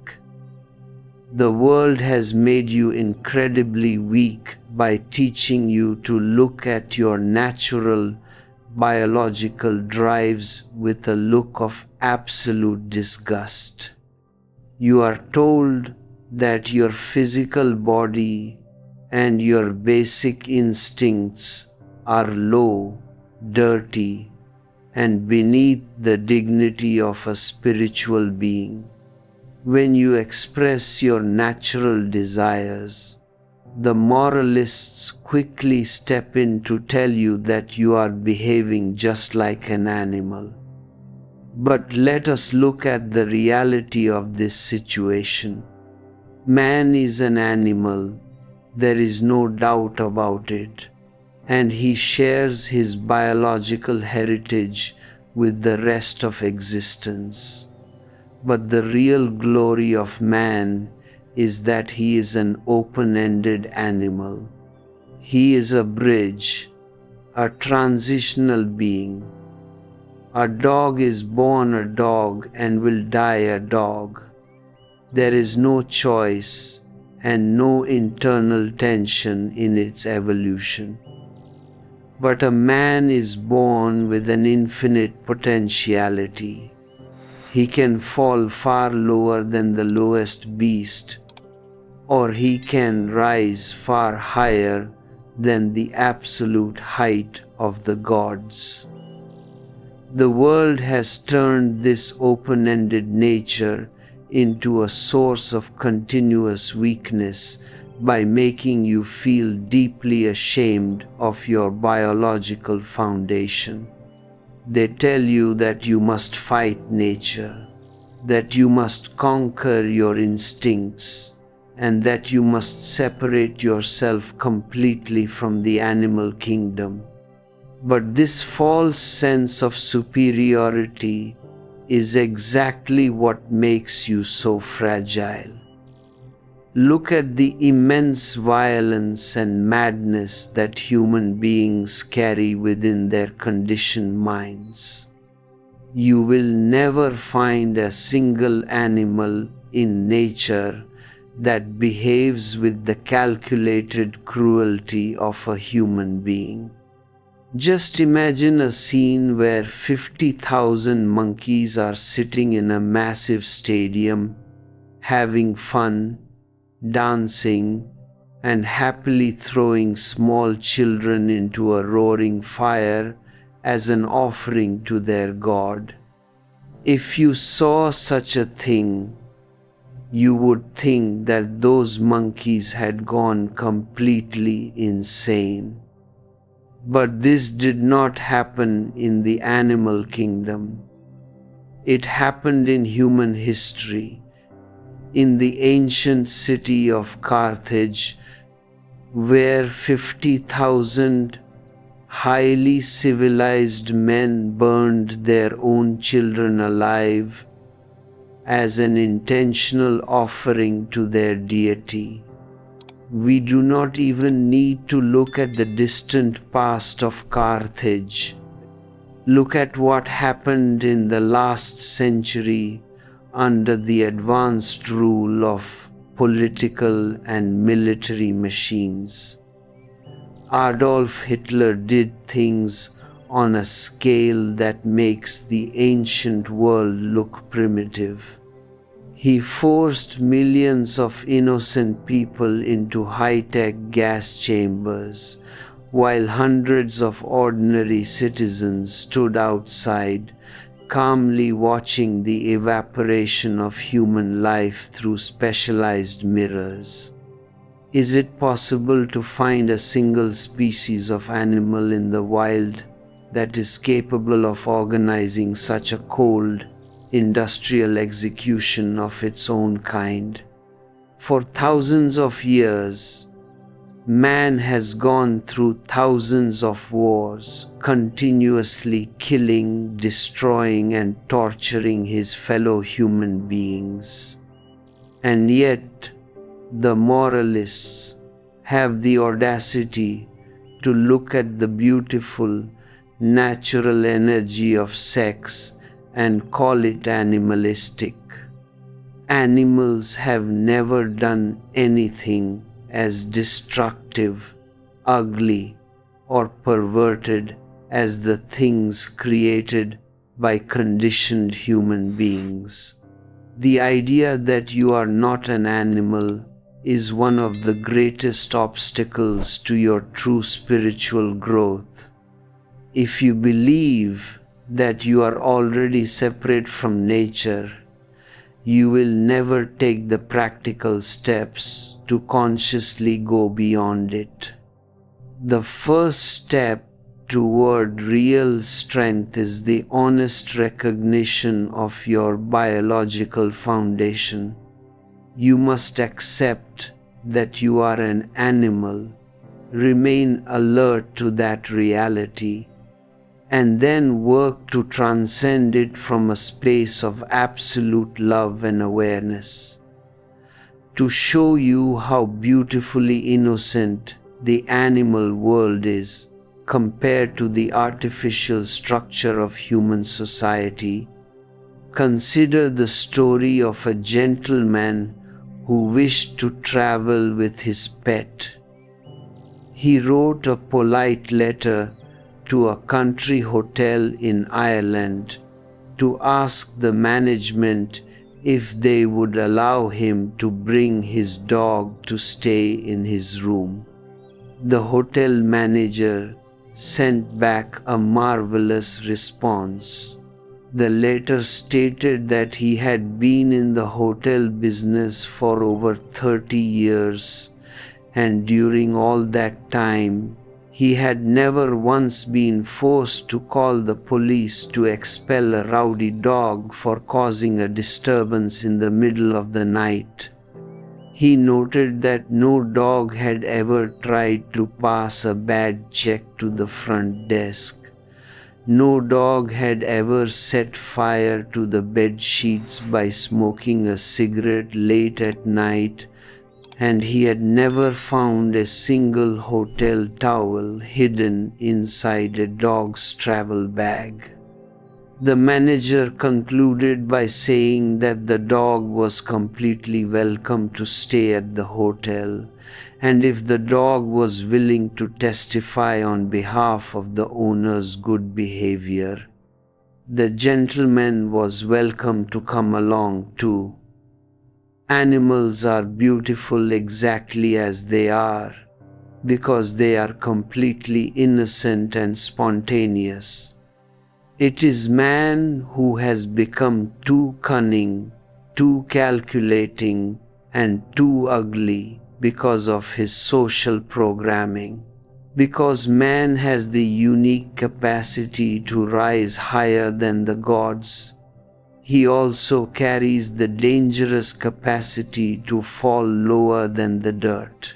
[SPEAKER 1] The world has made you incredibly weak by teaching you to look at your natural biological drives with a look of absolute disgust. You are told that your physical body and your basic instincts are low, dirty, and beneath the dignity of a spiritual being. When you express your natural desires, the moralists quickly step in to tell you that you are behaving just like an animal. But let us look at the reality of this situation. Man is an animal, there is no doubt about it, and he shares his biological heritage with the rest of existence. But the real glory of man is that he is an open-ended animal. He is a bridge, a transitional being. A dog is born a dog and will die a dog. There is no choice and no internal tension in its evolution. But a man is born with an infinite potentiality. He can fall far lower than the lowest beast, or he can rise far higher than the absolute height of the gods. The world has turned this open-ended nature into a source of continuous weakness by making you feel deeply ashamed of your biological foundation. They tell you that you must fight nature, that you must conquer your instincts, and that you must separate yourself completely from the animal kingdom. But this false sense of superiority is exactly what makes you so fragile. Look at the immense violence and madness that human beings carry within their conditioned minds. You will never find a single animal in nature that behaves with the calculated cruelty of a human being. Just imagine a scene where 50,000 monkeys are sitting in a massive stadium, having fun, dancing, and happily throwing small children into a roaring fire as an offering to their god. If you saw such a thing, you would think that those monkeys had gone completely insane. But this did not happen in the animal kingdom. It happened in human history, in the ancient city of Carthage, where 50,000 highly civilized men burned their own children alive as an intentional offering to their deity. We do not even need to look at the distant past of Carthage. Look at what happened in the last century under the advanced rule of political and military machines. Adolf Hitler did things on a scale that makes the ancient world look primitive. He forced millions of innocent people into high-tech gas chambers, while hundreds of ordinary citizens stood outside, calmly watching the evaporation of human life through specialized mirrors. Is it possible to find a single species of animal in the wild that is capable of organizing such a cold, industrial execution of its own kind? For thousands of years, man has gone through thousands of wars, continuously killing, destroying, and torturing his fellow human beings. And yet, the moralists have the audacity to look at the beautiful, natural energy of sex and call it animalistic. Animals have never done anything as destructive, ugly, or perverted as the things created by conditioned human beings. The idea that you are not an animal is one of the greatest obstacles to your true spiritual growth. If you believe that you are already separate from nature, you will never take the practical steps to consciously go beyond it. The first step toward real strength is the honest recognition of your biological foundation. You must accept that you are an animal, remain alert to that reality, and then work to transcend it from a space of absolute love and awareness. To show you how beautifully innocent the animal world is compared to the artificial structure of human society, consider the story of a gentleman who wished to travel with his pet. He wrote a polite letter to a country hotel in Ireland to ask the management if they would allow him to bring his dog to stay in his room. The hotel manager sent back a marvelous response. The letter stated that he had been in the hotel business for over 30 years, and during all that time, he had never once been forced to call the police to expel a rowdy dog for causing a disturbance in the middle of the night. He noted that no dog had ever tried to pass a bad check to the front desk. No dog had ever set fire to the bed sheets by smoking a cigarette late at night, and he had never found a single hotel towel hidden inside a dog's travel bag. The manager concluded by saying that the dog was completely welcome to stay at the hotel, and if the dog was willing to testify on behalf of the owner's good behavior, the gentleman was welcome to come along too. Animals are beautiful exactly as they are, because they are completely innocent and spontaneous. It is man who has become too cunning, too calculating and too ugly because of his social programming. Because man has the unique capacity to rise higher than the gods, he also carries the dangerous capacity to fall lower than the dirt.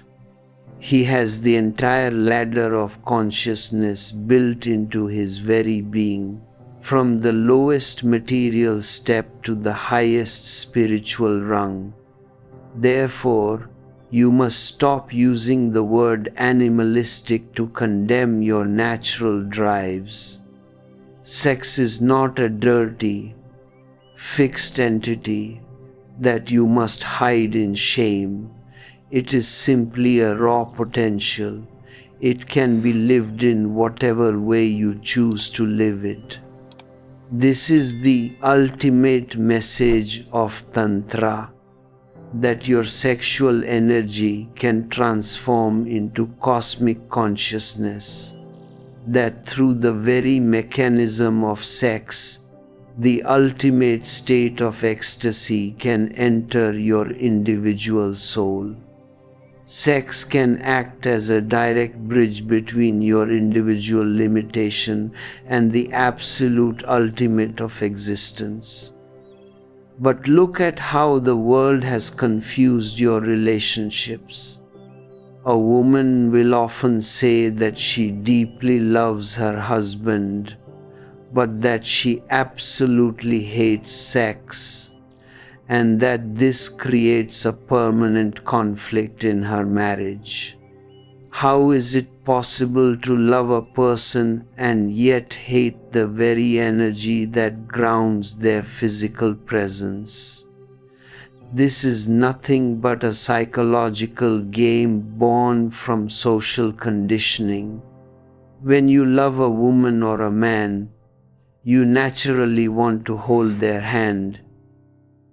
[SPEAKER 1] He has the entire ladder of consciousness built into his very being, from the lowest material step to the highest spiritual rung. Therefore, you must stop using the word animalistic to condemn your natural drives. Sex is not a dirty, fixed entity that you must hide in shame. It is simply a raw potential. It can be lived in whatever way you choose to live it. This is the ultimate message of Tantra, that your sexual energy can transform into cosmic consciousness, that through the very mechanism of sex, the ultimate state of ecstasy can enter your individual soul. Sex can act as a direct bridge between your individual limitation and the absolute ultimate of existence. But look at how the world has confused your relationships. A woman will often say that she deeply loves her husband, but that she absolutely hates sex, and that this creates a permanent conflict in her marriage. How is it possible to love a person and yet hate the very energy that grounds their physical presence? This is nothing but a psychological game born from social conditioning. When you love a woman or a man, you naturally want to hold their hand.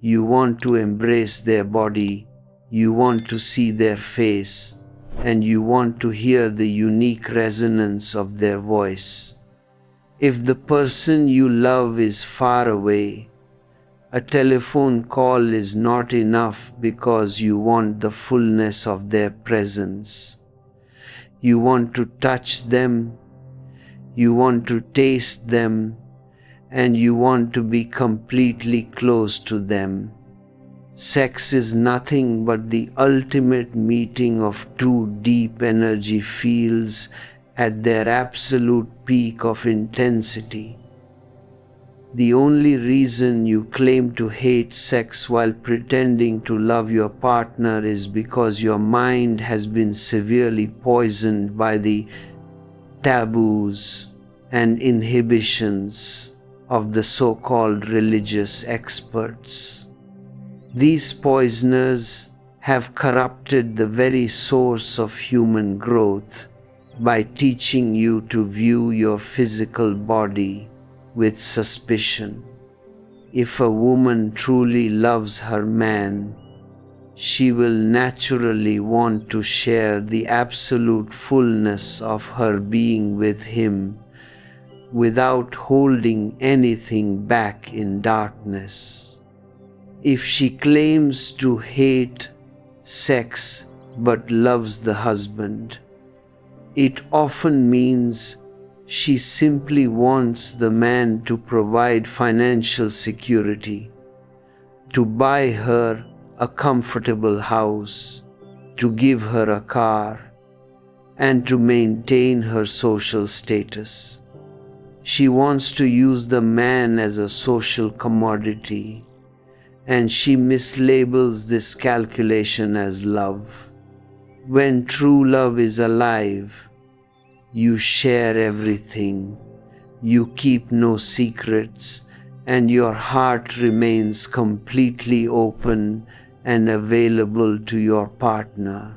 [SPEAKER 1] You want to embrace their body. You want to see their face. And you want to hear the unique resonance of their voice. If the person you love is far away, a telephone call is not enough because you want the fullness of their presence. You want to touch them, you want to taste them, and you want to be completely close to them. Sex is nothing but the ultimate meeting of two deep energy fields at their absolute peak of intensity. The only reason you claim to hate sex while pretending to love your partner is because your mind has been severely poisoned by the taboos and inhibitions of the so-called religious experts. These poisoners have corrupted the very source of human growth by teaching you to view your physical body with suspicion. If a woman truly loves her man, she will naturally want to share the absolute fullness of her being with him without holding anything back in darkness. If she claims to hate sex but loves the husband, it often means she simply wants the man to provide financial security, to buy her a comfortable house, to give her a car, and to maintain her social status. She wants to use the man as a social commodity, and she mislabels this calculation as love. When true love is alive, you share everything, you keep no secrets, and your heart remains completely open and available to your partner.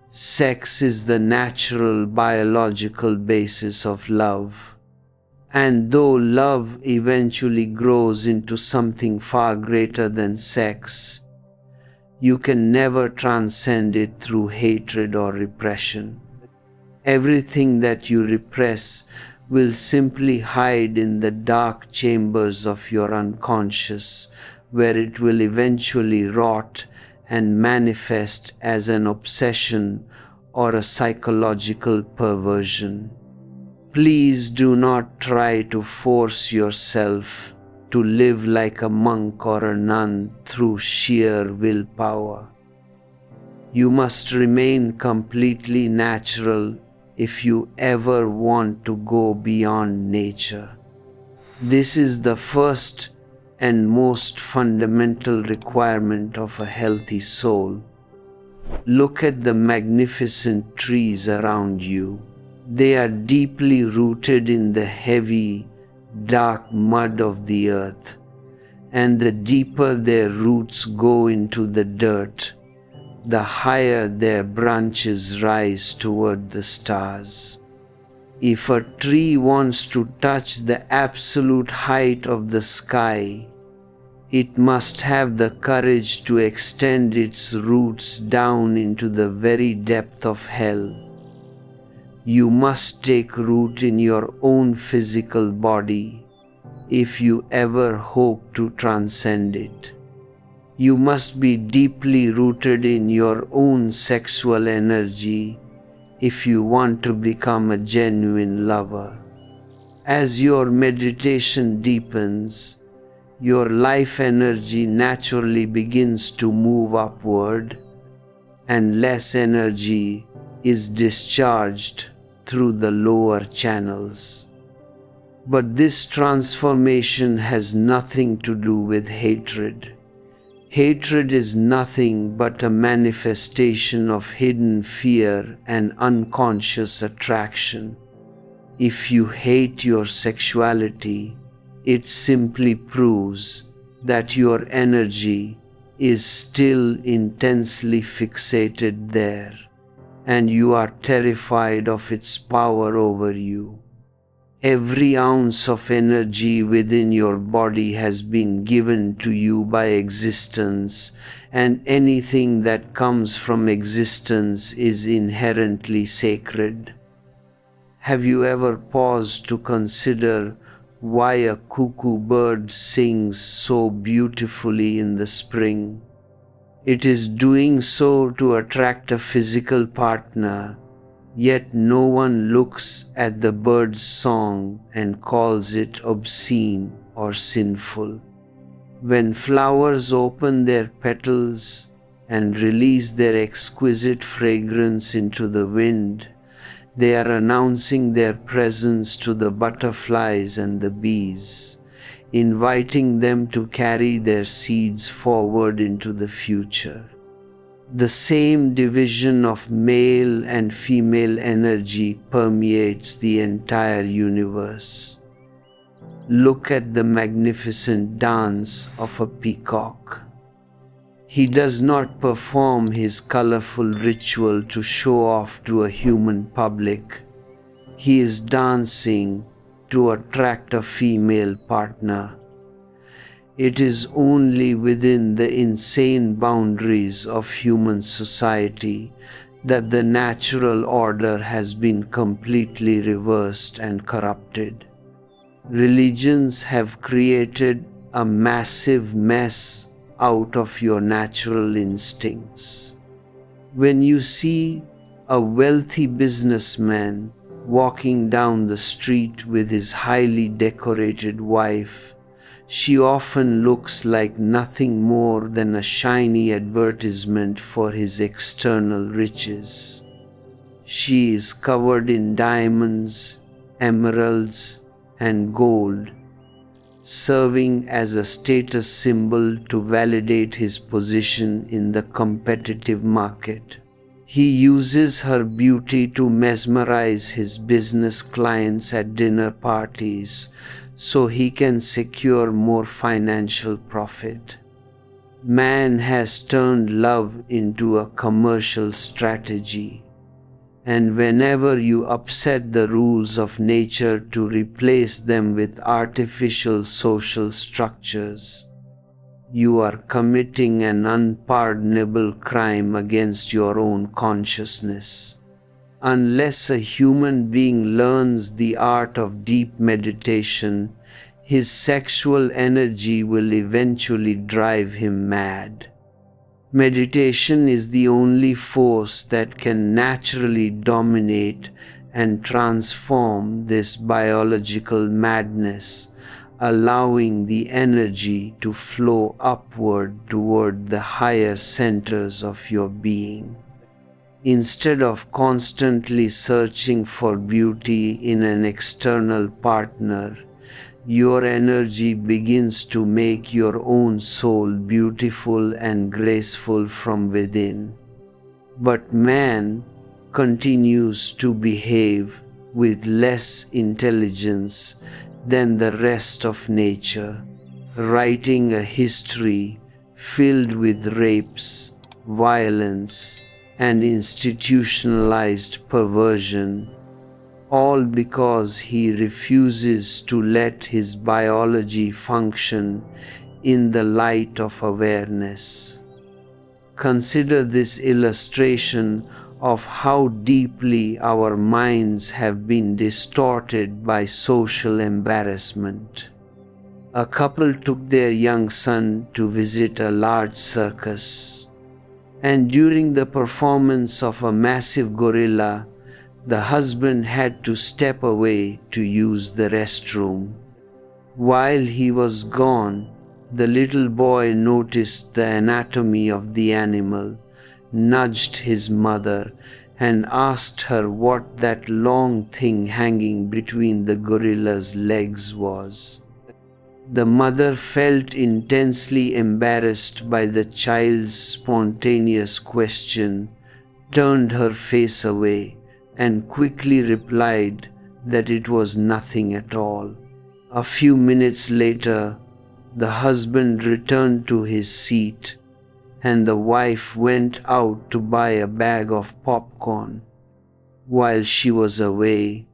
[SPEAKER 1] Sex is the natural biological basis of love. And though love eventually grows into something far greater than sex, you can never transcend it through hatred or repression. Everything that you repress will simply hide in the dark chambers of your unconscious, where it will eventually rot and manifest as an obsession or a psychological perversion. Please do not try to force yourself to live like a monk or a nun through sheer willpower. You must remain completely natural if you ever want to go beyond nature. This is the first and most fundamental requirement of a healthy soul. Look at the magnificent trees around you. They are deeply rooted in the heavy, dark mud of the earth, and the deeper their roots go into the dirt, the higher their branches rise toward the stars. If a tree wants to touch the absolute height of the sky, it must have the courage to extend its roots down into the very depth of hell. You must take root in your own physical body if you ever hope to transcend it. You must be deeply rooted in your own sexual energy if you want to become a genuine lover. As your meditation deepens, your life energy naturally begins to move upward, and less energy is discharged through the lower channels. But this transformation has nothing to do with hatred. Hatred is nothing but a manifestation of hidden fear and unconscious attraction. If you hate your sexuality, it simply proves that your energy is still intensely fixated there, and you are terrified of its power over you. Every ounce of energy within your body has been given to you by existence, and anything that comes from existence is inherently sacred. Have you ever paused to consider why a cuckoo bird sings so beautifully in the spring? It is doing so to attract a physical partner, yet no one looks at the bird's song and calls it obscene or sinful. When flowers open their petals and release their exquisite fragrance into the wind, they are announcing their presence to the butterflies and the bees, inviting them to carry their seeds forward into the future. The same division of male and female energy permeates the entire universe. Look at the magnificent dance of a peacock. He does not perform his colorful ritual to show off to a human public. He is dancing to attract a female partner. It is only within the insane boundaries of human society that the natural order has been completely reversed and corrupted. Religions have created a massive mess out of your natural instincts. When you see a wealthy businessman walking down the street with his highly decorated wife, she often looks like nothing more than a shiny advertisement for his external riches. She is covered in diamonds, emeralds, and gold, serving as a status symbol to validate his position in the competitive market. He uses her beauty to mesmerize his business clients at dinner parties so he can secure more financial profit. Man has turned love into a commercial strategy, and whenever you upset the rules of nature to replace them with artificial social structures, you are committing an unpardonable crime against your own consciousness. Unless a human being learns the art of deep meditation, his sexual energy will eventually drive him mad. Meditation is the only force that can naturally dominate and transform this biological madness, allowing the energy to flow upward toward the higher centers of your being. Instead of constantly searching for beauty in an external partner, your energy begins to make your own soul beautiful and graceful from within. But man continues to behave with less intelligence than the rest of nature, writing a history filled with rapes, violence, and institutionalized perversion, all because he refuses to let his biology function in the light of awareness. Consider this illustration of how deeply our minds have been distorted by social embarrassment. A couple took their young son to visit a large circus, and during the performance of a massive gorilla, the husband had to step away to use the restroom. While he was gone, the little boy noticed the anatomy of the animal, nudged his mother, and asked her what that long thing hanging between the gorilla's legs was. The mother felt intensely embarrassed by the child's spontaneous question, turned her face away, and quickly replied that it was nothing at all. A few minutes later, the husband returned to his seat, and the wife went out to buy a bag of popcorn. While she was away,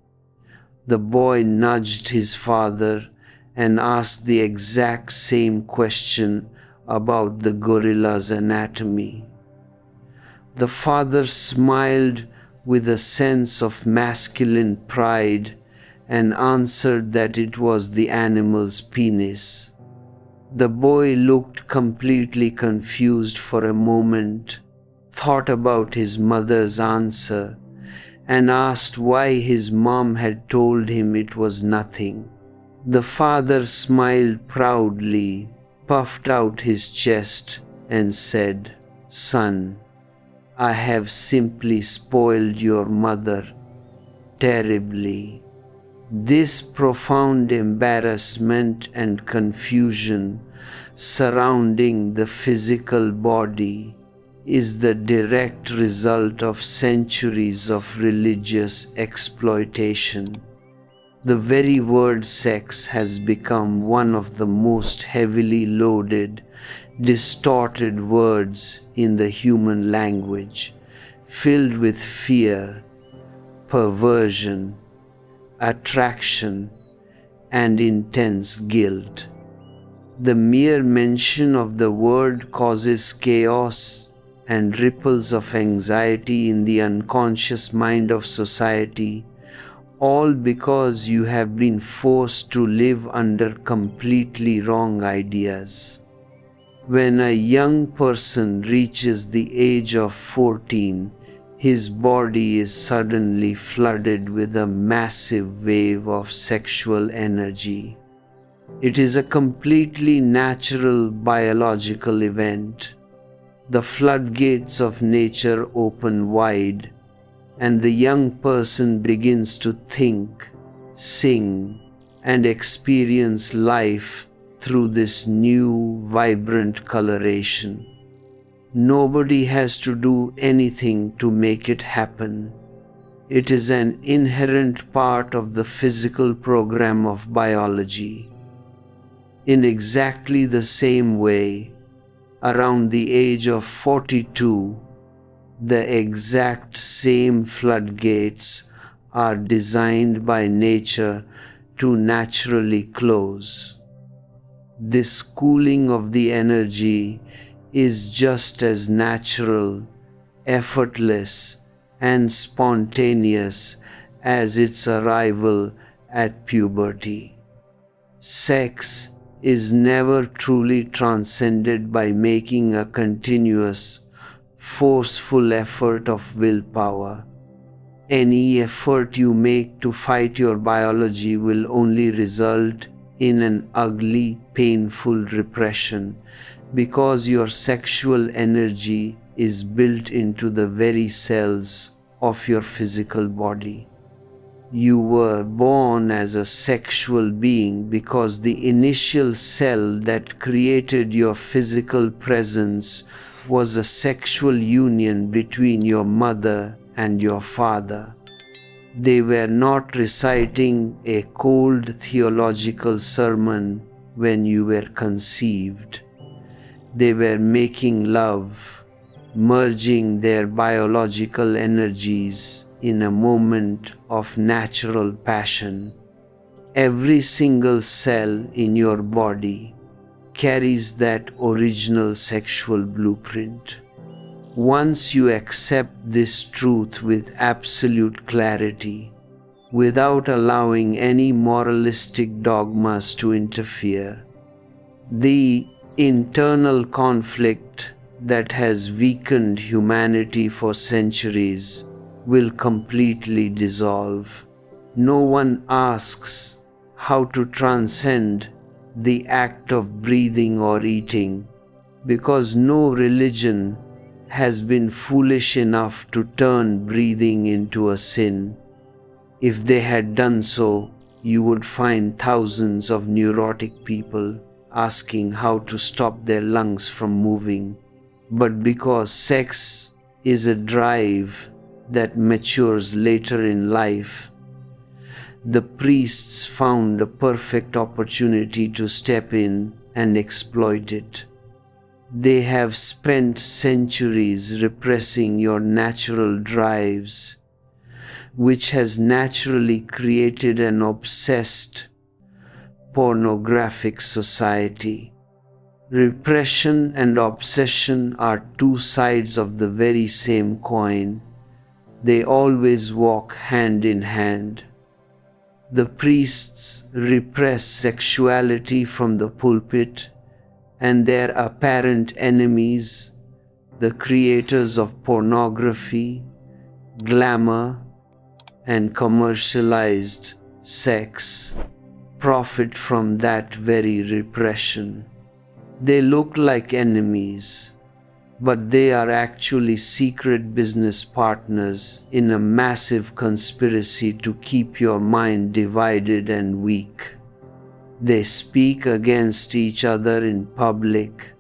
[SPEAKER 1] the boy nudged his father and asked the exact same question about the gorilla's anatomy. The father smiled with a sense of masculine pride and answered that it was the animal's penis. The boy looked completely confused for a moment, thought about his mother's answer, and asked why his mom had told him it was nothing. The father smiled proudly, puffed out his chest, and said, "Son, I have simply spoiled your mother terribly." This profound embarrassment and confusion surrounding the physical body is the direct result of centuries of religious exploitation. The very word sex has become one of the most heavily loaded, distorted words in the human language, filled with fear, perversion, attraction, and intense guilt. The mere mention of the word causes chaos and ripples of anxiety in the unconscious mind of society, all because you have been forced to live under completely wrong ideas. When a young person reaches the age of 14, his body is suddenly flooded with a massive wave of sexual energy. It is a completely natural biological event. The floodgates of nature open wide, and the young person begins to think, sing, and experience life through this new, vibrant coloration. Nobody has to do anything to make it happen. It is an inherent part of the physical program of biology. In exactly the same way, around the age of 42, the exact same floodgates are designed by nature to naturally close. This cooling of the energy is just as natural, effortless, and spontaneous as its arrival at puberty. Sex is never truly transcended by making a continuous, forceful effort of willpower. Any effort you make to fight your biology will only result in an ugly, painful repression, because your sexual energy is built into the very cells of your physical body. You were born as a sexual being because the initial cell that created your physical presence was a sexual union between your mother and your father. They were not reciting a cold theological sermon when you were conceived. They were making love, merging their biological energies in a moment of natural passion. Every single cell in your body carries that original sexual blueprint. Once you accept this truth with absolute clarity, without allowing any moralistic dogmas to interfere, the internal conflict that has weakened humanity for centuries will completely dissolve. No one asks how to transcend the act of breathing or eating, because no religion has been foolish enough to turn breathing into a sin. If they had done so, you would find thousands of neurotic people asking how to stop their lungs from moving. But because sex is a drive that matures later in life, the priests found a perfect opportunity to step in and exploit it. They have spent centuries repressing your natural drives, which has naturally created an obsessed, pornographic society. Repression and obsession are two sides of the very same coin. They always walk hand in hand. The priests repress sexuality from the pulpit, and their apparent enemies, the creators of pornography, glamour, and commercialized sex, profit from that very repression. They look like enemies, but they are actually secret business partners in a massive conspiracy to keep your mind divided and weak. They speak against each other in public,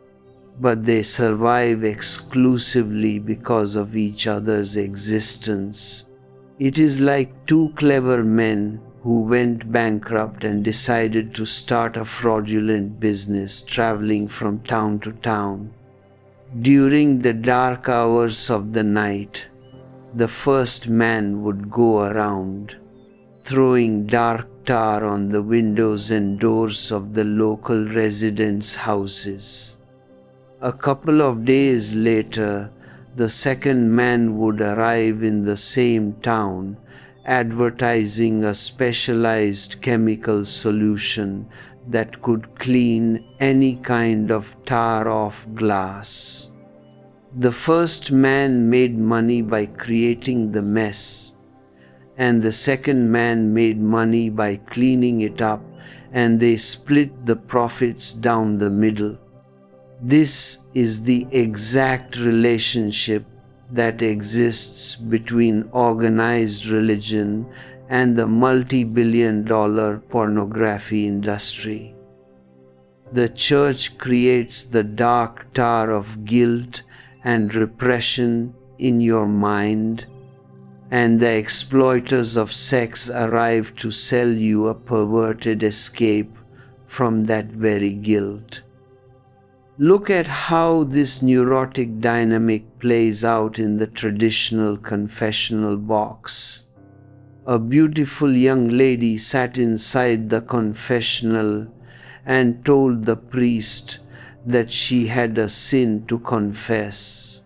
[SPEAKER 1] but they survive exclusively because of each other's existence. It is like two clever men who went bankrupt and decided to start a fraudulent business traveling from town to town. During the dark hours of the night, the first man would go around, throwing dark tar on the windows and doors of the local residents' houses. A couple of days later, the second man would arrive in the same town, advertising a specialized chemical solution that could clean any kind of tar off glass. The first man made money by creating the mess, and the second man made money by cleaning it up, and they split the profits down the middle. This is the exact relationship that exists between organized religion and the multi-billion-dollar pornography industry. The church creates the dark tar of guilt and repression in your mind, and the exploiters of sex arrive to sell you a perverted escape from that very guilt. Look at how this neurotic dynamic plays out in the traditional confessional box. A beautiful young lady sat inside the confessional and told the priest that she had a sin to confess.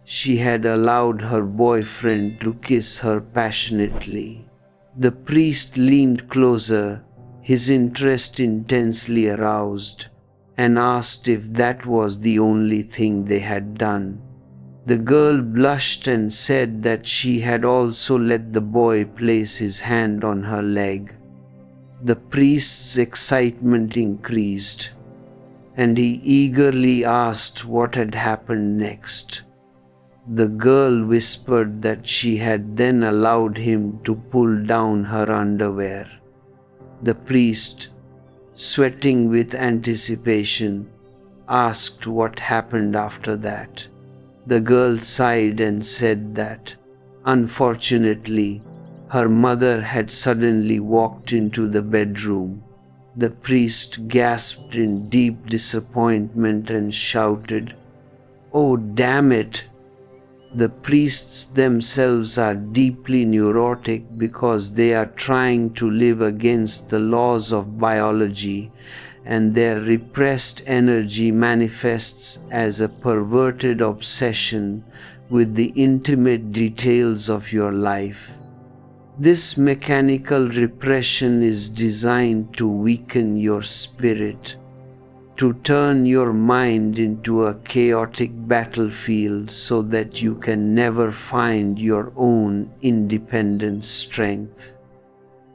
[SPEAKER 1] She had allowed her boyfriend to kiss her passionately. The priest leaned closer his interest intensely aroused, and asked if that was the only thing they had done. The girl blushed and said that she had also let the boy place his hand on her leg. The priest's excitement increased, and he eagerly asked what had happened next. The girl whispered that she had then allowed him to pull down her underwear. The priest, sweating with anticipation, asked what happened after that. The girl sighed and said that, unfortunately, her mother had suddenly walked into the bedroom. The priest gasped in deep disappointment and shouted, "Oh, damn it!" The priests themselves are deeply neurotic because they are trying to live against the laws of biology, and their repressed energy manifests as a perverted obsession with the intimate details of your life. This mechanical repression is designed to weaken your spirit, to turn your mind into a chaotic battlefield so that you can never find your own independent strength.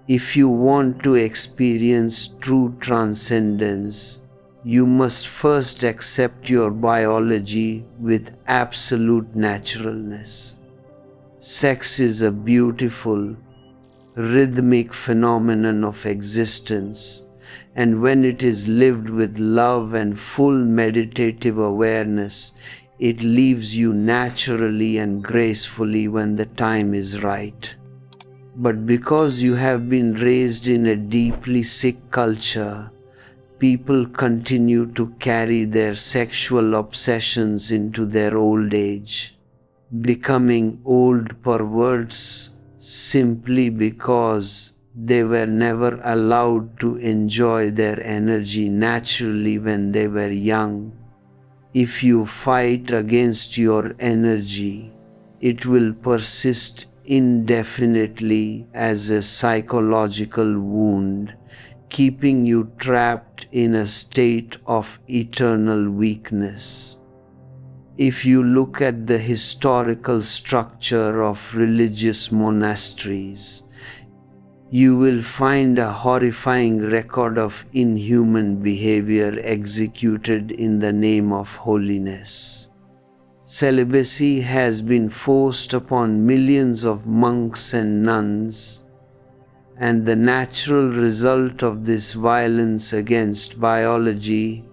[SPEAKER 1] If you want to experience true transcendence, you must first accept your biology with absolute naturalness. Sex is a beautiful, rhythmic phenomenon of existence, and when it is lived with love and full meditative awareness, it leaves you naturally and gracefully when the time is right. But because you have been raised in a deeply sick culture, people continue to carry their sexual obsessions into their old age, becoming old perverts simply because they were never allowed to enjoy their energy naturally when they were young. If you fight against your energy, it will persist indefinitely as a psychological wound, keeping you trapped in a state of eternal weakness. If you look at the historical structure of religious monasteries, you will find a horrifying record of inhuman behavior executed in the name of holiness. Celibacy has been forced upon millions of monks and nuns, and the natural result of this violence against biology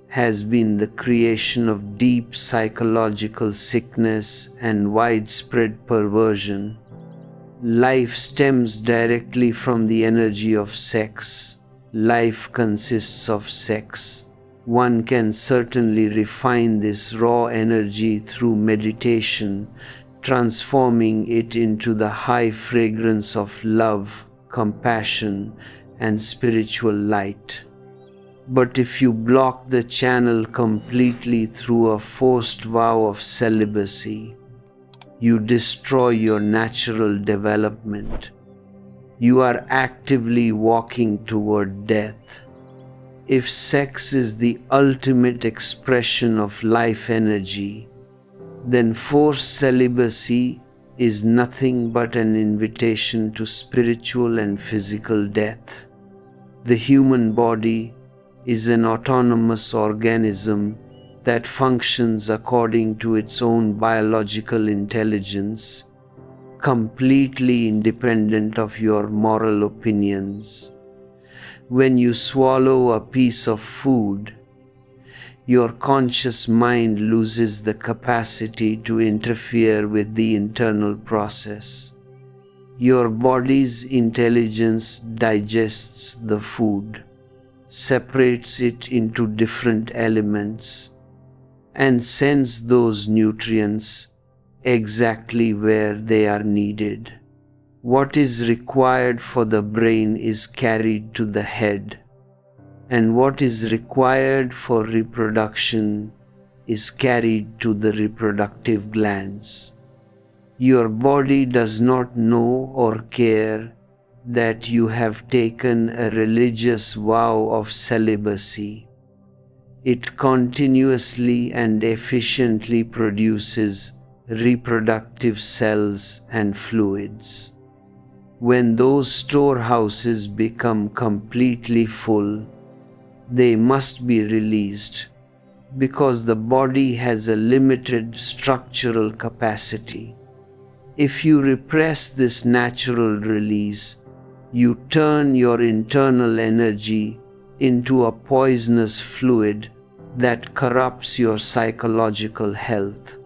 [SPEAKER 1] has been the creation of deep psychological sickness and widespread perversion. Life stems directly from the energy of sex. Life consists of sex. One can certainly refine this raw energy through meditation, transforming it into the high fragrance of love, compassion, and spiritual light. But if you block the channel completely through a forced vow of celibacy, you destroy your natural development. You are actively walking toward death. If sex is the ultimate expression of life energy, then forced celibacy is nothing but an invitation to spiritual and physical death. The human body is an autonomous organism that functions according to its own biological intelligence, completely independent of your moral opinions. When you swallow a piece of food, your conscious mind loses the capacity to interfere with the internal process. Your body's intelligence digests the food, separates it into different elements, and sends those nutrients exactly where they are needed. What is required for the brain is carried to the head, and what is required for reproduction is carried to the reproductive glands. Your body does not know or care that you have taken a religious vow of celibacy. It continuously and efficiently produces reproductive cells and fluids. When those storehouses become completely full, they must be released because the body has a limited structural capacity. If you repress this natural release, you turn your internal energy into a poisonous fluid that corrupts your psychological health.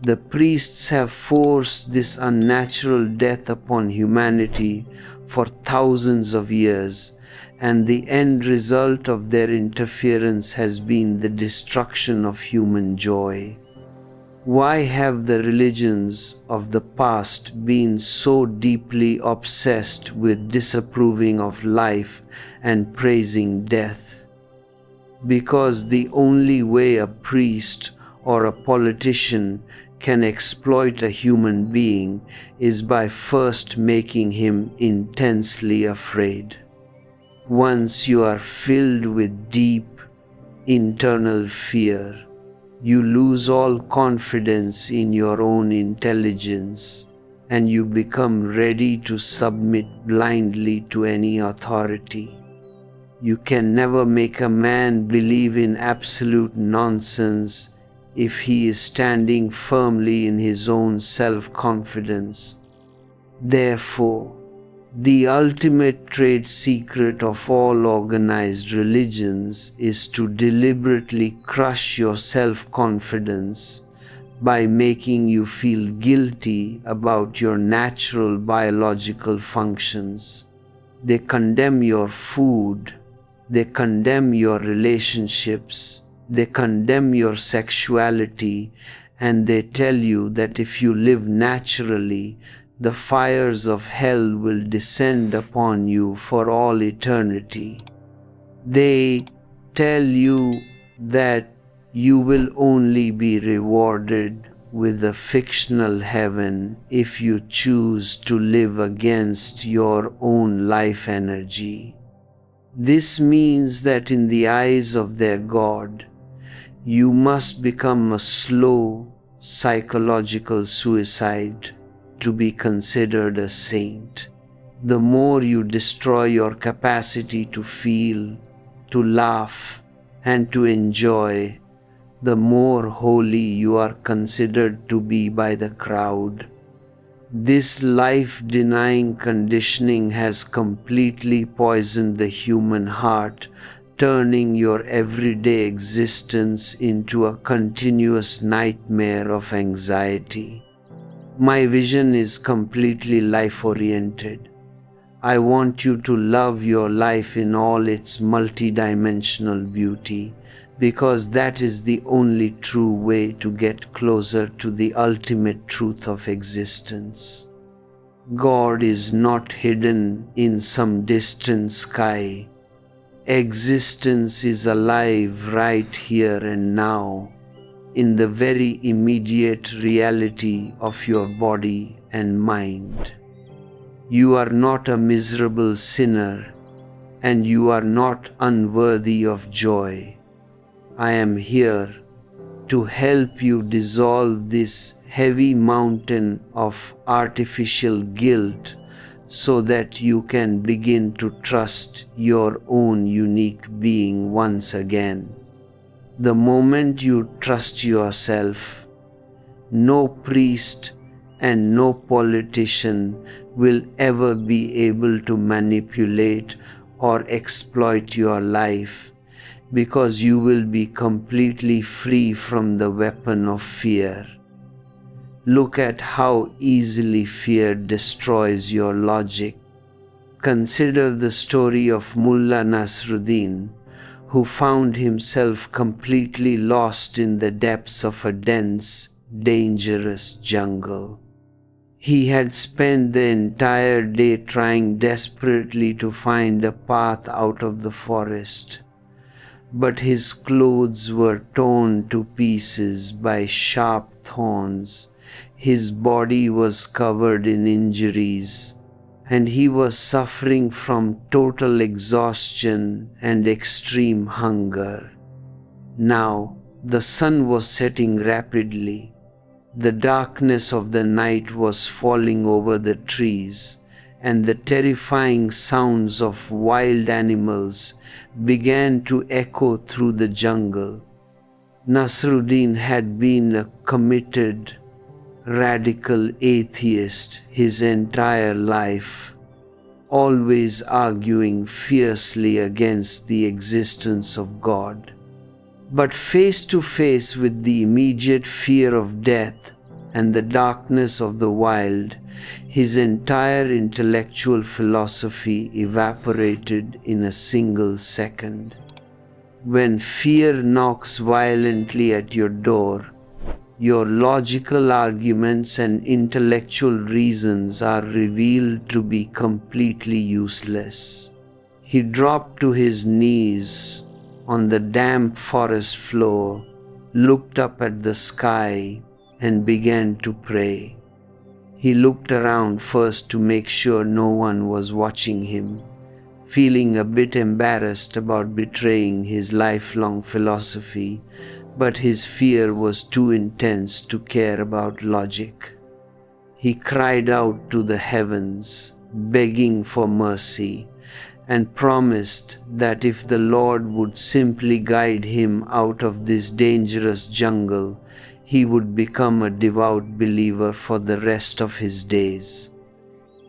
[SPEAKER 1] The priests have forced this unnatural death upon humanity for thousands of years, and the end result of their interference has been the destruction of human joy. Why have the religions of the past been so deeply obsessed with disapproving of life and praising death? Because the only way a priest or a politician can exploit a human being is by first making him intensely afraid. Once you are filled with deep internal fear, you lose all confidence in your own intelligence, and you become ready to submit blindly to any authority. You can never make a man believe in absolute nonsense if he is standing firmly in his own self-confidence. Therefore, the ultimate trade secret of all organized religions is to deliberately crush your self-confidence by making you feel guilty about your natural biological functions. They condemn your food, they condemn your relationships, they condemn your sexuality, and they tell you that if you live naturally, the fires of hell will descend upon you for all eternity. They tell you that you will only be rewarded with a fictional heaven if you choose to live against your own life energy. This means that in the eyes of their God, you must become a slow psychological suicide to be considered a saint. The more you destroy your capacity to feel, to laugh, and to enjoy, the more holy you are considered to be by the crowd. This life-denying conditioning has completely poisoned the human heart, turning your everyday existence into a continuous nightmare of anxiety. My vision is completely life-oriented. I want you to love your life in all its multidimensional beauty, because that is the only true way to get closer to the ultimate truth of existence. God is not hidden in some distant sky. Existence is alive right here and now, in the very immediate reality of your body and mind. You are not a miserable sinner, and you are not unworthy of joy. I am here to help you dissolve this heavy mountain of artificial guilt so that you can begin to trust your own unique being once again. The moment you trust yourself, no priest and no politician will ever be able to manipulate or exploit your life, because you will be completely free from the weapon of fear. Look at how easily fear destroys your logic. Consider the story of Mullah Nasruddin, who found himself completely lost in the depths of a dense, dangerous jungle. He had spent the entire day trying desperately to find a path out of the forest, but his clothes were torn to pieces by sharp thorns, his body was covered in injuries, and he was suffering from total exhaustion and extreme hunger. Now, the sun was setting rapidly. The darkness of the night was falling over the trees, and the terrifying sounds of wild animals began to echo through the jungle. Nasruddin had been a committed, radical atheist his entire life, always arguing fiercely against the existence of God. But face to face with the immediate fear of death and the darkness of the wild, his entire intellectual philosophy evaporated in a single second. When fear knocks violently at your door, your logical arguments and intellectual reasons are revealed to be completely useless. He dropped to his knees on the damp forest floor, looked up at the sky, and began to pray. He looked around first to make sure no one was watching him, feeling a bit embarrassed about betraying his lifelong philosophy, but his fear was too intense to care about logic. He cried out to the heavens, begging for mercy, and promised that if the Lord would simply guide him out of this dangerous jungle, he would become a devout believer for the rest of his days.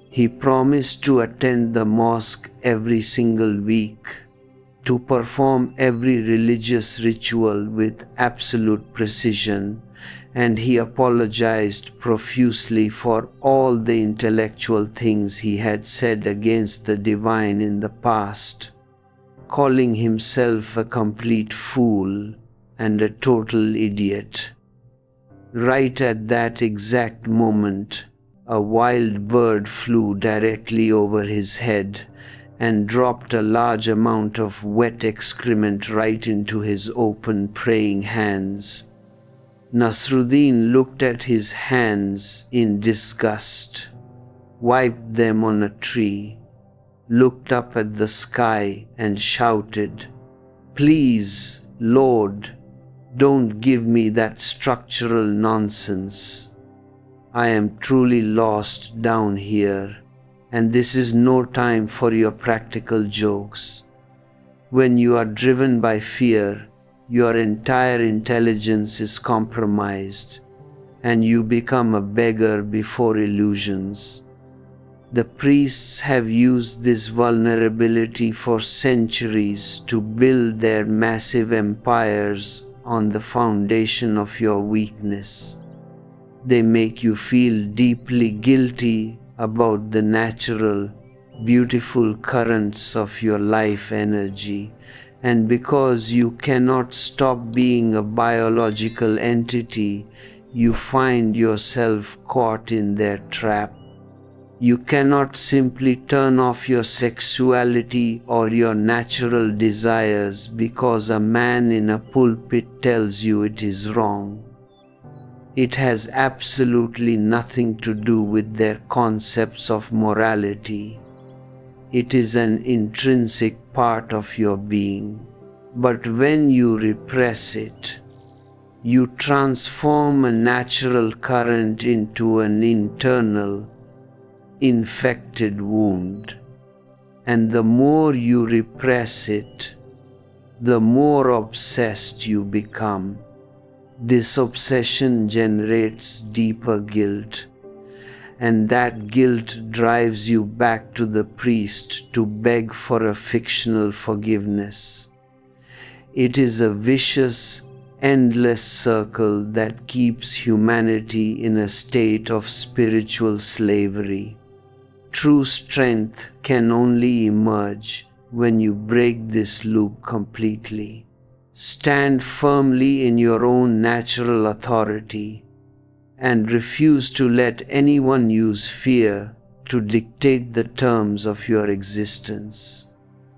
[SPEAKER 1] He promised to attend the mosque every single week, to perform every religious ritual with absolute precision, and he apologized profusely for all the intellectual things he had said against the divine in the past, calling himself a complete fool and a total idiot. Right at that exact moment, a wild bird flew directly over his head and dropped a large amount of wet excrement right into his open praying hands. Nasruddin looked at his hands in disgust, wiped them on a tree, looked up at the sky and shouted, "Please, Lord, don't give me that structural nonsense. I am truly lost down here, and this is no time for your practical jokes. When you are driven by fear, your entire intelligence is compromised, and you become a beggar before illusions. The priests have used this vulnerability for centuries to build their massive empires on the foundation of your weakness. They make you feel deeply guilty about the natural, beautiful currents of your life energy, and because you cannot stop being a biological entity, you find yourself caught in their trap. You cannot simply turn off your sexuality or your natural desires because a man in a pulpit tells you it is wrong. It has absolutely nothing to do with their concepts of morality. It is an intrinsic part of your being. But when you repress it, you transform a natural current into an internal, infected wound. And the more you repress it, the more obsessed you become. This obsession generates deeper guilt, and that guilt drives you back to the priest to beg for a fictional forgiveness. It is a vicious, endless circle that keeps humanity in a state of spiritual slavery. True strength can only emerge when you break this loop completely. Stand firmly in your own natural authority and refuse to let anyone use fear to dictate the terms of your existence.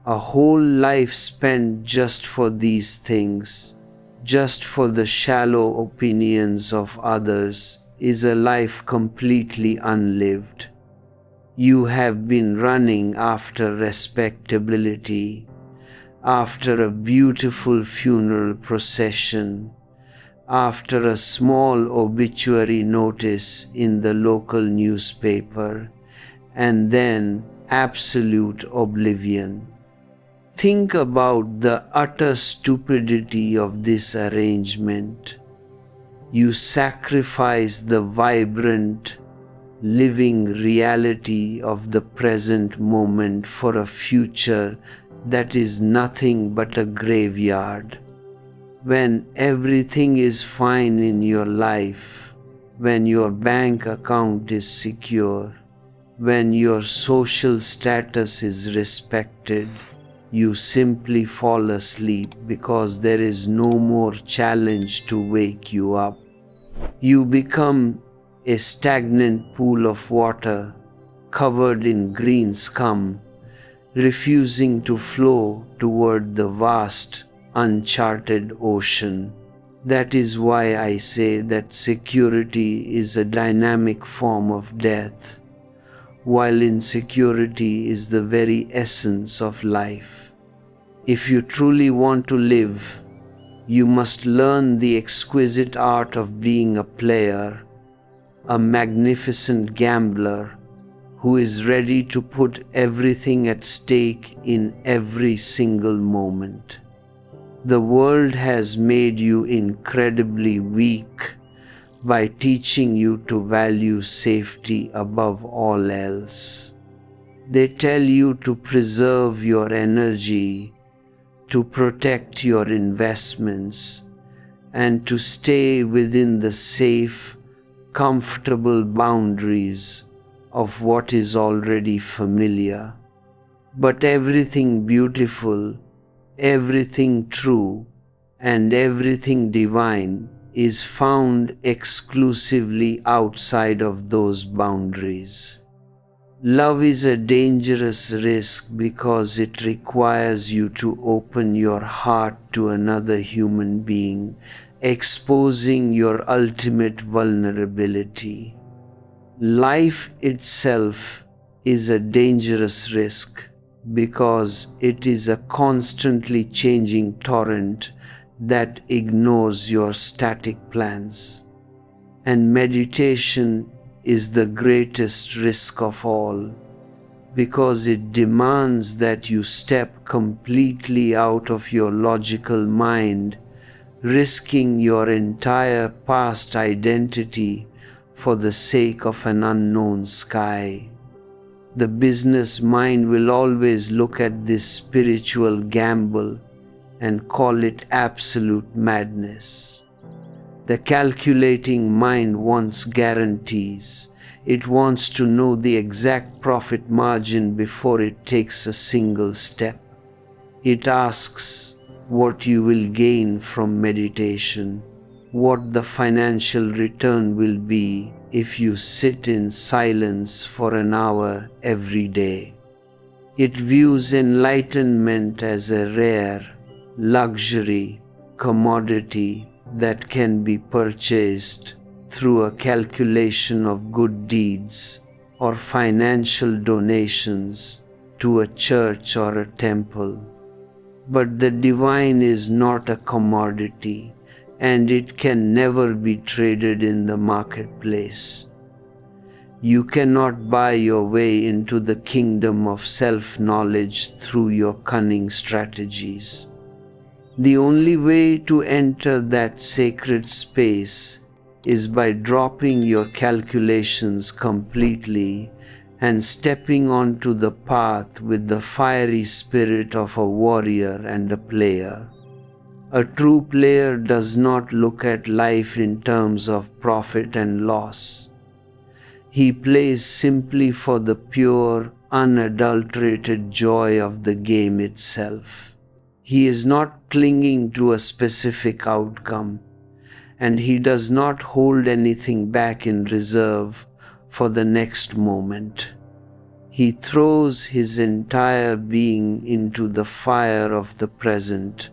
[SPEAKER 1] A whole life spent just for these things, just for the shallow opinions of others, is a life completely unlived. You have been running after respectability, after a beautiful funeral procession, after a small obituary notice in the local newspaper, and then absolute oblivion. Think about the utter stupidity of this arrangement. You sacrifice the vibrant, living reality of the present moment for a future that is nothing but a graveyard. When everything is fine in your life, when your bank account is secure, when your social status is respected, you simply fall asleep because there is no more challenge to wake you up. You become a stagnant pool of water covered in green scum, refusing to flow toward the vast, uncharted ocean. That is why I say that security is a dynamic form of death, while insecurity is the very essence of life. If you truly want to live, you must learn the exquisite art of being a player, a magnificent gambler who is ready to put everything at stake in every single moment. The world has made you incredibly weak by teaching you to value safety above all else. They tell you to preserve your energy, to protect your investments, and to stay within the safe, comfortable boundaries of what is already familiar. But everything beautiful, everything true, and everything divine is found exclusively outside of those boundaries. Love is a dangerous risk because it requires you to open your heart to another human being, exposing your ultimate vulnerability. Life itself is a dangerous risk because it is a constantly changing torrent that ignores your static plans. And meditation is the greatest risk of all, because it demands that you step completely out of your logical mind, risking your entire past identity for the sake of an unknown sky. The business mind will always look at this spiritual gamble and call it absolute madness. The calculating mind wants guarantees. It wants to know the exact profit margin before it takes a single step. It asks what you will gain from meditation, what the financial return will be if you sit in silence for an hour every day. It views enlightenment as a rare luxury commodity that can be purchased through a calculation of good deeds or financial donations to a church or a temple. But the divine is not a commodity, and it can never be traded in the marketplace. You cannot buy your way into the kingdom of self-knowledge through your cunning strategies. The only way to enter that sacred space is by dropping your calculations completely and stepping onto the path with the fiery spirit of a warrior and a player. A true player does not look at life in terms of profit and loss. He plays simply for the pure, unadulterated joy of the game itself. He is not clinging to a specific outcome, and he does not hold anything back in reserve for the next moment. He throws his entire being into the fire of the present,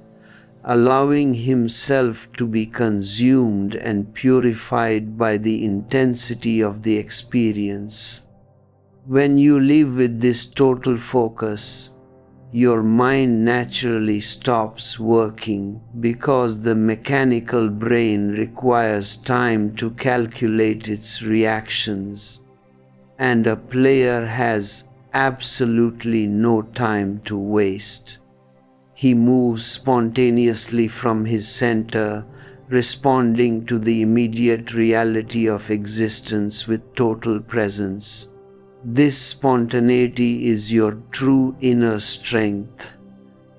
[SPEAKER 1] allowing himself to be consumed and purified by the intensity of the experience. When you live with this total focus, your mind naturally stops working because the mechanical brain requires time to calculate its reactions, and a player has absolutely no time to waste. He moves spontaneously from his center, responding to the immediate reality of existence with total presence. This spontaneity is your true inner strength,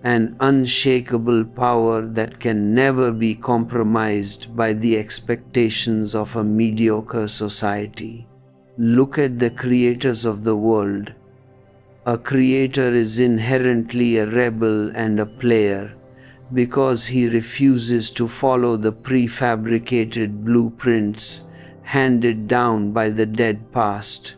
[SPEAKER 1] an unshakable power that can never be compromised by the expectations of a mediocre society. Look at the creators of the world. A creator is inherently a rebel and a player because he refuses to follow the prefabricated blueprints handed down by the dead past.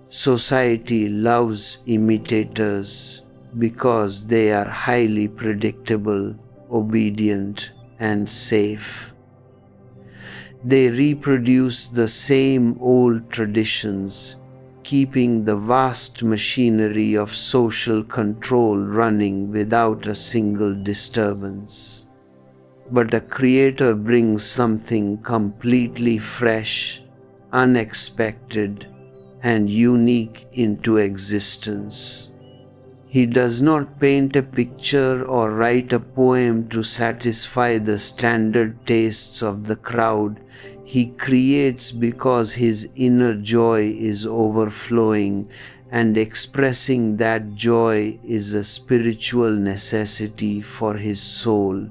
[SPEAKER 1] Society loves imitators because they are highly predictable, obedient, and safe. They reproduce the same old traditions, keeping the vast machinery of social control running without a single disturbance. But a creator brings something completely fresh, unexpected, and unique into existence. He does not paint a picture or write a poem to satisfy the standard tastes of the crowd. He creates because his inner joy is overflowing, and expressing that joy is a spiritual necessity for his soul.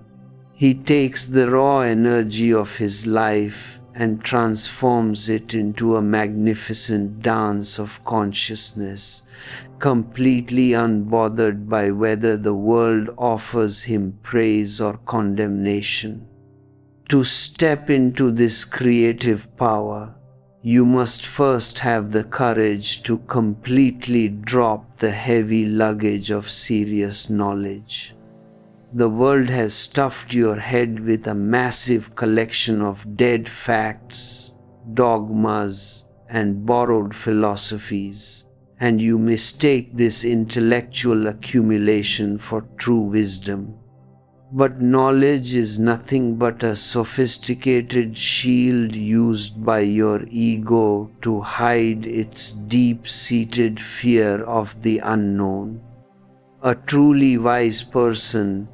[SPEAKER 1] He takes the raw energy of his life and transforms it into a magnificent dance of consciousness, completely unbothered by whether the world offers him praise or condemnation. To step into this creative power, you must first have the courage to completely drop the heavy luggage of serious knowledge. The world has stuffed your head with a massive collection of dead facts, dogmas, and borrowed philosophies, and you mistake this intellectual accumulation for true wisdom. But knowledge is nothing but a sophisticated shield used by your ego to hide its deep-seated fear of the unknown. A truly wise person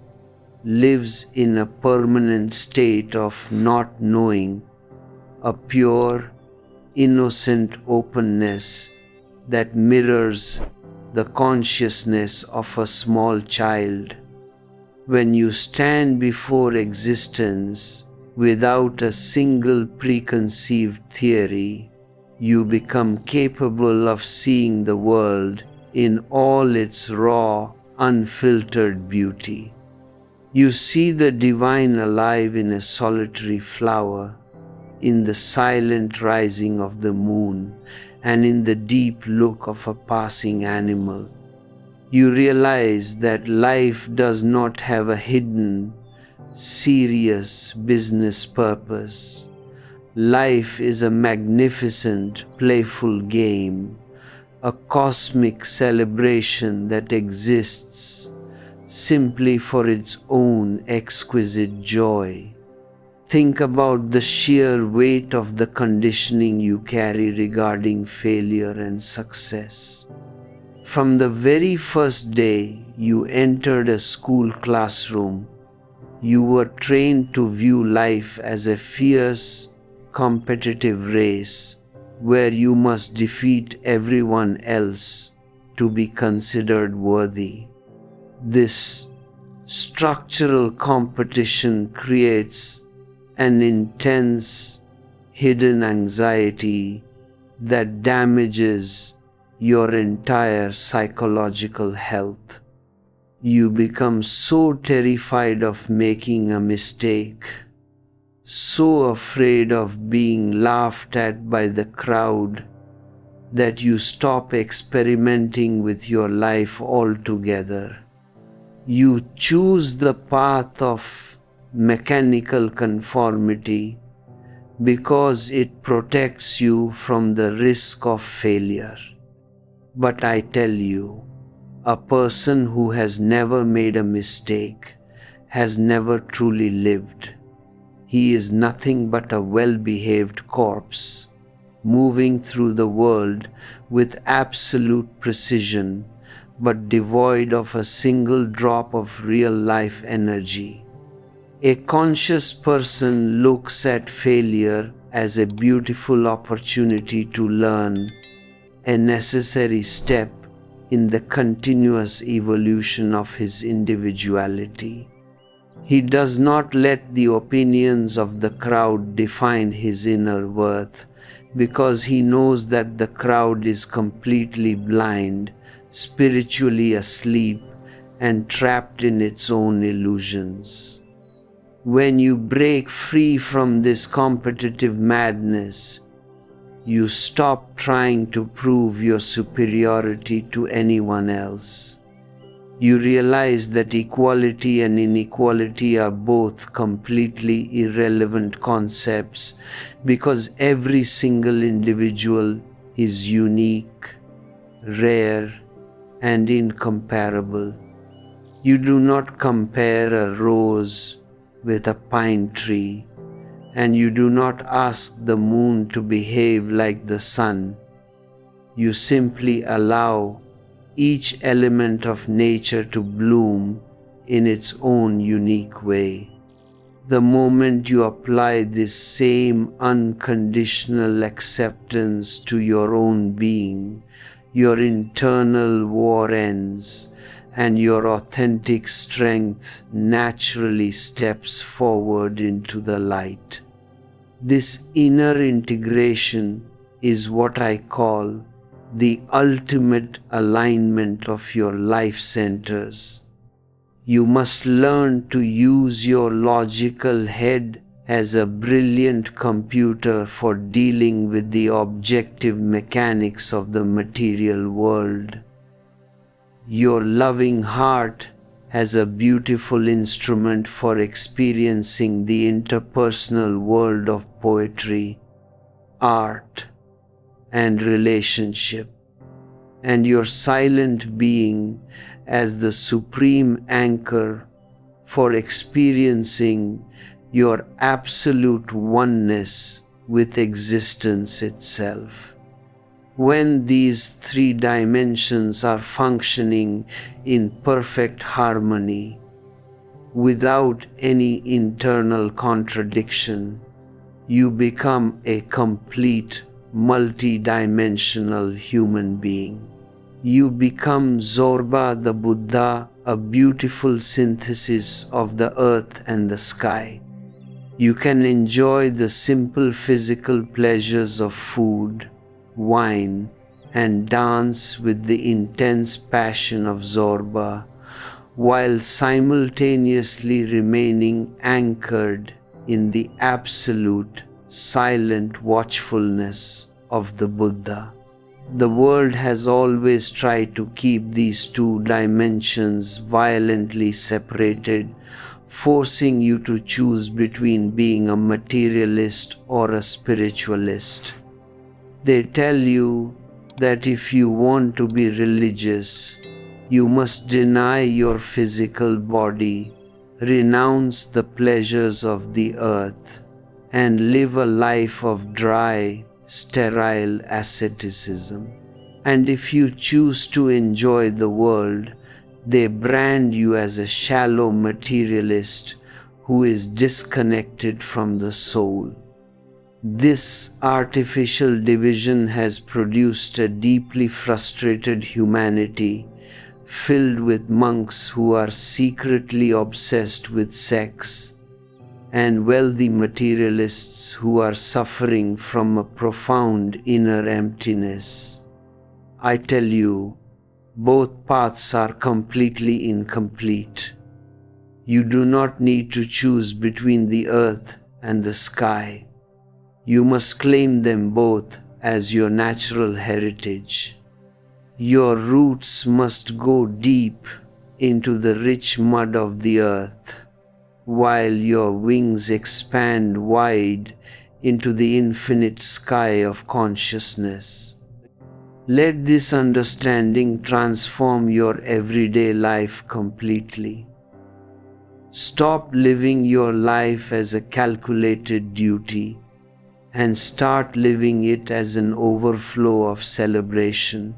[SPEAKER 1] lives in a permanent state of not knowing, a pure, innocent openness that mirrors the consciousness of a small child. When you stand before existence without a single preconceived theory, you become capable of seeing the world in all its raw, unfiltered beauty. You see the divine alive in a solitary flower, in the silent rising of the moon, and in the deep look of a passing animal. You realize that life does not have a hidden, serious business purpose. Life is a magnificent, playful game, a cosmic celebration that exists simply for its own exquisite joy. Think about the sheer weight of the conditioning you carry regarding failure and success. From the very first day you entered a school classroom, you were trained to view life as a fierce, competitive race where you must defeat everyone else to be considered worthy. This structural competition creates an intense, hidden anxiety that damages your entire psychological health. You become so terrified of making a mistake, so afraid of being laughed at by the crowd, that you stop experimenting with your life altogether. You choose the path of mechanical conformity because it protects you from the risk of failure. But I tell you, a person who has never made a mistake has never truly lived. He is nothing but a well-behaved corpse, moving through the world with absolute precision, but devoid of a single drop of real-life energy. A conscious person looks at failure as a beautiful opportunity to learn, a necessary step in the continuous evolution of his individuality. He does not let the opinions of the crowd define his inner worth, because he knows that the crowd is completely blind, spiritually asleep, and trapped in its own illusions. When you break free from this competitive madness, you stop trying to prove your superiority to anyone else. You realize that equality and inequality are both completely irrelevant concepts, because every single individual is unique, rare, and incomparable. You do not compare a rose with a pine tree, and you do not ask the moon to behave like the sun. You simply allow each element of nature to bloom in its own unique way. The moment you apply this same unconditional acceptance to your own being, your internal war ends, and your authentic strength naturally steps forward into the light. This inner integration is what I call the ultimate alignment of your life centers. You must learn to use your logical head as a brilliant computer for dealing with the objective mechanics of the material world. Your loving heart as a beautiful instrument for experiencing the interpersonal world of poetry, art, and relationship, and your silent being as the supreme anchor for experiencing your absolute oneness with existence itself. When these three dimensions are functioning in perfect harmony, without any internal contradiction, you become a complete, multi-dimensional human being. You become Zorba the Buddha, a beautiful synthesis of the earth and the sky. You can enjoy the simple physical pleasures of food, wine, and dance with the intense passion of Zorba, while simultaneously remaining anchored in the absolute, silent watchfulness of the Buddha. The world has always tried to keep these two dimensions violently separated, forcing you to choose between being a materialist or a spiritualist. They tell you that if you want to be religious, you must deny your physical body, renounce the pleasures of the earth, and live a life of dry, sterile asceticism. And if you choose to enjoy the world, they brand you as a shallow materialist who is disconnected from the soul. This artificial division has produced a deeply frustrated humanity, filled with monks who are secretly obsessed with sex, and wealthy materialists who are suffering from a profound inner emptiness. I tell you, both paths are completely incomplete. You do not need to choose between the earth and the sky. You must claim them both as your natural heritage. Your roots must go deep into the rich mud of the earth, while your wings expand wide into the infinite sky of consciousness. Let this understanding transform your everyday life completely. Stop living your life as a calculated duty and start living it as an overflow of celebration.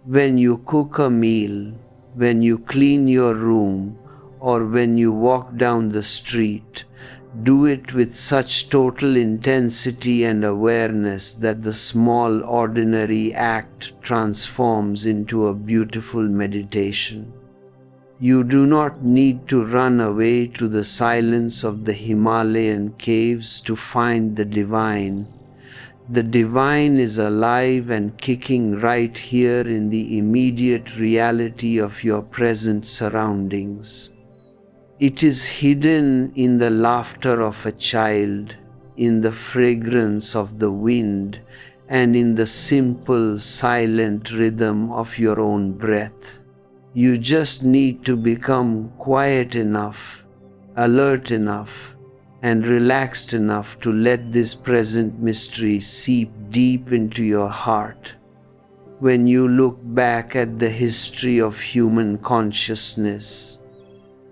[SPEAKER 1] When you cook a meal, when you clean your room, or when you walk down the street, do it with such total intensity and awareness that the small ordinary act transforms into a beautiful meditation. You do not need to run away to the silence of the Himalayan caves to find the divine. The divine is alive and kicking right here in the immediate reality of your present surroundings. It is hidden in the laughter of a child, in the fragrance of the wind, and in the simple, silent rhythm of your own breath. You just need to become quiet enough, alert enough, and relaxed enough to let this present mystery seep deep into your heart. When you look back at the history of human consciousness,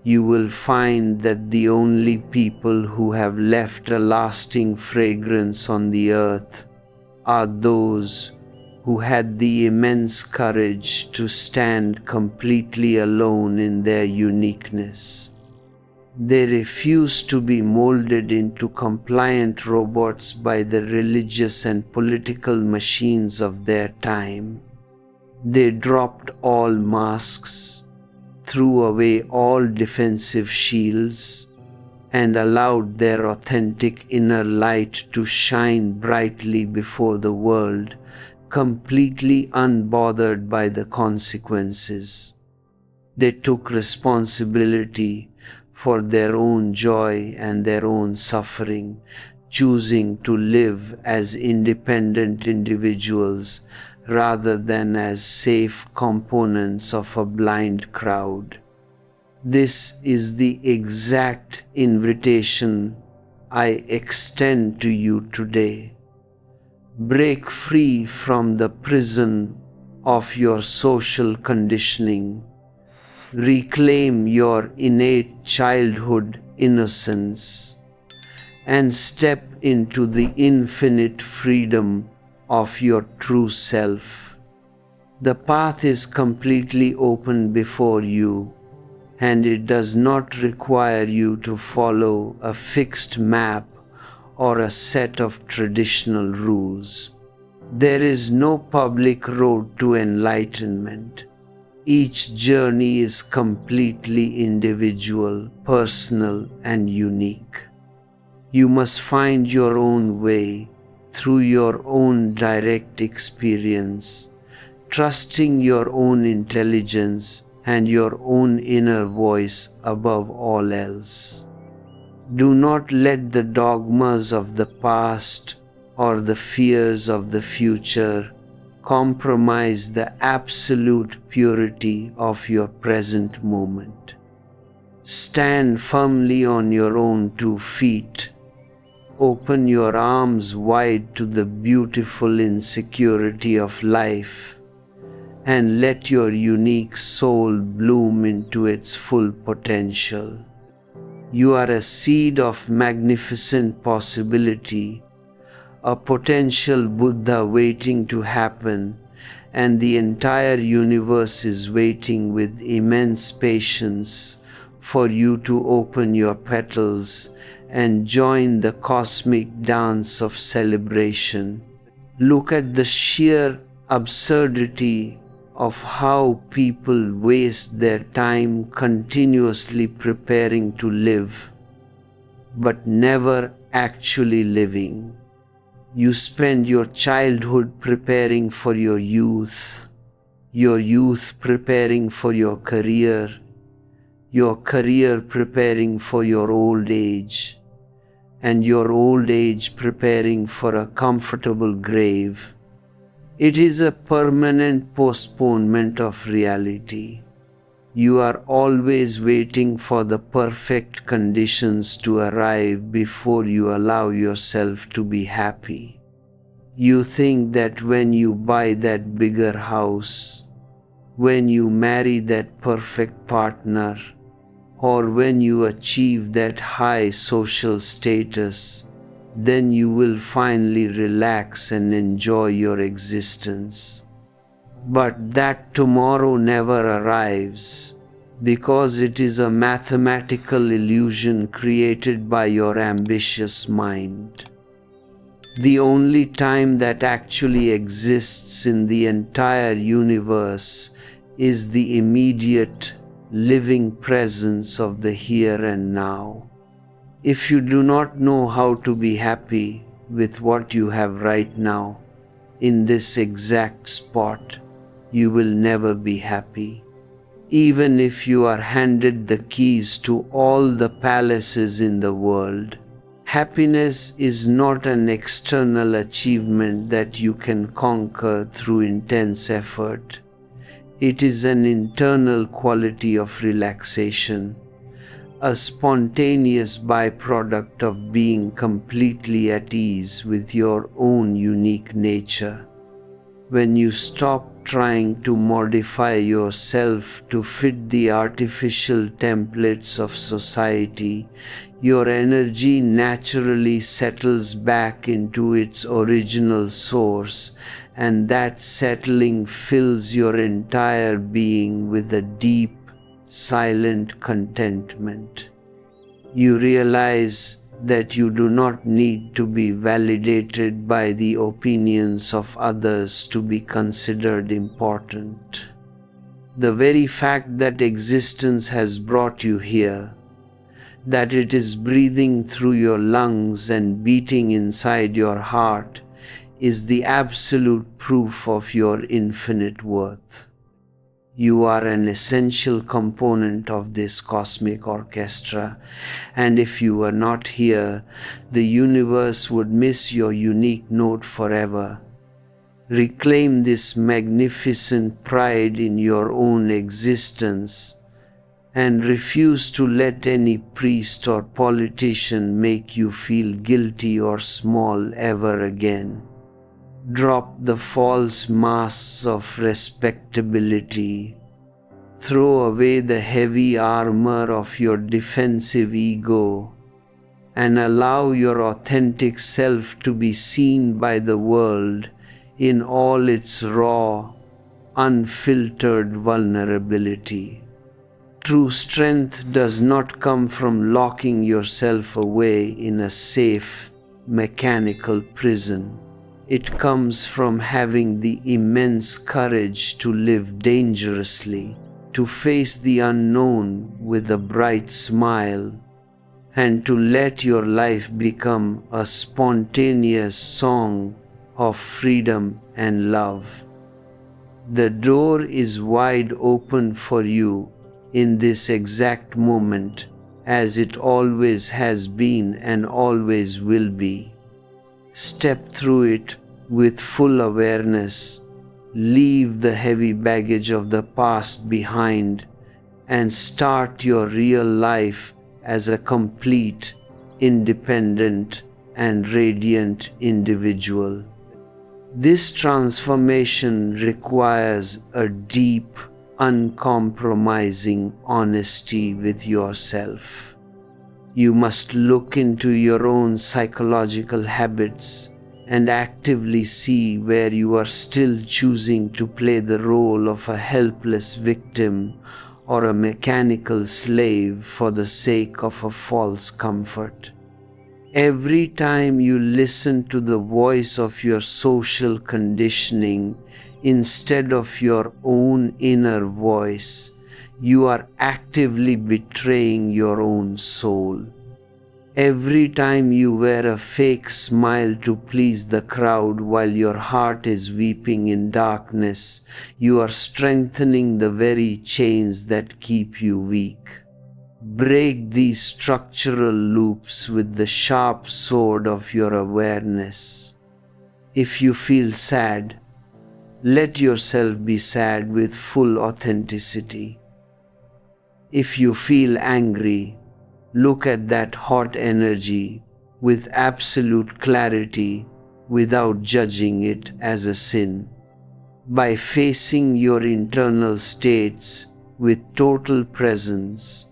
[SPEAKER 1] you will find that the only people who have left a lasting fragrance on the earth are those who had the immense courage to stand completely alone in their uniqueness. They refused to be molded into compliant robots by the religious and political machines of their time. They dropped all masks, threw away all defensive shields, and allowed their authentic inner light to shine brightly before the world, completely unbothered by the consequences. They took responsibility for their own joy and their own suffering, choosing to live as independent individuals rather than as safe components of a blind crowd. This is the exact invitation I extend to you today. Break free from the prison of your social conditioning. Reclaim your innate childhood innocence and step into the infinite freedom of your true self. The path is completely open before you, and it does not require you to follow a fixed map or a set of traditional rules. There is no public road to enlightenment. Each journey is completely individual, personal, and unique. You must find your own way through your own direct experience, trusting your own intelligence and your own inner voice above all else. Do not let the dogmas of the past or the fears of the future compromise the absolute purity of your present moment. Stand firmly on your own 2 feet. Open your arms wide to the beautiful insecurity of life, and let your unique soul bloom into its full potential. You are a seed of magnificent possibility, a potential Buddha waiting to happen, and the entire universe is waiting with immense patience for you to open your petals and join the cosmic dance of celebration. Look at the sheer absurdity of how people waste their time continuously preparing to live, but never actually living. You spend your childhood preparing for your youth preparing for your career preparing for your old age, and your old age preparing for a comfortable grave. It is a permanent postponement of reality. You are always waiting for the perfect conditions to arrive before you allow yourself to be happy. You think that when you buy that bigger house, when you marry that perfect partner, or when you achieve that high social status, then you will finally relax and enjoy your existence. But that tomorrow never arrives, because it is a mathematical illusion created by your ambitious mind. The only time that actually exists in the entire universe is the immediate, living presence of the here and now. If you do not know how to be happy with what you have right now, in this exact spot, you will never be happy. Even if you are handed the keys to all the palaces in the world, happiness is not an external achievement that you can conquer through intense effort. It is an internal quality of relaxation, a spontaneous byproduct of being completely at ease with your own unique nature. When you stop trying to modify yourself to fit the artificial templates of society, your energy naturally settles back into its original source, and that settling fills your entire being with a deep, silent contentment. You realize that you do not need to be validated by the opinions of others to be considered important. The very fact that existence has brought you here, that it is breathing through your lungs and beating inside your heart, is the absolute proof of your infinite worth. You are an essential component of this cosmic orchestra, and if you were not here, the universe would miss your unique note forever. Reclaim this magnificent pride in your own existence, and refuse to let any priest or politician make you feel guilty or small ever again. Drop the false masks of respectability. Throw away the heavy armor of your defensive ego, and allow your authentic self to be seen by the world in all its raw, unfiltered vulnerability. True strength does not come from locking yourself away in a safe, mechanical prison. It comes from having the immense courage to live dangerously, to face the unknown with a bright smile, and to let your life become a spontaneous song of freedom and love. The door is wide open for you in this exact moment, as it always has been and always will be. Step through it with full awareness, leave the heavy baggage of the past behind, and start your real life as a complete, independent, and radiant individual. This transformation requires a deep, uncompromising honesty with yourself. You must look into your own psychological habits and actively see where you are still choosing to play the role of a helpless victim or a mechanical slave for the sake of a false comfort. Every time you listen to the voice of your social conditioning instead of your own inner voice, you are actively betraying your own soul. Every time you wear a fake smile to please the crowd while your heart is weeping in darkness, you are strengthening the very chains that keep you weak. Break these structural loops with the sharp sword of your awareness. If you feel sad, let yourself be sad with full authenticity. If you feel angry, look at that hot energy with absolute clarity without judging it as a sin. By facing your internal states with total presence,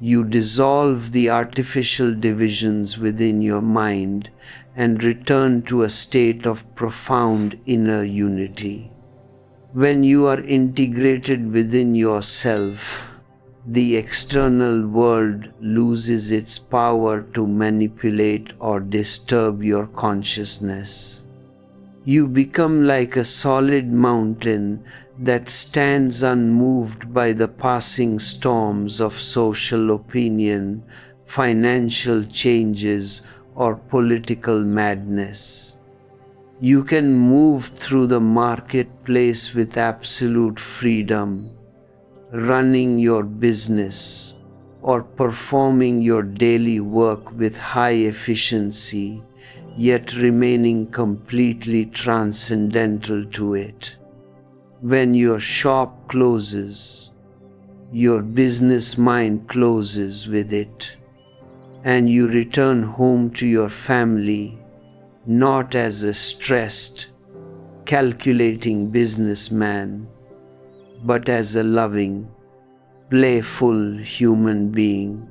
[SPEAKER 1] you dissolve the artificial divisions within your mind and return to a state of profound inner unity. When you are integrated within yourself, the external world loses its power to manipulate or disturb your consciousness. You become like a solid mountain that stands unmoved by the passing storms of social opinion, financial changes, or political madness. You can move through the marketplace with absolute freedom, running your business or performing your daily work with high efficiency, yet remaining completely transcendental to it. When your shop closes, your business mind closes with it, and you return home to your family not as a stressed, calculating businessman, but as a loving, playful human being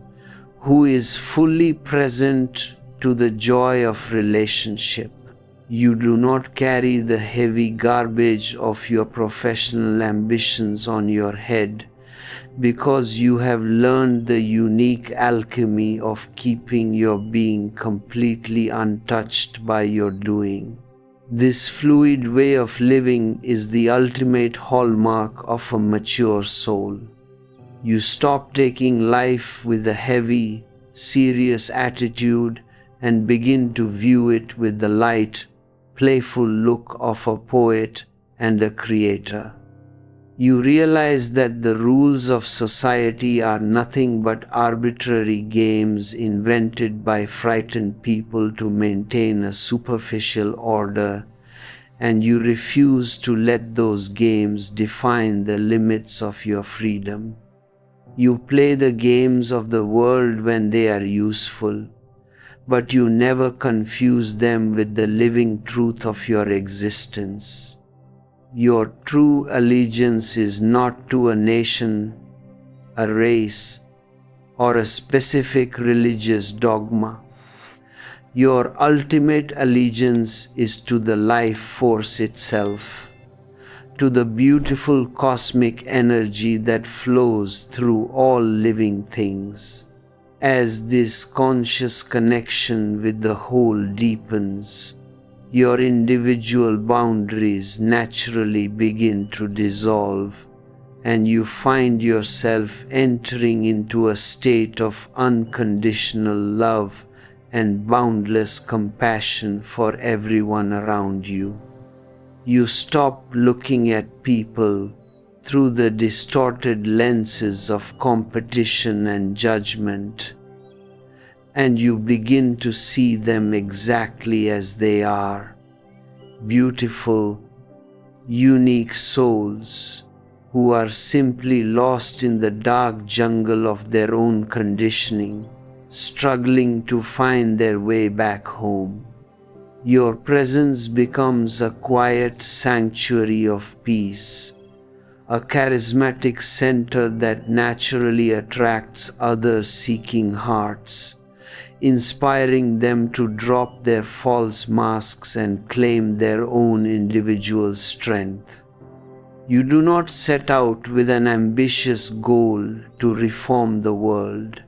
[SPEAKER 1] who is fully present to the joy of relationship. You do not carry the heavy garbage of your professional ambitions on your head, because you have learned the unique alchemy of keeping your being completely untouched by your doing. This fluid way of living is the ultimate hallmark of a mature soul. You stop taking life with a heavy, serious attitude and begin to view it with the light, playful look of a poet and a creator. You realize that the rules of society are nothing but arbitrary games invented by frightened people to maintain a superficial order, and you refuse to let those games define the limits of your freedom. You play the games of the world when they are useful, but you never confuse them with the living truth of your existence. Your true allegiance is not to a nation, a race, or a specific religious dogma. Your ultimate allegiance is to the life force itself, to the beautiful cosmic energy that flows through all living things. As this conscious connection with the whole deepens, your individual boundaries naturally begin to dissolve, and you find yourself entering into a state of unconditional love and boundless compassion for everyone around you. You stop looking at people through the distorted lenses of competition and judgment, and you begin to see them exactly as they are, beautiful, unique souls who are simply lost in the dark jungle of their own conditioning, struggling to find their way back home. Your presence becomes a quiet sanctuary of peace, a charismatic center that naturally attracts other seeking hearts, inspiring them to drop their false masks and claim their own individual strength. You do not set out with an ambitious goal to reform the world.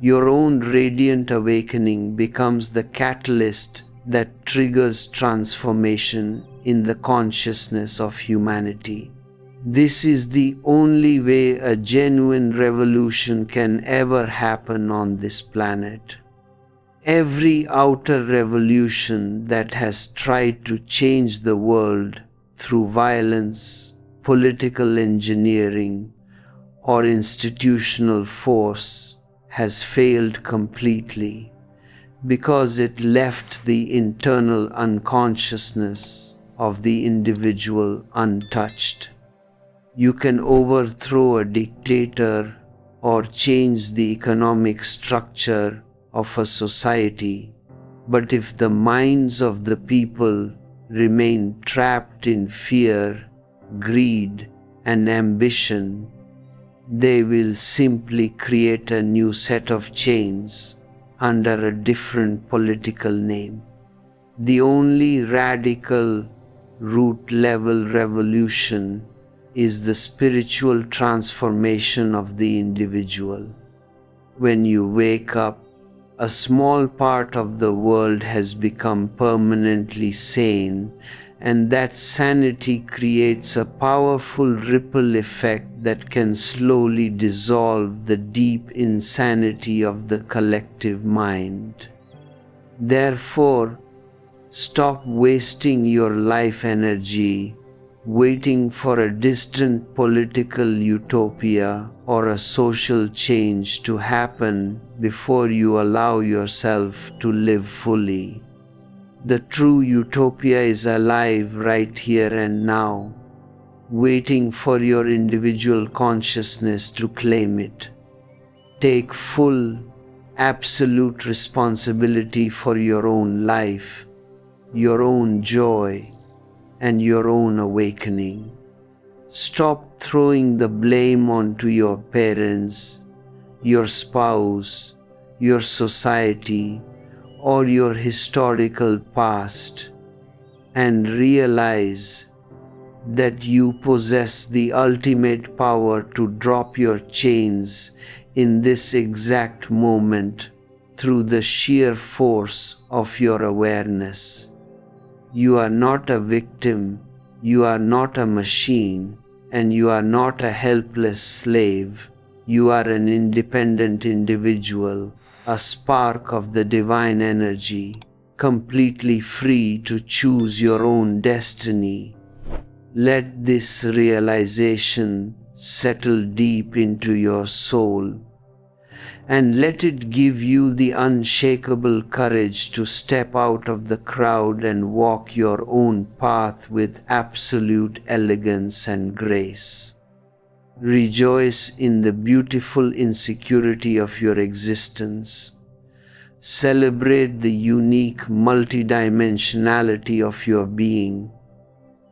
[SPEAKER 1] Your own radiant awakening becomes the catalyst that triggers transformation in the consciousness of humanity. This is the only way a genuine revolution can ever happen on this planet. Every outer revolution that has tried to change the world through violence, political engineering, or institutional force has failed completely, because it left the internal unconsciousness of the individual untouched. You can overthrow a dictator or change the economic structure of a society, But if the minds of the people remain trapped in fear, greed, and ambition, they will simply create a new set of chains under a different political name. The only radical root-level revolution is the spiritual transformation of the individual. When you wake up, a small part of the world has become permanently sane, and that sanity creates a powerful ripple effect that can slowly dissolve the deep insanity of the collective mind. Therefore, stop wasting your life energy waiting for a distant political utopia or a social change to happen before you allow yourself to live fully. The true utopia is alive right here and now, waiting for your individual consciousness to claim it. Take full, absolute responsibility for your own life, your own joy, and your own awakening. Stop throwing the blame onto your parents, your spouse, your society, or your historical past, and realize that you possess the ultimate power to drop your chains in this exact moment through the sheer force of your awareness. You are not a victim, you are not a machine, and you are not a helpless slave. You are an independent individual, a spark of the divine energy, completely free to choose your own destiny. Let this realization settle deep into your soul, and let it give you the unshakable courage to step out of the crowd and walk your own path with absolute elegance and grace. Rejoice in the beautiful insecurity of your existence. Celebrate the unique multidimensionality of your being,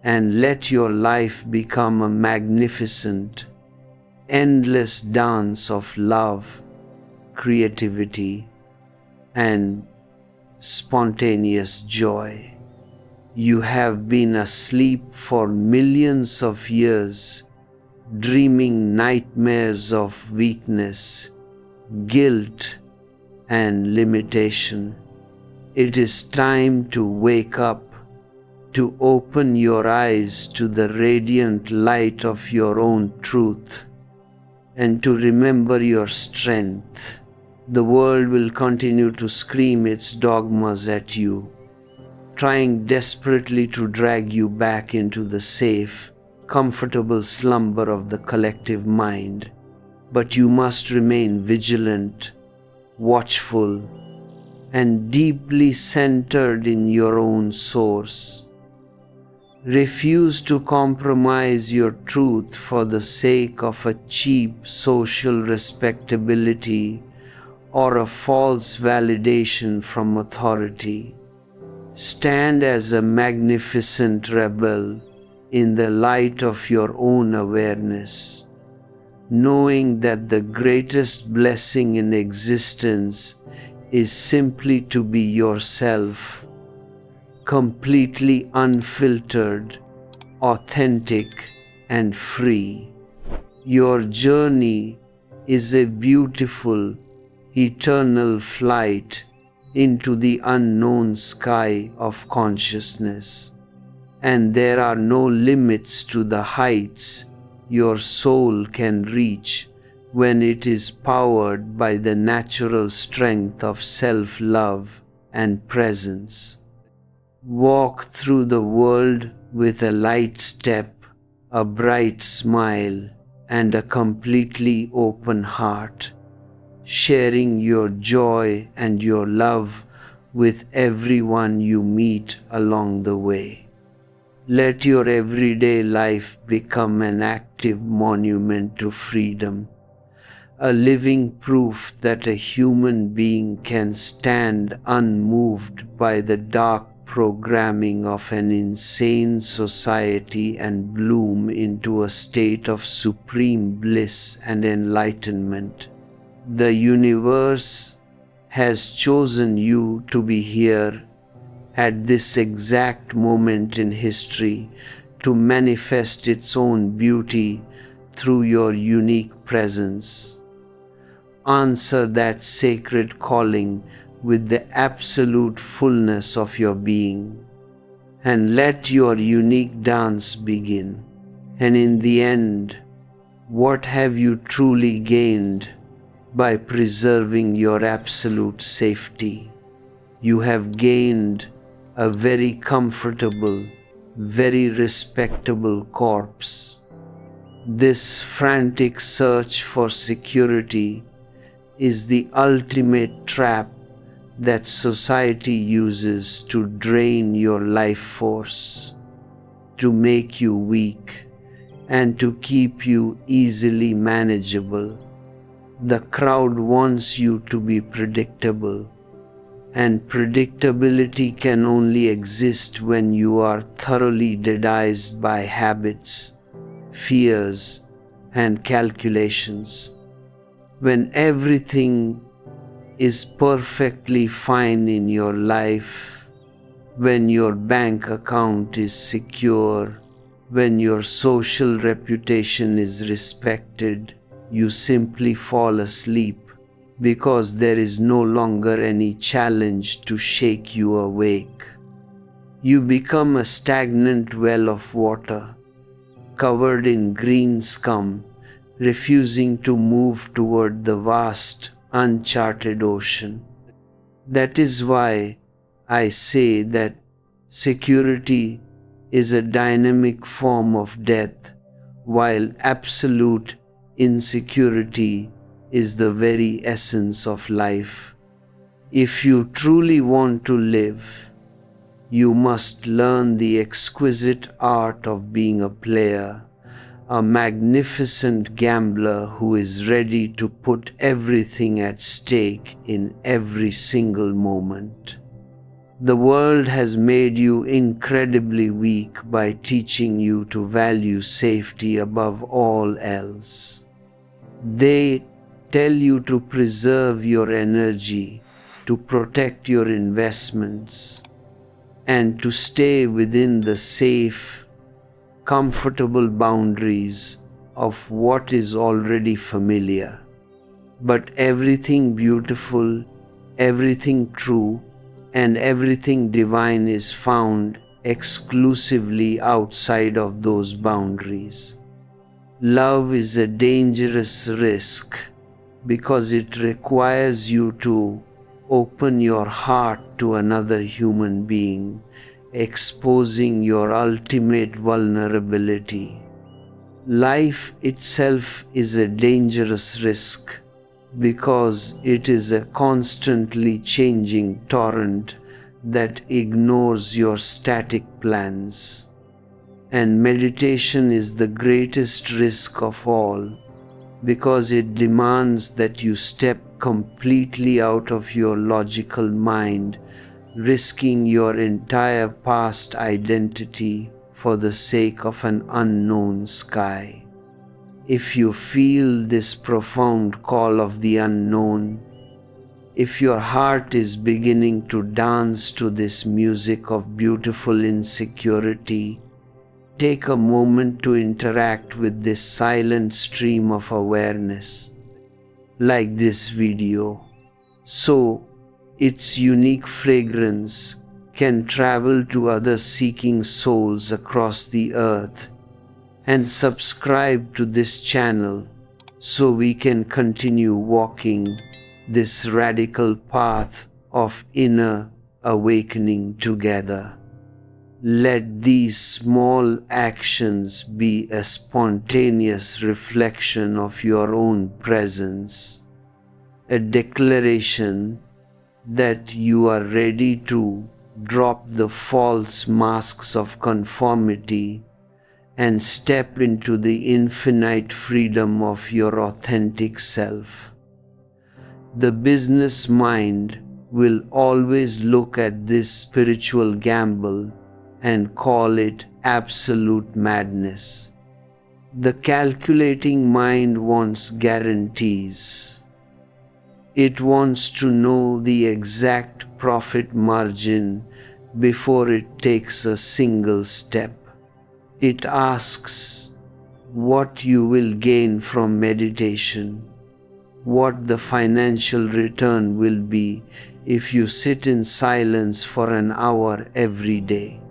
[SPEAKER 1] and let your life become a magnificent, endless dance of love, creativity, and spontaneous joy. You have been asleep for millions of years, dreaming nightmares of weakness, guilt, and limitation. It is time to wake up, to open your eyes to the radiant light of your own truth, and to remember your strength. The world will continue to scream its dogmas at you, trying desperately to drag you back into the safe, comfortable slumber of the collective mind. But you must remain vigilant, watchful, and deeply centered in your own source. Refuse to compromise your truth for the sake of a cheap social respectability or a false validation from authority. Stand as a magnificent rebel in the light of your own awareness, knowing that the greatest blessing in existence is simply to be yourself, completely unfiltered, authentic, and free. Your journey is a beautiful, eternal flight into the unknown sky of consciousness, and there are no limits to the heights your soul can reach when it is powered by the natural strength of self-love and presence. Walk through the world with a light step, a bright smile, and a completely open heart, sharing your joy and your love with everyone you meet along the way. Let your everyday life become an active monument to freedom, a living proof that a human being can stand unmoved by the dark programming of an insane society and bloom into a state of supreme bliss and enlightenment. The universe has chosen you to be here at this exact moment in history to manifest its own beauty through your unique presence. Answer that sacred calling with the absolute fullness of your being, and let your unique dance begin. And in the end, what have you truly gained by preserving your absolute safety? You have gained a very comfortable, very respectable corpse. This frantic search for security is the ultimate trap that society uses to drain your life force, to make you weak, and to keep you easily manageable. The crowd wants you to be predictable, and predictability can only exist when you are thoroughly devised by habits, fears, and calculations. When everything is perfectly fine in your life, when your bank account is secure, when your social reputation is respected, you simply fall asleep because there is no longer any challenge to shake you awake. You become a stagnant well of water, covered in green scum, refusing to move toward the vast, uncharted ocean. That is why I say that security is a dynamic form of death, while absolute insecurity is the very essence of life. If you truly want to live, you must learn the exquisite art of being a player, a magnificent gambler who is ready to put everything at stake in every single moment. The world has made you incredibly weak by teaching you to value safety above all else. They tell you to preserve your energy, to protect your investments, and to stay within the safe, comfortable boundaries of what is already familiar. But everything beautiful, everything true, and everything divine is found exclusively outside of those boundaries. Love is a dangerous risk because it requires you to open your heart to another human being, exposing your ultimate vulnerability. Life itself is a dangerous risk because it is a constantly changing torrent that ignores your static plans. And meditation is the greatest risk of all because it demands that you step completely out of your logical mind, risking your entire past identity for the sake of an unknown sky. If you feel this profound call of the unknown, if your heart is beginning to dance to this music of beautiful insecurity, take a moment to interact with this silent stream of awareness, like this video, so its unique fragrance can travel to other seeking souls across the earth, and subscribe to this channel so we can continue walking this radical path of inner awakening together. Let these small actions be a spontaneous reflection of your own presence, a declaration that you are ready to drop the false masks of conformity and step into the infinite freedom of your authentic self. The business mind will always look at this spiritual gamble and call it absolute madness. The calculating mind wants guarantees. It wants to know the exact profit margin before it takes a single step. It asks what you will gain from meditation, what the financial return will be if you sit in silence for an hour every day.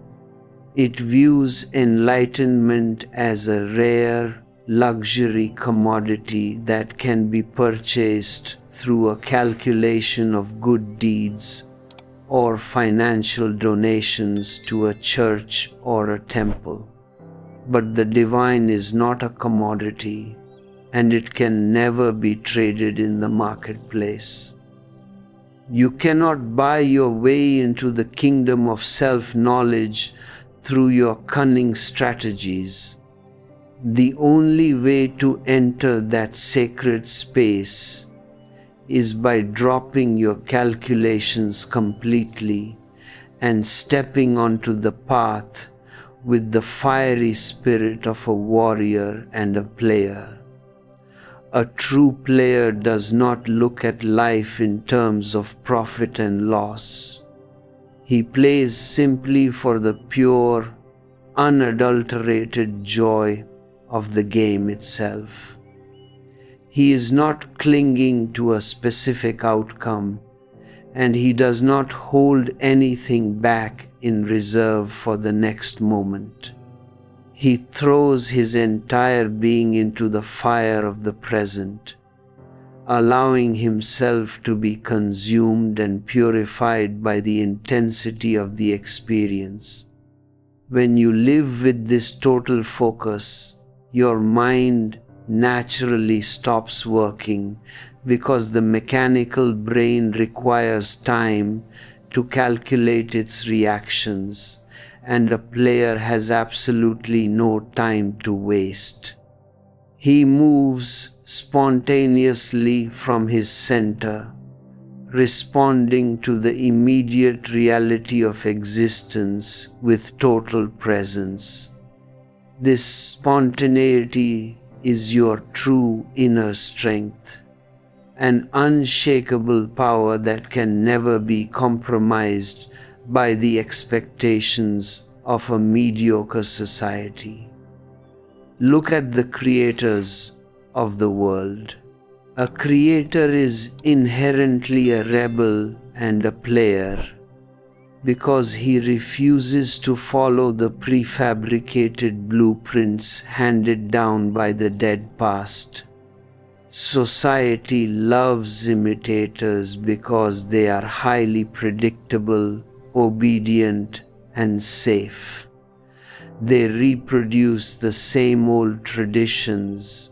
[SPEAKER 1] It views enlightenment as a rare luxury commodity that can be purchased through a calculation of good deeds or financial donations to a church or a temple. But the divine is not a commodity, and it can never be traded in the marketplace. You cannot buy your way into the kingdom of self-knowledge through your cunning strategies. The only way to enter that sacred space is by dropping your calculations completely and stepping onto the path with the fiery spirit of a warrior and a player. A true player does not look at life in terms of profit and loss. He plays simply for the pure, unadulterated joy of the game itself. He is not clinging to a specific outcome, and he does not hold anything back in reserve for the next moment. He throws his entire being into the fire of the present, allowing himself to be consumed and purified by the intensity of the experience. When you live with this total focus, your mind naturally stops working because the mechanical brain requires time to calculate its reactions, and a player has absolutely no time to waste. He moves spontaneously from his center, responding to the immediate reality of existence with total presence. This spontaneity is your true inner strength, an unshakable power that can never be compromised by the expectations of a mediocre society. Look at the creators of the world. A creator is inherently a rebel and a player because he refuses to follow the prefabricated blueprints handed down by the dead past. Society loves imitators because they are highly predictable, obedient, and safe. They reproduce the same old traditions,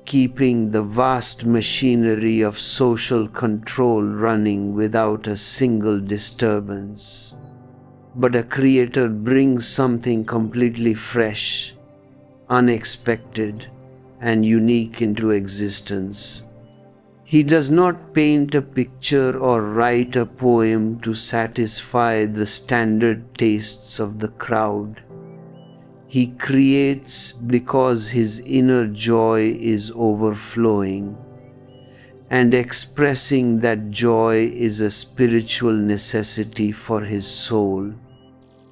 [SPEAKER 1] keeping the vast machinery of social control running without a single disturbance. But a creator brings something completely fresh, unexpected, and unique into existence. He does not paint a picture or write a poem to satisfy the standard tastes of the crowd. He creates because his inner joy is overflowing, and expressing that joy is a spiritual necessity for his soul.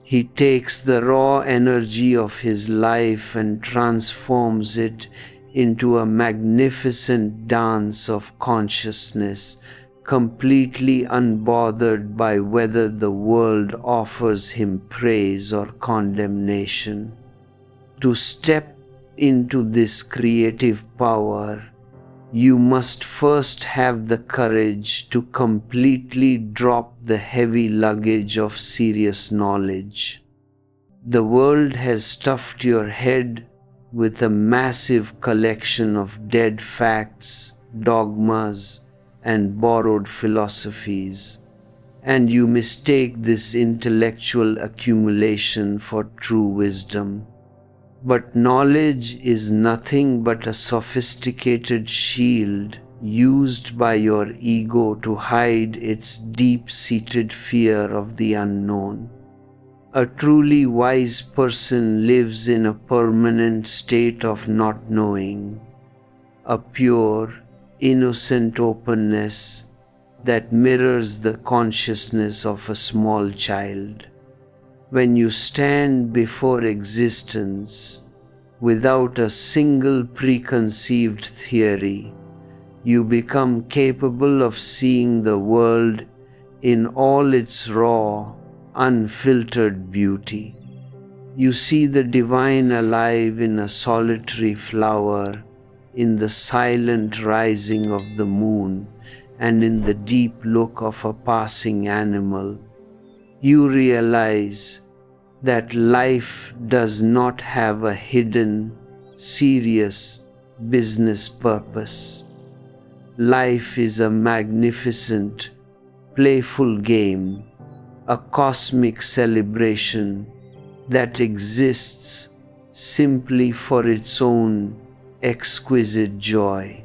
[SPEAKER 1] He takes the raw energy of his life and transforms it into a magnificent dance of consciousness, completely unbothered by whether the world offers him praise or condemnation. To step into this creative power, you must first have the courage to completely drop the heavy luggage of serious knowledge. The world has stuffed your head with a massive collection of dead facts, dogmas, and borrowed philosophies, and you mistake this intellectual accumulation for true wisdom. But knowledge is nothing but a sophisticated shield used by your ego to hide its deep-seated fear of the unknown. A truly wise person lives in a permanent state of not knowing, a pure, innocent openness that mirrors the consciousness of a small child. When you stand before existence without a single preconceived theory, you become capable of seeing the world in all its raw, unfiltered beauty. You see the divine alive in a solitary flower, in the silent rising of the moon, and in the deep look of a passing animal. You realize that life does not have a hidden, serious business purpose. Life is a magnificent, playful game, a cosmic celebration that exists simply for its own exquisite joy.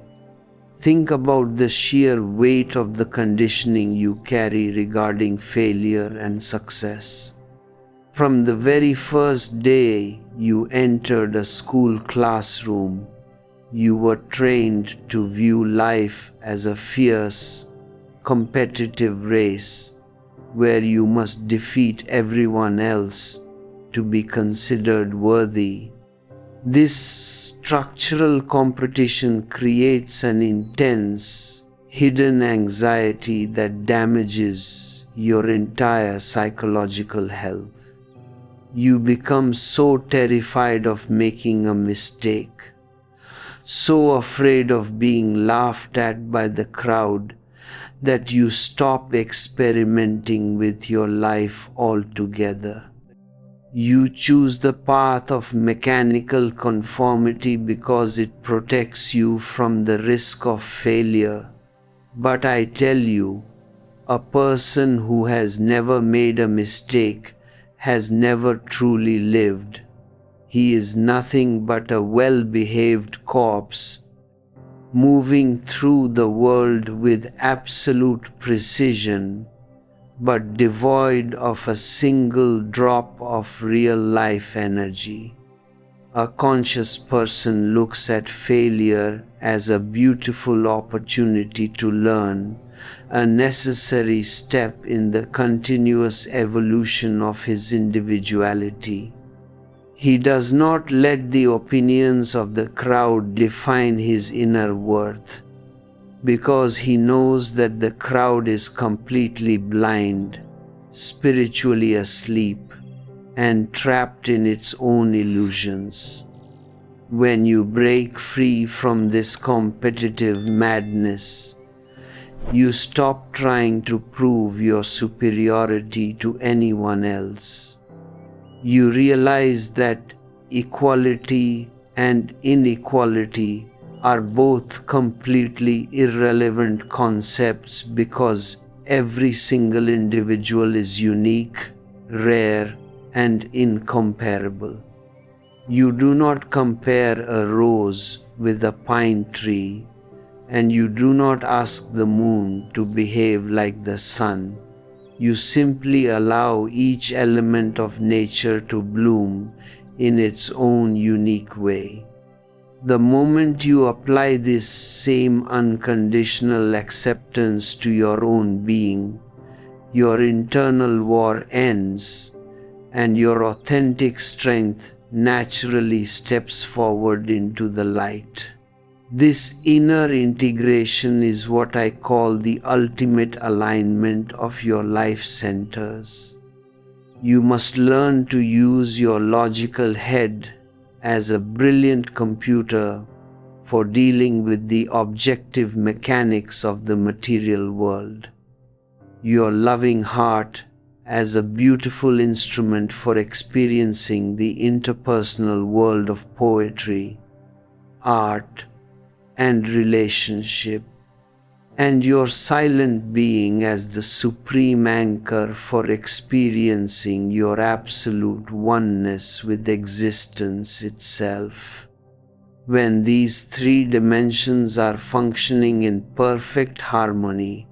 [SPEAKER 1] Think about the sheer weight of the conditioning you carry regarding failure and success. From the very first day you entered a school classroom, you were trained to view life as a fierce, competitive race where you must defeat everyone else to be considered worthy. This structural competition creates an intense, hidden anxiety that damages your entire psychological health. You become so terrified of making a mistake, so afraid of being laughed at by the crowd, that you stop experimenting with your life altogether. You choose the path of mechanical conformity because it protects you from the risk of failure. But I tell you, a person who has never made a mistake has never truly lived. He is nothing but a well-behaved corpse, moving through the world with absolute precision, but devoid of a single drop of real-life energy. A conscious person looks at failure as a beautiful opportunity to learn, a necessary step in the continuous evolution of his individuality. He does not let the opinions of the crowd define his inner worth, because he knows that the crowd is completely blind, spiritually asleep, and trapped in its own illusions. When you break free from this competitive madness, you stop trying to prove your superiority to anyone else. You realize that equality and inequality are both completely irrelevant concepts because every single individual is unique, rare, and incomparable. You do not compare a rose with a pine tree, and you do not ask the moon to behave like the sun. You simply allow each element of nature to bloom in its own unique way. The moment you apply this same unconditional acceptance to your own being, your internal war ends, and your authentic strength naturally steps forward into the light. This inner integration is what I call the ultimate alignment of your life centers. You must learn to use your logical head as a brilliant computer for dealing with the objective mechanics of the material world, your loving heart as a beautiful instrument for experiencing the interpersonal world of poetry, art, and relationship, and your silent being as the supreme anchor for experiencing your absolute oneness with existence itself. When these three dimensions are functioning in perfect harmony,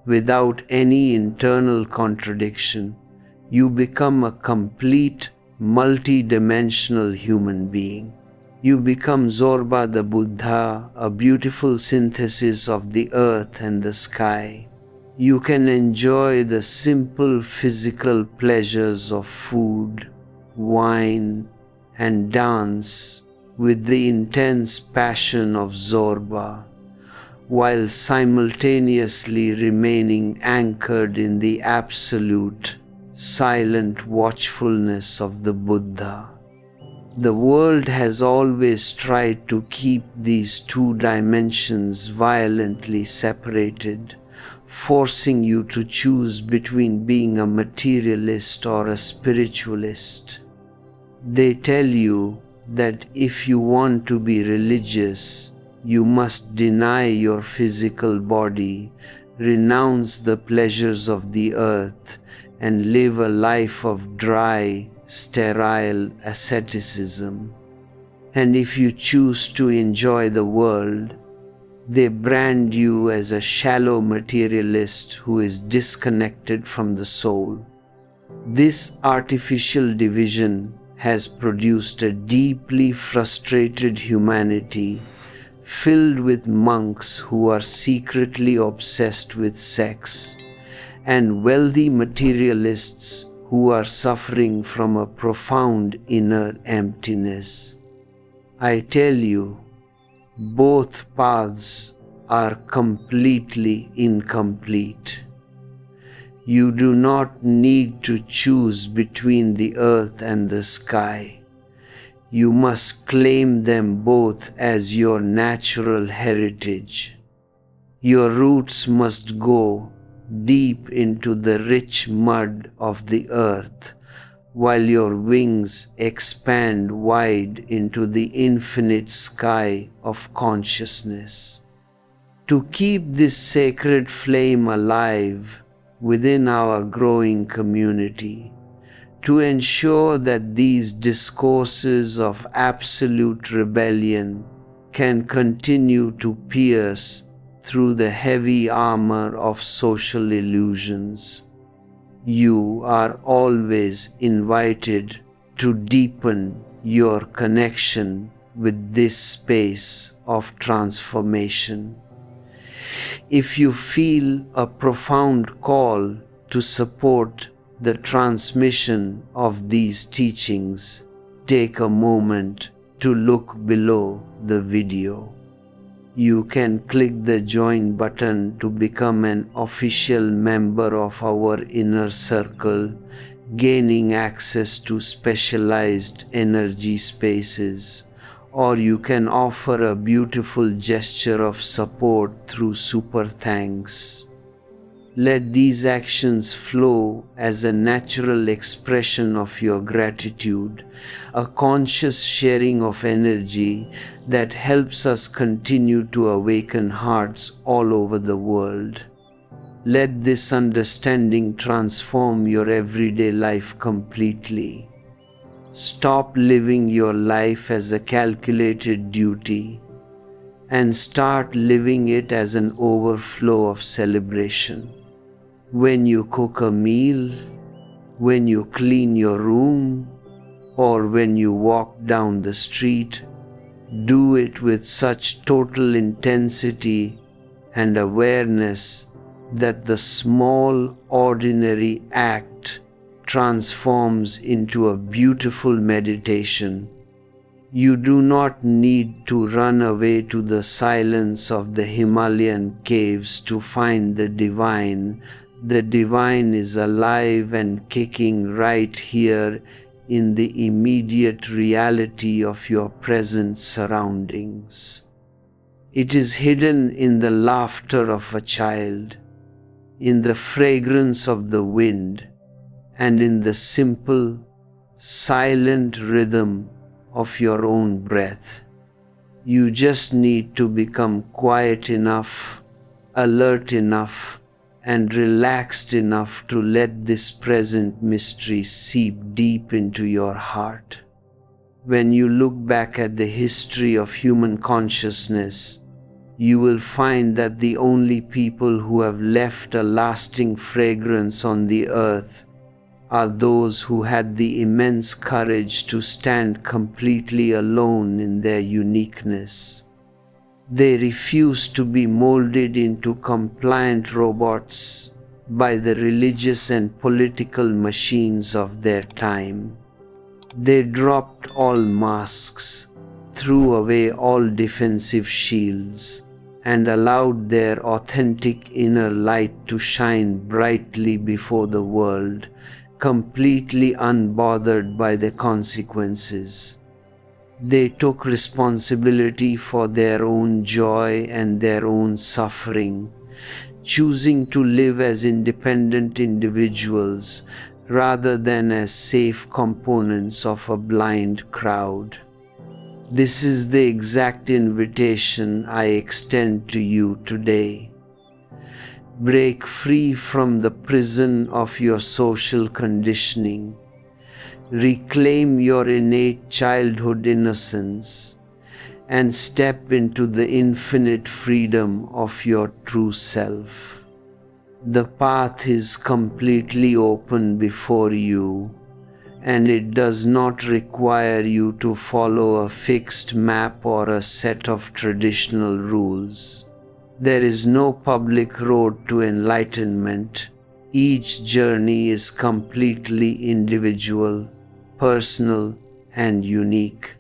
[SPEAKER 1] without any internal contradiction, you become a complete, multi-dimensional human being. You become Zorba the Buddha, a beautiful synthesis of the earth and the sky. You can enjoy the simple physical pleasures of food, wine, and dance with the intense passion of Zorba, while simultaneously remaining anchored in the absolute, silent watchfulness of the Buddha. The world has always tried to keep these two dimensions violently separated, forcing you to choose between being a materialist or a spiritualist. They tell you that if you want to be religious, you must deny your physical body, renounce the pleasures of the earth, and live a life of dry, sterile asceticism. And if you choose to enjoy the world, they brand you as a shallow materialist who is disconnected from the soul. This artificial division has produced a deeply frustrated humanity filled with monks who are secretly obsessed with sex, and wealthy materialists who are suffering from a profound inner emptiness. I tell you, both paths are completely incomplete. You do not need to choose between the earth and the sky. You must claim them both as your natural heritage. Your roots must go deep into the rich mud of the earth, while your wings expand wide into the infinite sky of consciousness. To keep this sacred flame alive within our growing community, to ensure that these discourses of absolute rebellion can continue to pierce through the heavy armor of social illusions, you are always invited to deepen your connection with this space of transformation. If you feel a profound call to support the transmission of these teachings, take a moment to look below the video. You can click the join button to become an official member of our inner circle, gaining access to specialized energy spaces, or you can offer a beautiful gesture of support through super thanks. Let these actions flow as a natural expression of your gratitude, a conscious sharing of energy that helps us continue to awaken hearts all over the world. Let this understanding transform your everyday life completely. Stop living your life as a calculated duty and start living it as an overflow of celebration. When you cook a meal, when you clean your room, or when you walk down the street, do it with such total intensity and awareness that the small, ordinary act transforms into a beautiful meditation. You do not need to run away to the silence of the Himalayan caves to find the divine. The divine is alive and kicking right here in the immediate reality of your present surroundings. It is hidden in the laughter of a child, in the fragrance of the wind, and in the simple, silent rhythm of your own breath. You just need to become quiet enough, alert enough, and relaxed enough to let this present mystery seep deep into your heart. When you look back at the history of human consciousness, you will find that the only people who have left a lasting fragrance on the earth are those who had the immense courage to stand completely alone in their uniqueness. They refused to be molded into compliant robots by the religious and political machines of their time. They dropped all masks, threw away all defensive shields, and allowed their authentic inner light to shine brightly before the world, completely unbothered by the consequences. They took responsibility for their own joy and their own suffering, choosing to live as independent individuals rather than as safe components of a blind crowd. This is the exact invitation I extend to you today. Break free from the prison of your social conditioning. Reclaim your innate childhood innocence and step into the infinite freedom of your true self. The path is completely open before you, and it does not require you to follow a fixed map or a set of traditional rules. There is no public road to enlightenment. Each journey is completely individual, personal, and unique.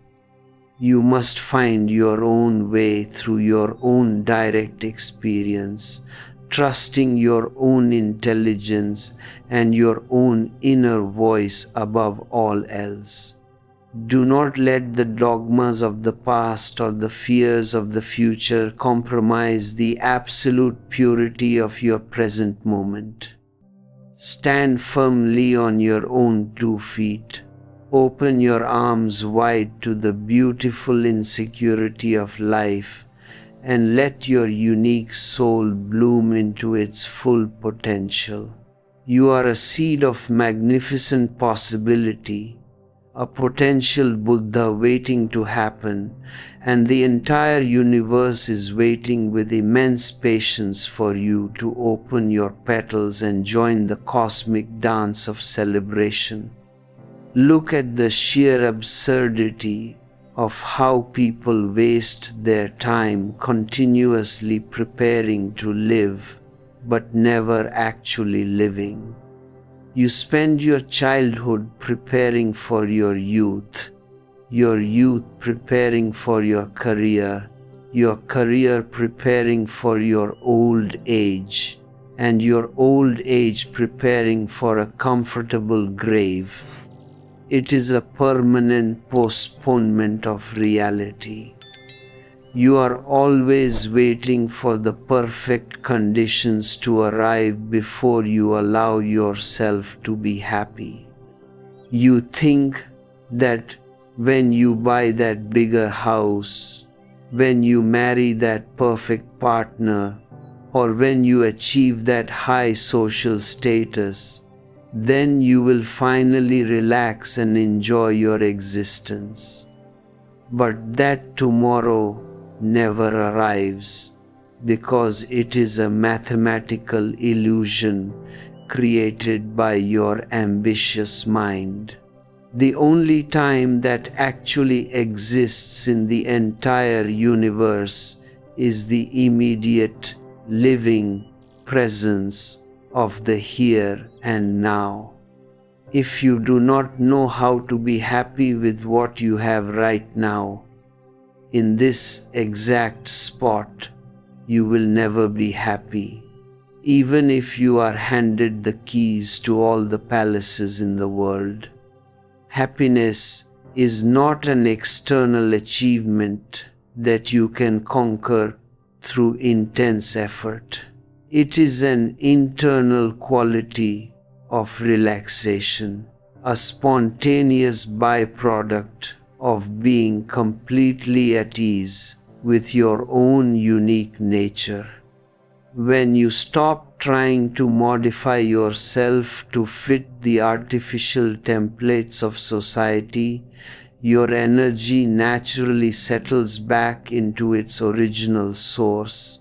[SPEAKER 1] You must find your own way through your own direct experience, trusting your own intelligence and your own inner voice above all else. Do not let the dogmas of the past or the fears of the future compromise the absolute purity of your present moment. Stand firmly on your own 2 feet. Open your arms wide to the beautiful insecurity of life and let your unique soul bloom into its full potential. You are a seed of magnificent possibility, a potential Buddha waiting to happen, and the entire universe is waiting with immense patience for you to open your petals and join the cosmic dance of celebration. Look at the sheer absurdity of how people waste their time continuously preparing to live, but never actually living. You spend your childhood preparing for your youth preparing for your career preparing for your old age, and your old age preparing for a comfortable grave. It is a permanent postponement of reality. You are always waiting for the perfect conditions to arrive before you allow yourself to be happy. You think that when you buy that bigger house, when you marry that perfect partner, or when you achieve that high social status, then you will finally relax and enjoy your existence. But that tomorrow never arrives, because it is a mathematical illusion created by your ambitious mind. The only time that actually exists in the entire universe is the immediate, living presence of the here and now. If you do not know how to be happy with what you have right now, in this exact spot, you will never be happy, even if you are handed the keys to all the palaces in the world. Happiness is not an external achievement that you can conquer through intense effort. It is an internal quality of relaxation, a spontaneous byproduct of being completely at ease with your own unique nature. When you stop trying to modify yourself to fit the artificial templates of society, your energy naturally settles back into its original source,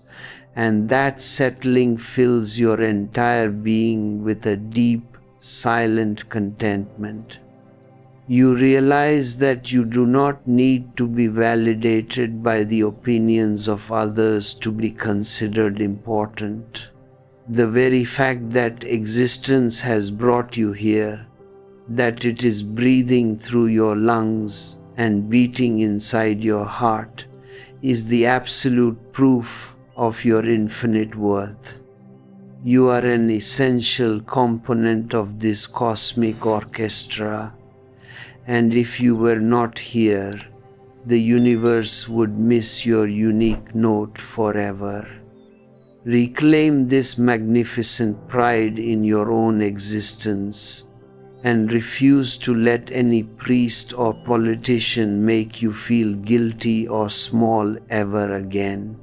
[SPEAKER 1] and that settling fills your entire being with a deep, silent contentment. You realize that you do not need to be validated by the opinions of others to be considered important. The very fact that existence has brought you here, that it is breathing through your lungs and beating inside your heart, is the absolute proof of your infinite worth. You are an essential component of this cosmic orchestra, and if you were not here, the universe would miss your unique note forever. Reclaim this magnificent pride in your own existence, and refuse to let any priest or politician make you feel guilty or small ever again.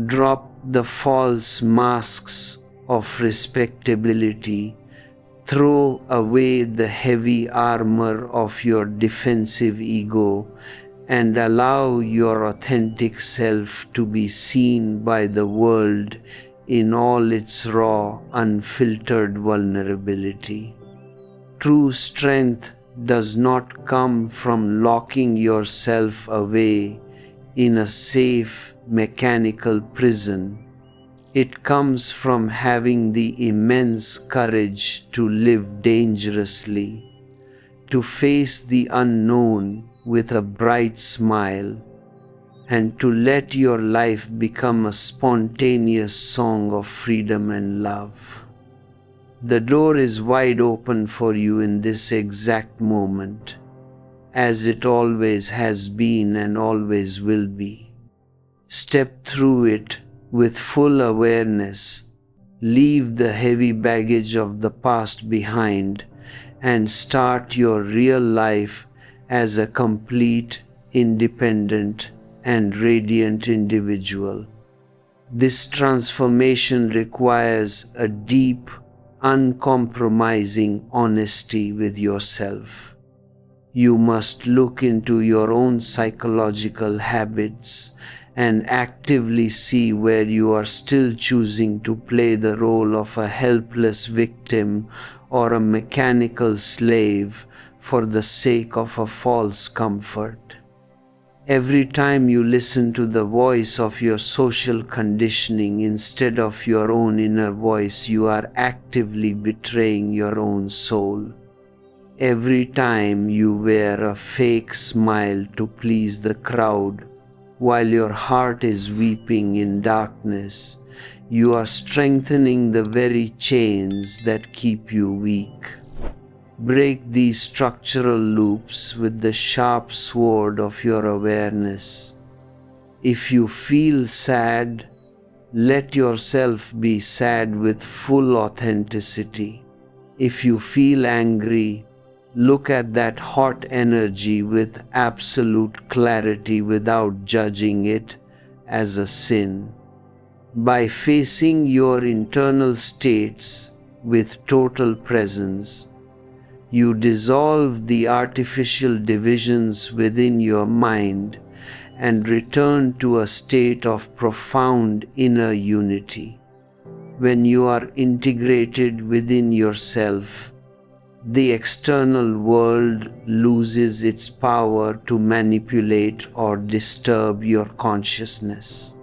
[SPEAKER 1] Drop the false masks of respectability. Throw away the heavy armor of your defensive ego and allow your authentic self to be seen by the world in all its raw, unfiltered vulnerability. True strength does not come from locking yourself away in a safe, mechanical prison. It comes from having the immense courage to live dangerously, to face the unknown with a bright smile, and to let your life become a spontaneous song of freedom and love. The door is wide open for you in this exact moment, as it always has been and always will be. Step through it with full awareness, leave the heavy baggage of the past behind, and start your real life as a complete, independent, and radiant individual. This transformation requires a deep, uncompromising honesty with yourself. You must look into your own psychological habits and actively see where you are still choosing to play the role of a helpless victim or a mechanical slave for the sake of a false comfort. Every time you listen to the voice of your social conditioning instead of your own inner voice, you are actively betraying your own soul. Every time you wear a fake smile to please the crowd, while your heart is weeping in darkness, you are strengthening the very chains that keep you weak. Break these structural loops with the sharp sword of your awareness. If you feel sad, let yourself be sad with full authenticity. If you feel angry, look at that hot energy with absolute clarity without judging it as a sin. By facing your internal states with total presence, you dissolve the artificial divisions within your mind and return to a state of profound inner unity. When you are integrated within yourself, the external world loses its power to manipulate or disturb your consciousness.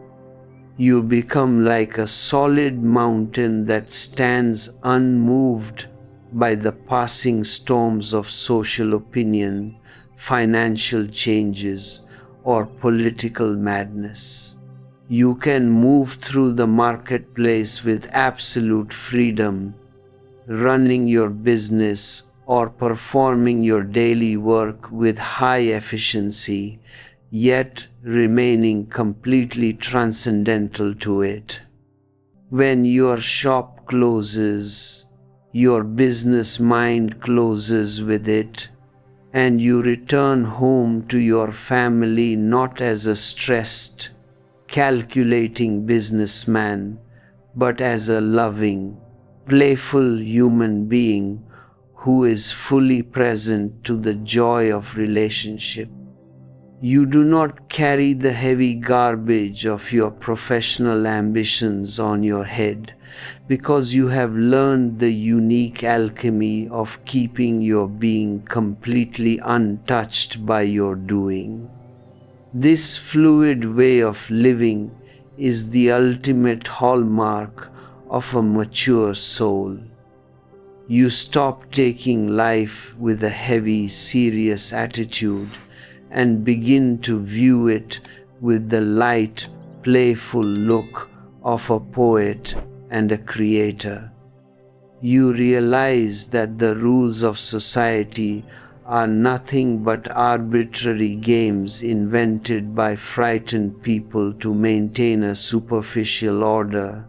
[SPEAKER 1] You become like a solid mountain that stands unmoved by the passing storms of social opinion, financial changes, or political madness. You can move through the marketplace with absolute freedom, running your business or performing your daily work with high efficiency, yet remaining completely transcendental to it. When your shop closes, your business mind closes with it, and you return home to your family not as a stressed, calculating businessman, but as a loving, playful human being who is fully present to the joy of relationship. You do not carry the heavy garbage of your professional ambitions on your head because you have learned the unique alchemy of keeping your being completely untouched by your doing. This fluid way of living is the ultimate hallmark of a mature soul. You stop taking life with a heavy, serious attitude and begin to view it with the light, playful look of a poet and a creator. You realize that the rules of society are nothing but arbitrary games invented by frightened people to maintain a superficial order,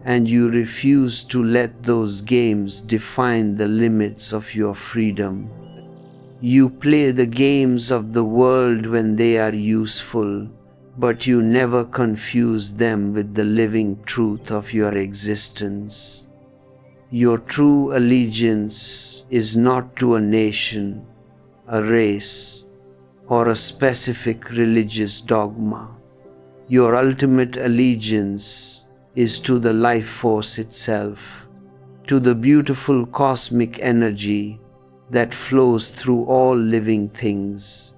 [SPEAKER 1] and you refuse to let those games define the limits of your freedom. You play the games of the world when they are useful, but you never confuse them with the living truth of your existence. Your true allegiance is not to a nation, a race, or a specific religious dogma. Your ultimate allegiance is to the life force itself, to the beautiful cosmic energy that flows through all living things.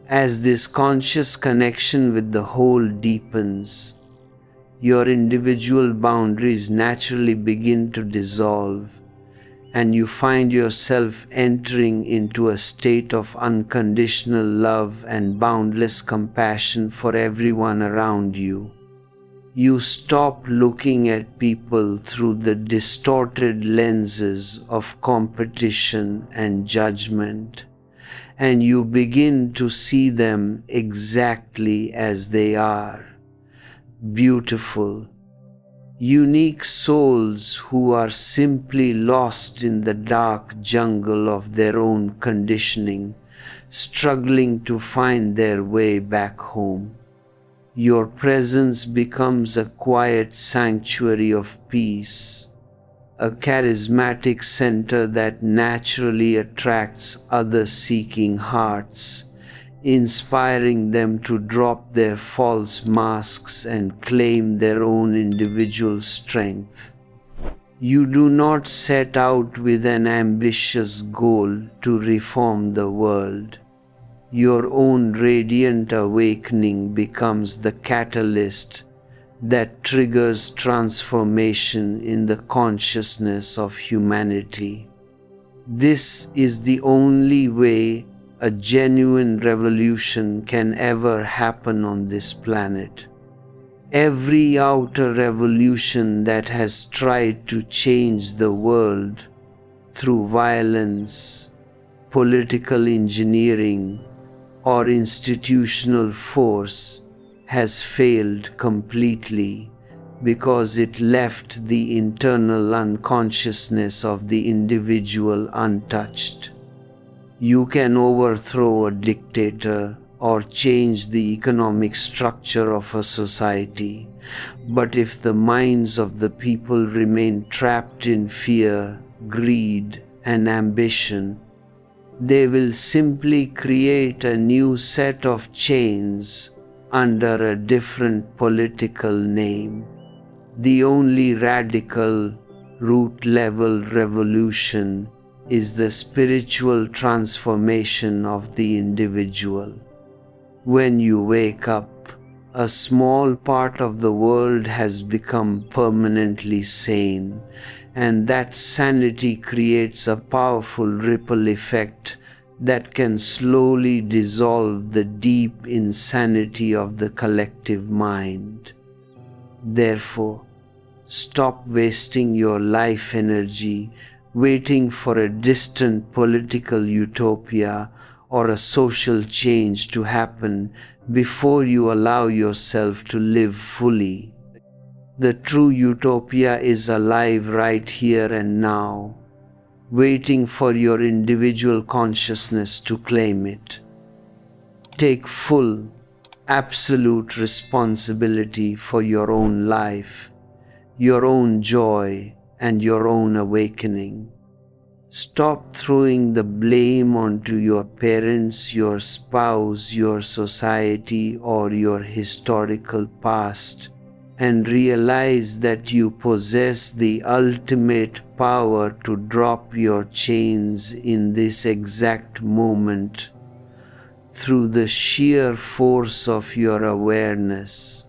[SPEAKER 1] As this conscious connection with the whole deepens, your individual boundaries naturally begin to dissolve, and you find yourself entering into a state of unconditional love and boundless compassion for everyone around you. You stop looking at people through the distorted lenses of competition and judgment, and you begin to see them exactly as they are. Beautiful, unique souls who are simply lost in the dark jungle of their own conditioning, struggling to find their way back home. Your presence becomes a quiet sanctuary of peace, a charismatic center that naturally attracts other seeking hearts, inspiring them to drop their false masks and claim their own individual strength. You do not set out with an ambitious goal to reform the world. Your own radiant awakening becomes the catalyst that triggers transformation in the consciousness of humanity. This is the only way a genuine revolution can ever happen on this planet. Every outer revolution that has tried to change the world through violence, political engineering, or institutional force has failed completely because it left the internal unconsciousness of the individual untouched. You can overthrow a dictator or change the economic structure of a society, but if the minds of the people remain trapped in fear, greed, and ambition, they will simply create a new set of chains under a different political name. The only radical, root-level revolution is the spiritual transformation of the individual. When you wake up, a small part of the world has become permanently sane, and that sanity creates a powerful ripple effect that can slowly dissolve the deep insanity of the collective mind. Therefore, stop wasting your life energy waiting for a distant political utopia or a social change to happen before you allow yourself to live fully. The true utopia is alive right here and now, waiting for your individual consciousness to claim it. Take full, absolute responsibility for your own life. your own joy, and your own awakening. Stop throwing the blame onto your parents, your spouse, your society, or your historical past, and realize that you possess the ultimate power to drop your chains in this exact moment through the sheer force of your awareness.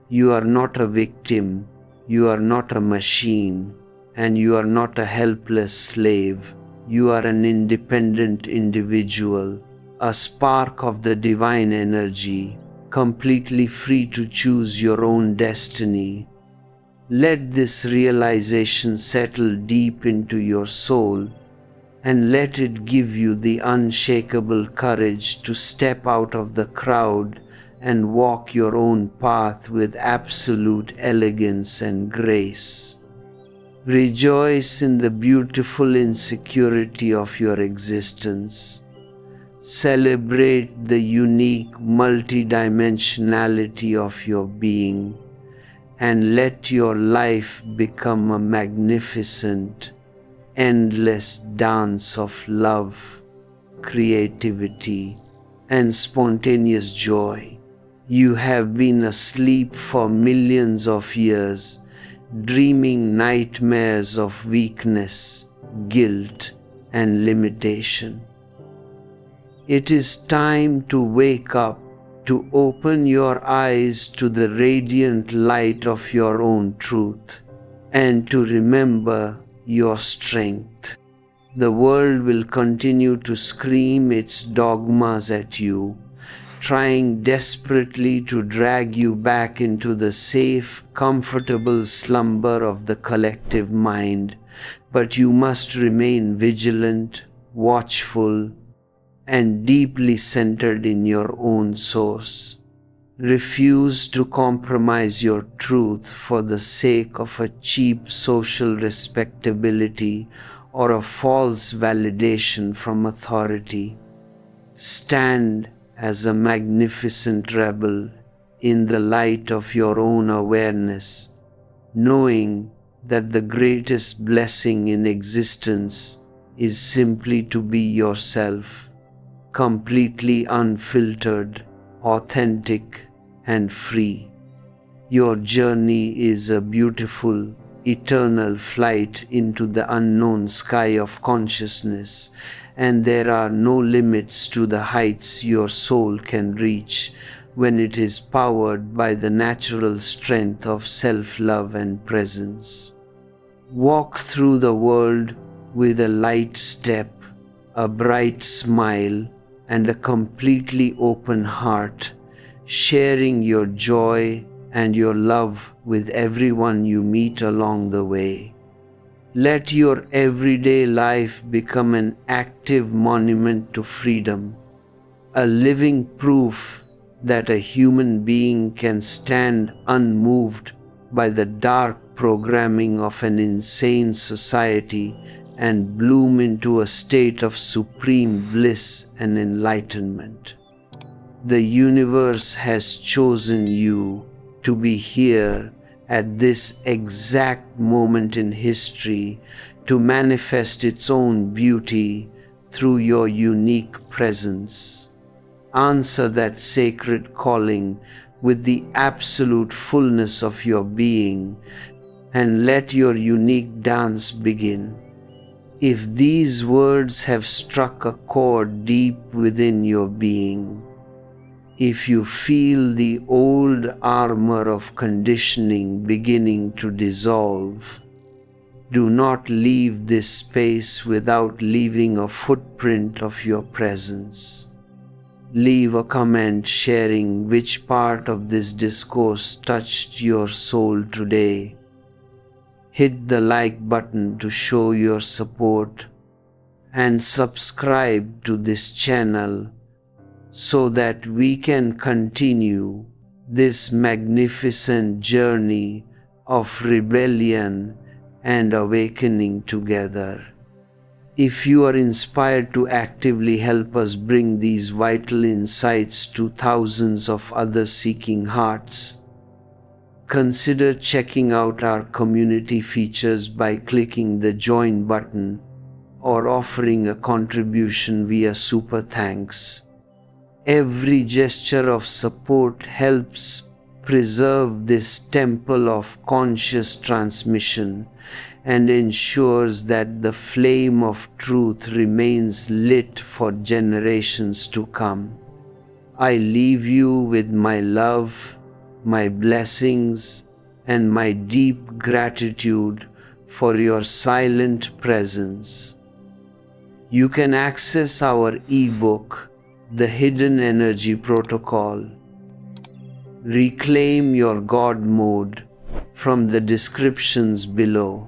[SPEAKER 1] You are not a victim, you are not a machine, and you are not a helpless slave. You are an independent individual, a spark of the divine energy, completely free to choose your own destiny. Let this realization settle deep into your soul, and let it give you the unshakable courage to step out of the crowd and walk your own path with absolute elegance and grace. Rejoice in the beautiful insecurity of your existence. Celebrate the unique multidimensionality of your being, and let your life become a magnificent, endless dance of love, creativity, and spontaneous joy. You have been asleep for millions of years, dreaming nightmares of weakness, guilt, and limitation. It is time to wake up, to open your eyes to the radiant light of your own truth, and to remember your strength. The world will continue to scream its dogmas at you, trying desperately to drag you back into the safe, comfortable slumber of the collective mind, but you must remain vigilant, watchful, and deeply centered in your own source. Refuse to compromise your truth for the sake of a cheap social respectability or a false validation from authority. Stand as a magnificent rebel in the light of your own awareness, knowing that the greatest blessing in existence is simply to be yourself, completely unfiltered, authentic, and free. Your journey is a beautiful, eternal flight into the unknown sky of consciousness, and there are no limits to the heights your soul can reach when it is powered by the natural strength of self-love and presence. Walk through the world with a light step, a bright smile, and a completely open heart, sharing your joy and your love with everyone you meet along the way. Let your everyday life become an active monument to freedom, a living proof that a human being can stand unmoved by the dark programming of an insane society and bloom into a state of supreme bliss and enlightenment. The universe has chosen you to be here at this exact moment in history to manifest its own beauty through your unique presence. Answer that sacred calling with the absolute fullness of your being, and let your unique dance begin. If these words have struck a chord deep within your being, if you feel the old armor of conditioning beginning to dissolve, do not leave this space without leaving a footprint of your presence. Leave a comment sharing which part of this discourse touched your soul today. Hit the like button to show your support, and subscribe to this channel so that we can continue this magnificent journey of rebellion and awakening together. If you are inspired to actively help us bring these vital insights to thousands of other seeking hearts, consider checking out our community features by clicking the Join button or offering a contribution via Super Thanks. Every gesture of support helps preserve this temple of conscious transmission and ensures that the flame of truth remains lit for generations to come. I leave you with my love, my blessings, and my deep gratitude for your silent presence. You can access our ebook, The Hidden Energy Protocol, Reclaim Your God Mode, from the descriptions below.